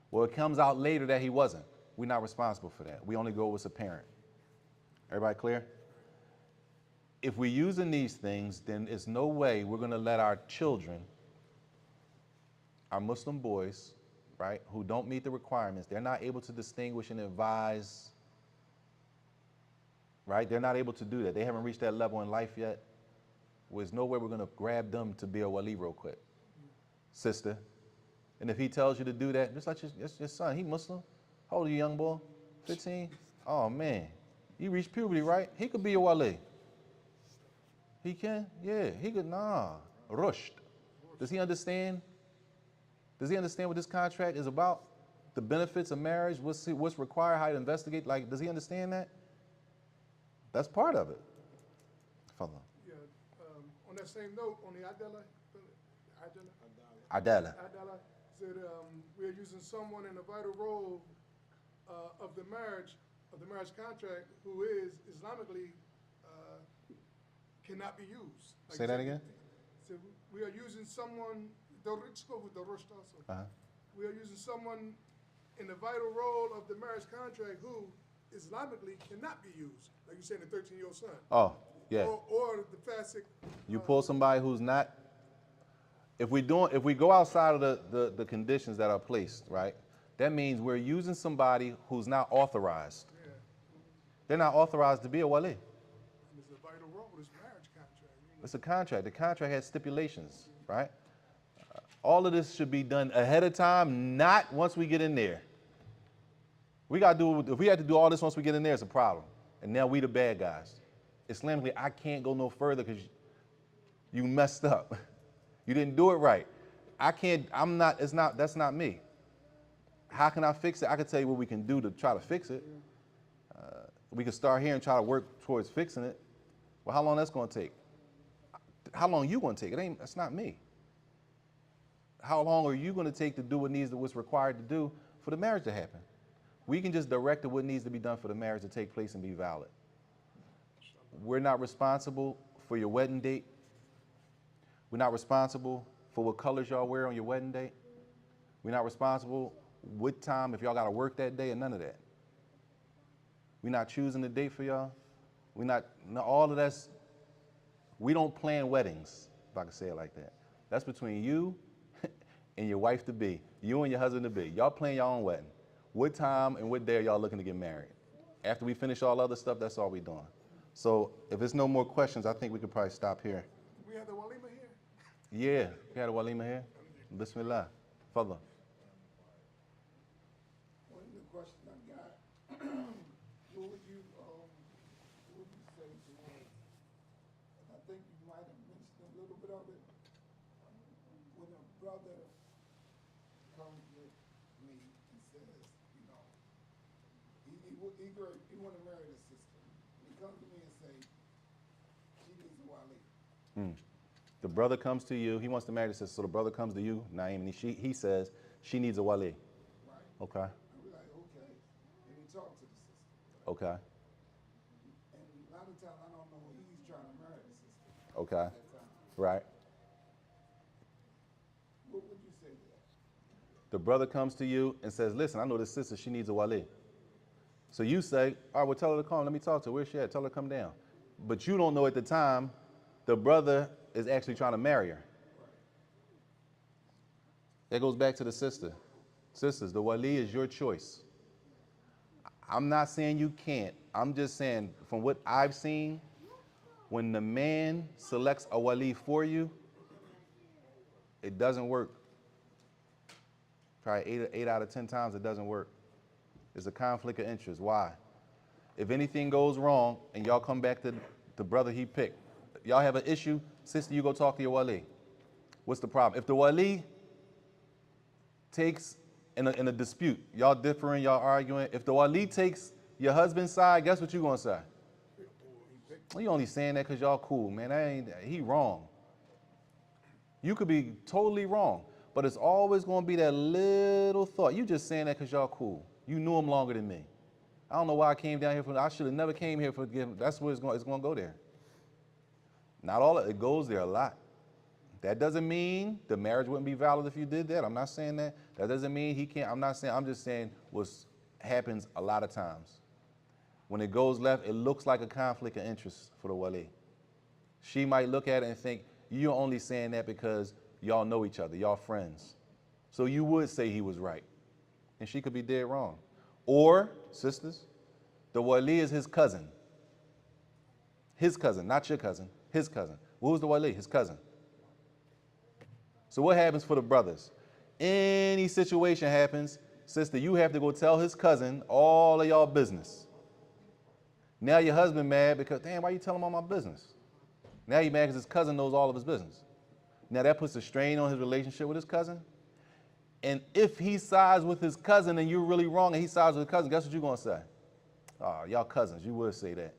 Well, it comes out later that he wasn't. We're not responsible for that. We only go with what's apparent. Everybody clear? If we're using these things, then there's no way we're going to let our children, our Muslim boys, right, who don't meet the requirements, they're not able to distinguish and advise, right? They're not able to do that. They haven't reached that level in life yet. There's no way we're going to grab them to be a wali real quick. Sister. And if he tells you to do that, just like your son, he Muslim. How old are you, young boy? 15? Oh, man. You reached puberty, right? He could be a wali. He can? Yeah, he could. Nah. Rushed. Does he understand? Does he understand what this contract is about? The benefits of marriage, what's required, how to investigate? Like, does he understand that? That's part of it. Follow. Yeah. On that same note, on the adala, said we are using someone in a vital role of the marriage contract who is Islamically cannot be used. Like say that again. So we are using someone. We are using someone in the vital role of the marriage contract who Islamically cannot be used, like you said, the 13-year-old son. Oh, yeah. Or the fasik. You pull somebody who's not. If we go outside of the conditions that are placed, right? That means we're using somebody who's not authorized. Yeah. They're not authorized to be a wali. It's a vital role. This marriage contract. It's a contract. The contract has stipulations, right? All of this should be done ahead of time, not once we get in there. If we had to do all this once we get in there, it's a problem. And now we the bad guys. Islamically, I can't go no further because you messed up. You didn't do it right. That's not me. How can I fix it? I can tell you what we can do to try to fix it. We can start here and try to work towards fixing it. Well, how long that's going to take? How long you going to take? That's not me. How long are you going to take to do what's required to do for the marriage to happen? We can just direct what needs to be done for the marriage to take place and be valid. We're not responsible for your wedding date. We're not responsible for what colors y'all wear on your wedding date. We're not responsible what time, if y'all got to work that day, or none of that. We're not choosing the date for y'all. All of that's, we don't plan weddings, if I can say it like that. That's between you and your wife to be, you and your husband to be, y'all plan your own wedding. What time and what day are y'all looking to get married? After we finish all other stuff, that's all we doing. So if there's no more questions, I think we could probably stop here. We have the walima here? Yeah, we had a walima here. Bismillah. Fadla. One of the questions I got, what would you say towards, and I think you might have mentioned a little bit of it, when a brother comes with me and says, you know, he want to marry the sister. He comes to me and say, she needs a wali. The brother comes to you, he wants to marry the sister, so the brother comes to you, Naeem, and he says, she needs a wali. Right. Okay. I'll be like, okay. And we talk to the sister. Okay. And a lot of times I don't know he's trying to marry the sister. Okay. At that time. Right. What would you say to that? The brother comes to you and says, listen, I know this sister, she needs a wali. So you say, all right, well, tell her to come, let me talk to her. Where's she at? Tell her to come down. But you don't know at the time the brother is actually trying to marry her. That goes back to the sister. Sisters, the wali is your choice. I'm not saying you can't. I'm just saying from what I've seen, when the man selects a wali for you, it doesn't work. Probably 8 out of 10 times it doesn't work. It's a conflict of interest. Why? If anything goes wrong and y'all come back to the brother he picked, y'all have an issue, sister, you go talk to your wali. What's the problem? If the wali takes in a dispute, y'all differing, y'all arguing, if the wali takes your husband's side, guess what you gonna say? Well, you only saying that because y'all cool, man. He wrong. You could be totally wrong, but it's always gonna be that little thought. You just saying that because y'all cool. You knew him longer than me. I don't know why I came down here for. I should have never came here for. That's where it's going to go there. Not all of it goes there a lot. That doesn't mean the marriage wouldn't be valid if you did that. I'm not saying that. That doesn't mean he can't. I'm not saying. I'm just saying what happens a lot of times. When it goes left, it looks like a conflict of interest for the wali. She might look at it and think you're only saying that because y'all know each other, y'all friends. So you would say he was right, and she could be dead wrong. Or sisters, the wali is his cousin. His cousin, not your cousin. His cousin. Who's the wali? His cousin. So what happens for the brothers? Any situation happens, sister, you have to go tell his cousin all of y'all business. Now your husband mad because, damn, why you telling him all my business? Now he mad because his cousin knows all of his business. Now that puts a strain on his relationship with his cousin. And if he sides with his cousin and you're really wrong and he sides with his cousin, guess what you're going to say? Oh, y'all cousins, you would say that.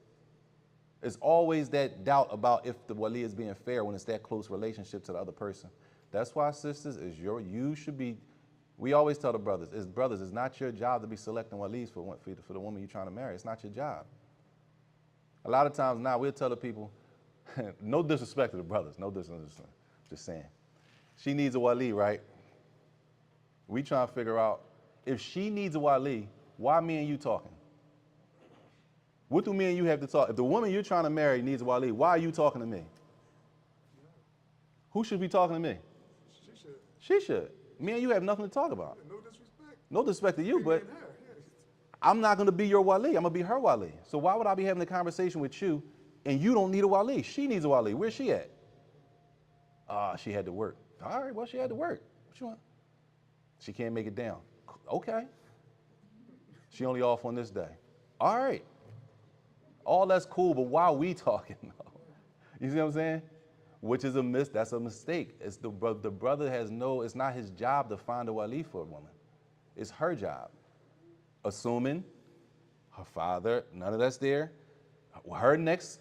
It's always that doubt about if the wali is being fair when it's that close relationship to the other person. That's why, sisters, you should be, we always tell the brothers, it's not your job to be selecting walis for the woman you're trying to marry. It's not your job. A lot of times now we'll tell the people, no disrespect to the brothers, no disrespect, just saying. She needs a wali, right? We trying to figure out, if she needs a wali, why me and you talking? What do me and you have to talk? If the woman you're trying to marry needs a wali, why are you talking to me? Who should be talking to me? She should. She should. Me and you have nothing to talk about. No disrespect. No disrespect to you, but I'm not going to be your wali. I'm going to be her wali. So why would I be having a conversation with you and you don't need a wali? She needs a wali. Where's she at? She had to work. All right, well, she had to work. What you want? She can't make it down. Okay. She only off on this day. All right. All that's cool, but why are we talking? You see what I'm saying? Which is that's a mistake. It's the brother has it's not his job to find a wali for a woman. It's her job. Assuming her father, none of that's there. Her next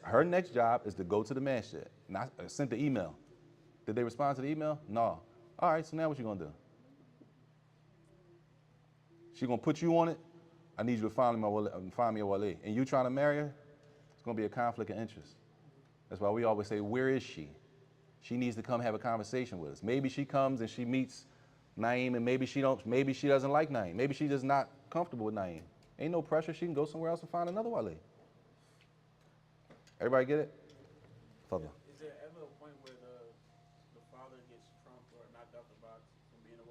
job is to go to the masjid. Not sent the email. Did they respond to the email? No. All right, so now what you gonna do? She gonna put you on it? I need you to find me a wali. And you trying to marry her? It's gonna be a conflict of interest. That's why we always say, where is she? She needs to come have a conversation with us. Maybe she comes and she meets Naeem, and maybe she doesn't like Naeem. Maybe she's just not comfortable with Naeem. Ain't no pressure. She can go somewhere else and find another wali. Everybody get it? Fadla. Is there ever a point where the father gets trumped or knocked out the box from being a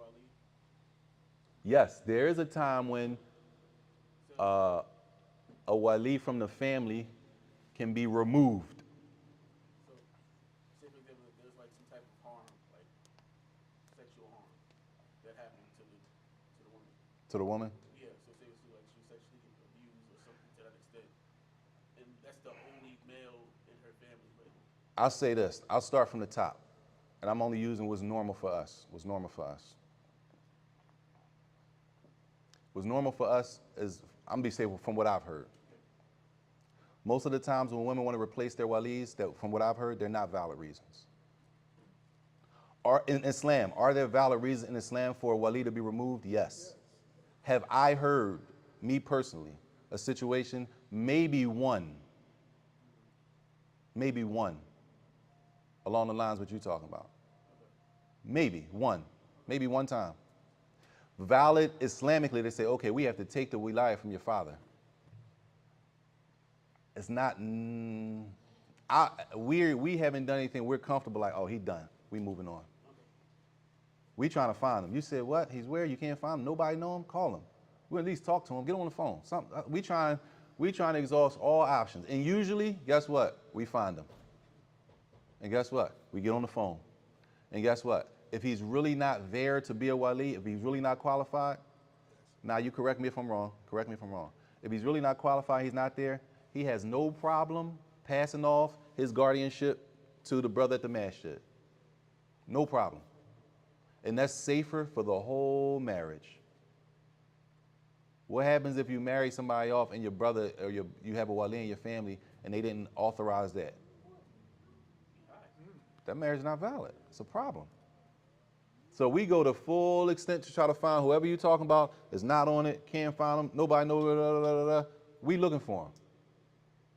Yes, there is a time when a wali from the family can be removed. So, say for example, there's like some type of harm, like sexual harm, that happened to the woman. To the woman? Yeah. So say it's like she was sexually abused or something to that extent, and that's the only male in her family. But I'll say this. I'll start from the top. And I'm only using what's normal for us. What's normal for us. What's normal for us is, I'm going to be saying from what I've heard. Most of the times when women want to replace their walis, that from what I've heard, they're not valid reasons. In Islam, are there valid reasons in Islam for a wali to be removed? Yes. Have I heard, me personally, a situation, maybe one, along the lines what you're talking about? Maybe one time. Valid Islamically, they say, okay, we have to take the wilayah from your father. It's not, we haven't done anything, we're comfortable like, oh, he done, we moving on. We trying to find him. You said what? He's where? You can't find him? Nobody know him? Call him. We'll at least talk to him, get him on the phone. We trying to exhaust all options. And usually, guess what? We find him. And guess what? We get on the phone. And guess what? If he's really not there to be a wali, if he's really not qualified, now you correct me if I'm wrong, If he's really not qualified, he's not there, he has no problem passing off his guardianship to the brother at the masjid. No problem. And that's safer for the whole marriage. What happens if you marry somebody off and your brother or you have a wali in your family and they didn't authorize that? That marriage is not valid. It's a problem. So we go to full extent to try to find whoever you're talking about is not on it, can't find them, nobody knows, we looking for them.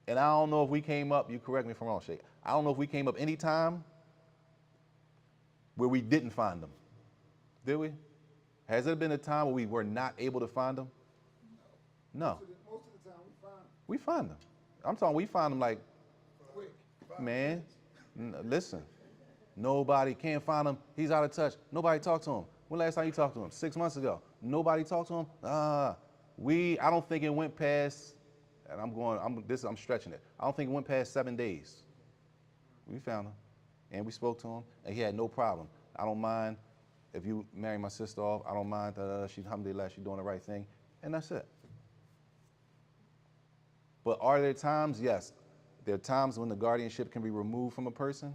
And I don't know if we came up, you correct me if I'm wrong, Sheikh, I don't know if we came up any time where we didn't find them. Did we? Has there been a time where we were not able to find them? No. Most of the time we find them. We find them. I'm talking, we find them like, Quick. man, listen. Nobody can't find him. He's out of touch. Nobody talked to him. When last time you talked to him? 6 months ago. Nobody talked to him. I don't think it went past, and I'm stretching it. I don't think it went past 7 days. We found him, and we spoke to him, and he had no problem. I don't mind if you marry my sister off. I don't mind. She's alhamdulillah, she's doing the right thing, and that's it. But are there times? Yes. There are times when the guardianship can be removed from a person.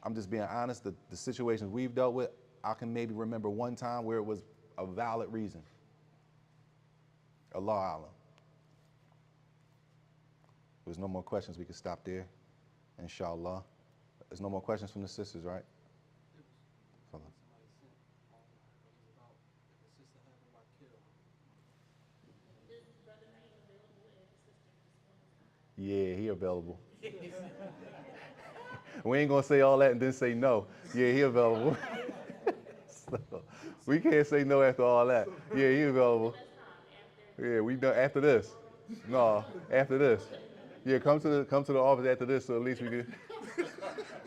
I'm just being honest, the situations we've dealt with, I can maybe remember one time where it was a valid reason. Allah Alam. There's no more questions, we can stop there, inshallah. There's no more questions from the sisters, right? Yeah, he available. We ain't gonna say all that and then say no. Yeah, he available. So, we can't say no after all that. Yeah, he available. Yeah, we done after this. No, after this. Yeah, come to the office after this, so at least we can.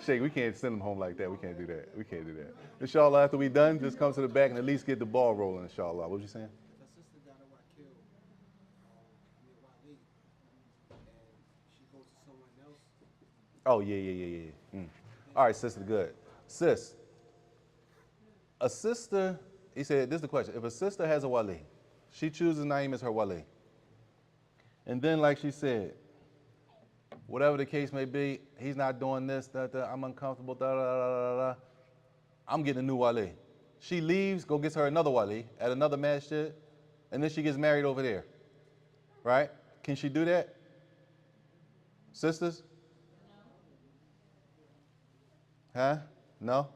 Sheikh, we can't send him home like that. We can't do that. Inshallah, after we done, just come to the back and at least get the ball rolling. Inshallah. What was you saying? If a sister got a wakil, near Wali, and she goes to someone else. Oh, yeah. All right, sister, good. Sis, a sister, he said, this is the question. If a sister has a wali, she chooses Naeem as her wali. And then, like she said, whatever the case may be, he's not doing this, I'm uncomfortable, I'm getting a new wali. She leaves, go gets her another wali at another masjid, and then she gets married over there. Right? Can she do that? Sisters? Huh? No?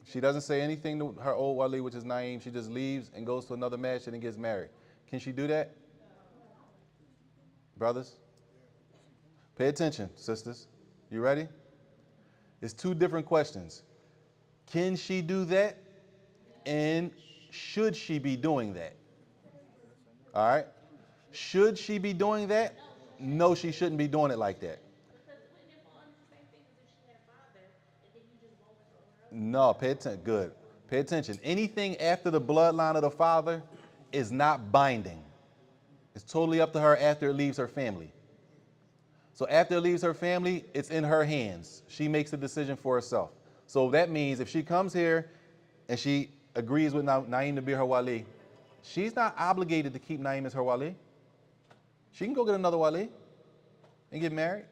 She doesn't say anything to her old wali, which is Naeem. She just leaves and goes to another masjid and gets married. Can she do that? Brothers? Pay attention, sisters. You ready? It's two different questions. Can she do that? And should she be doing that? All right? Should she be doing that? No, she shouldn't be doing it like that. No, pay attention. Good. Pay attention. Anything after the bloodline of the father is not binding. It's totally up to her after it leaves her family. So after it leaves her family, it's in her hands. She makes the decision for herself. So that means if she comes here and she agrees with Naeem to be her wali, she's not obligated to keep Naeem as her wali. She can go get another wali and get married.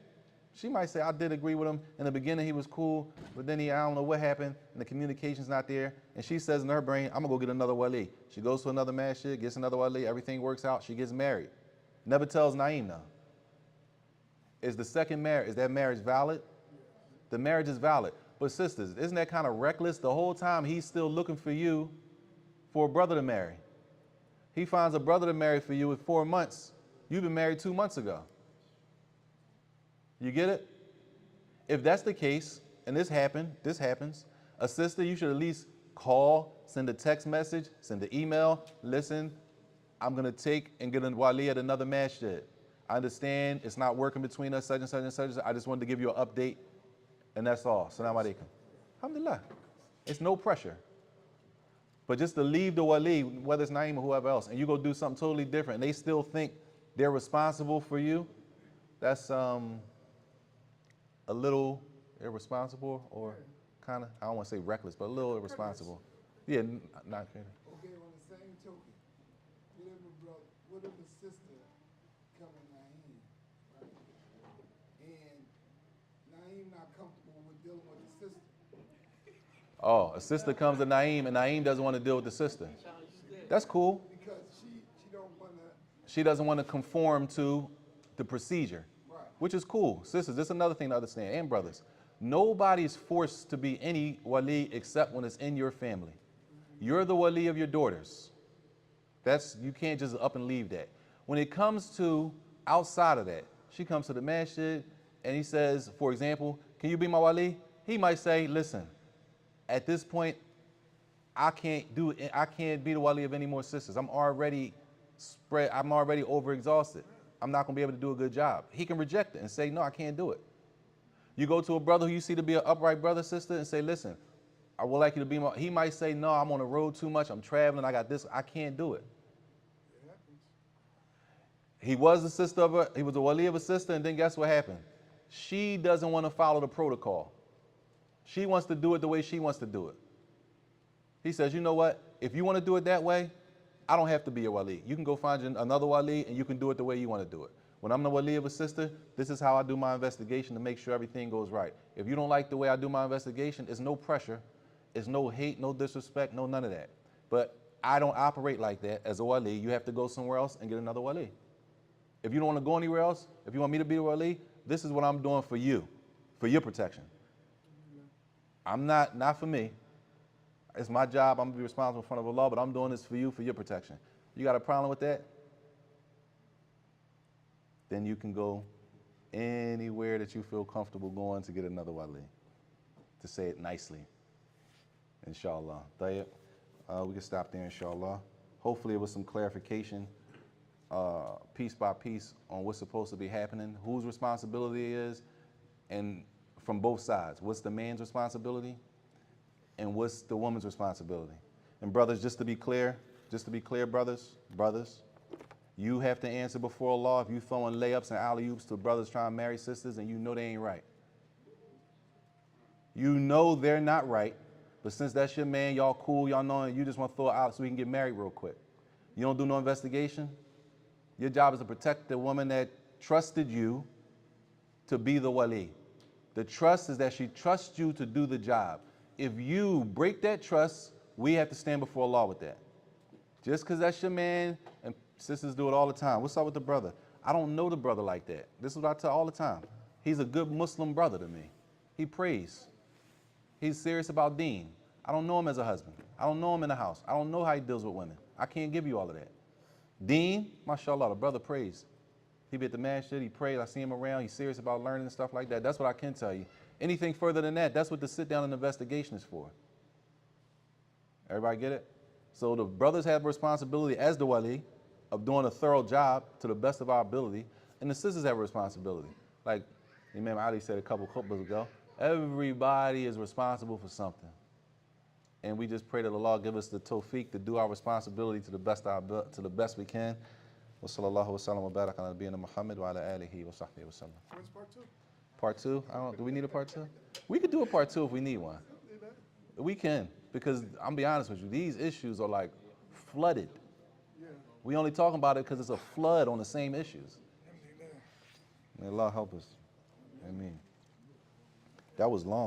She might say, I did agree with him. In the beginning, he was cool, but then I don't know what happened, and the communication's not there. And she says in her brain, I'm going to go get another wali. She goes to another masjid, gets another wali, everything works out, she gets married. Never tells Naeem now. Is the second marriage, is that marriage valid? The marriage is valid. But sisters, isn't that kind of reckless? The whole time he's still looking for you for a brother to marry. He finds a brother to marry for you in 4 months. You've been married 2 months ago. You get it? If that's the case, and this happens, a sister, you should at least call, send a text message, send an email. Listen, I'm going to take and get a wali at another masjid. I understand it's not working between us, such and such and such. I just wanted to give you an update, and that's all. Salaam alaikum. Alhamdulillah. It's no pressure. But just to leave the wali, whether it's Naeem or whoever else, and you go do something totally different, and they still think they're responsible for you, that's a little irresponsible, or kind of, I don't want to say reckless, but a little irresponsible. Yeah, not kidding. Okay, on the same token, what if a sister come in Naeem, right? And Naeem not comfortable with dealing with the sister. Oh, a sister comes to Naeem and Naeem doesn't want to deal with the sister. That's cool. Because she don't want to. She doesn't want to conform to the procedure, Right. which is cool. Sisters, this is another thing to understand, and brothers. Nobody's forced to be any wali except when it's in your family. You're the wali of your daughters. You can't just up and leave that. When it comes to outside of that, she comes to the masjid and he says, for example, can you be my wali? He might say, listen, at this point, I can't be the wali of any more sisters. I'm already overexhausted. I'm not gonna be able to do a good job. He can reject it and say, no, I can't do it. You go to a brother who you see to be an upright brother, sister, and say, listen, I would like you to be my, he might say, no, I'm on the road too much, I'm traveling, I got this, I can't do it. He was he was a wali of a sister, and then guess what happened? She doesn't want to follow the protocol. She wants to do it the way she wants to do it. He says, you know what? If you want to do it that way, I don't have to be your wali. You can go find another wali and you can do it the way you want to do it. When I'm the wali of a sister, this is how I do my investigation to make sure everything goes right. If you don't like the way I do my investigation, it's no pressure, it's no hate, no disrespect, no none of that. But I don't operate like that as a wali. You have to go somewhere else and get another wali. If you don't want to go anywhere else, if you want me to be the wali, this is what I'm doing for you, for your protection. I'm not for me. It's my job, I'm gonna be responsible in front of Allah, but I'm doing this for you, for your protection. You got a problem with that? Then you can go anywhere that you feel comfortable going to get another wali, to say it nicely, inshallah. We can stop there, inshallah. Hopefully it was some clarification, piece by piece, on what's supposed to be happening, whose responsibility it is, and from both sides. What's the man's responsibility, and what's the woman's responsibility? And brothers, just to be clear, brothers, you have to answer before Allah if you throwing layups and alley-oops to brothers trying to marry sisters and you know they ain't right. You know they're not right, but since that's your man, y'all cool, y'all know, you just want to throw it out so we can get married real quick. You don't do no investigation. Your job is to protect the woman that trusted you to be the wali. The trust is that she trusts you to do the job. If you break that trust, we have to stand before Allah with that. Just because that's your man, and sisters do it all the time. What's up with the brother? I don't know the brother like that. This is what I tell all the time. He's a good Muslim brother to me. He prays. He's serious about deen. I don't know him as a husband. I don't know him in the house. I don't know how he deals with women. I can't give you all of that. Deen, mashallah, the brother prays. He be at the masjid, he prays, I see him around, he's serious about learning and stuff like that. That's what I can tell you. Anything further than that, that's what the sit down and investigation is for. Everybody get it? So the brothers have a responsibility as the wali of doing a thorough job to the best of our ability, and the sisters have a responsibility. Like Imam Ali said a couple khutbahs ago, everybody is responsible for something. And we just pray that Allah give us the tawfiq to do our responsibility to the best we can. Wa sallallahu wa sallam wa barak ala nabiyyina Muhammad wa ala alihi wa sahbihi wa sallam. When's part two? Part two? Do we need a part two? We could do a part two if we need one. We can, because I'm gonna be honest with you, these issues are like flooded. Yeah. We only talking about it because it's a flood on the same issues. May Allah help us. Amen. That was long.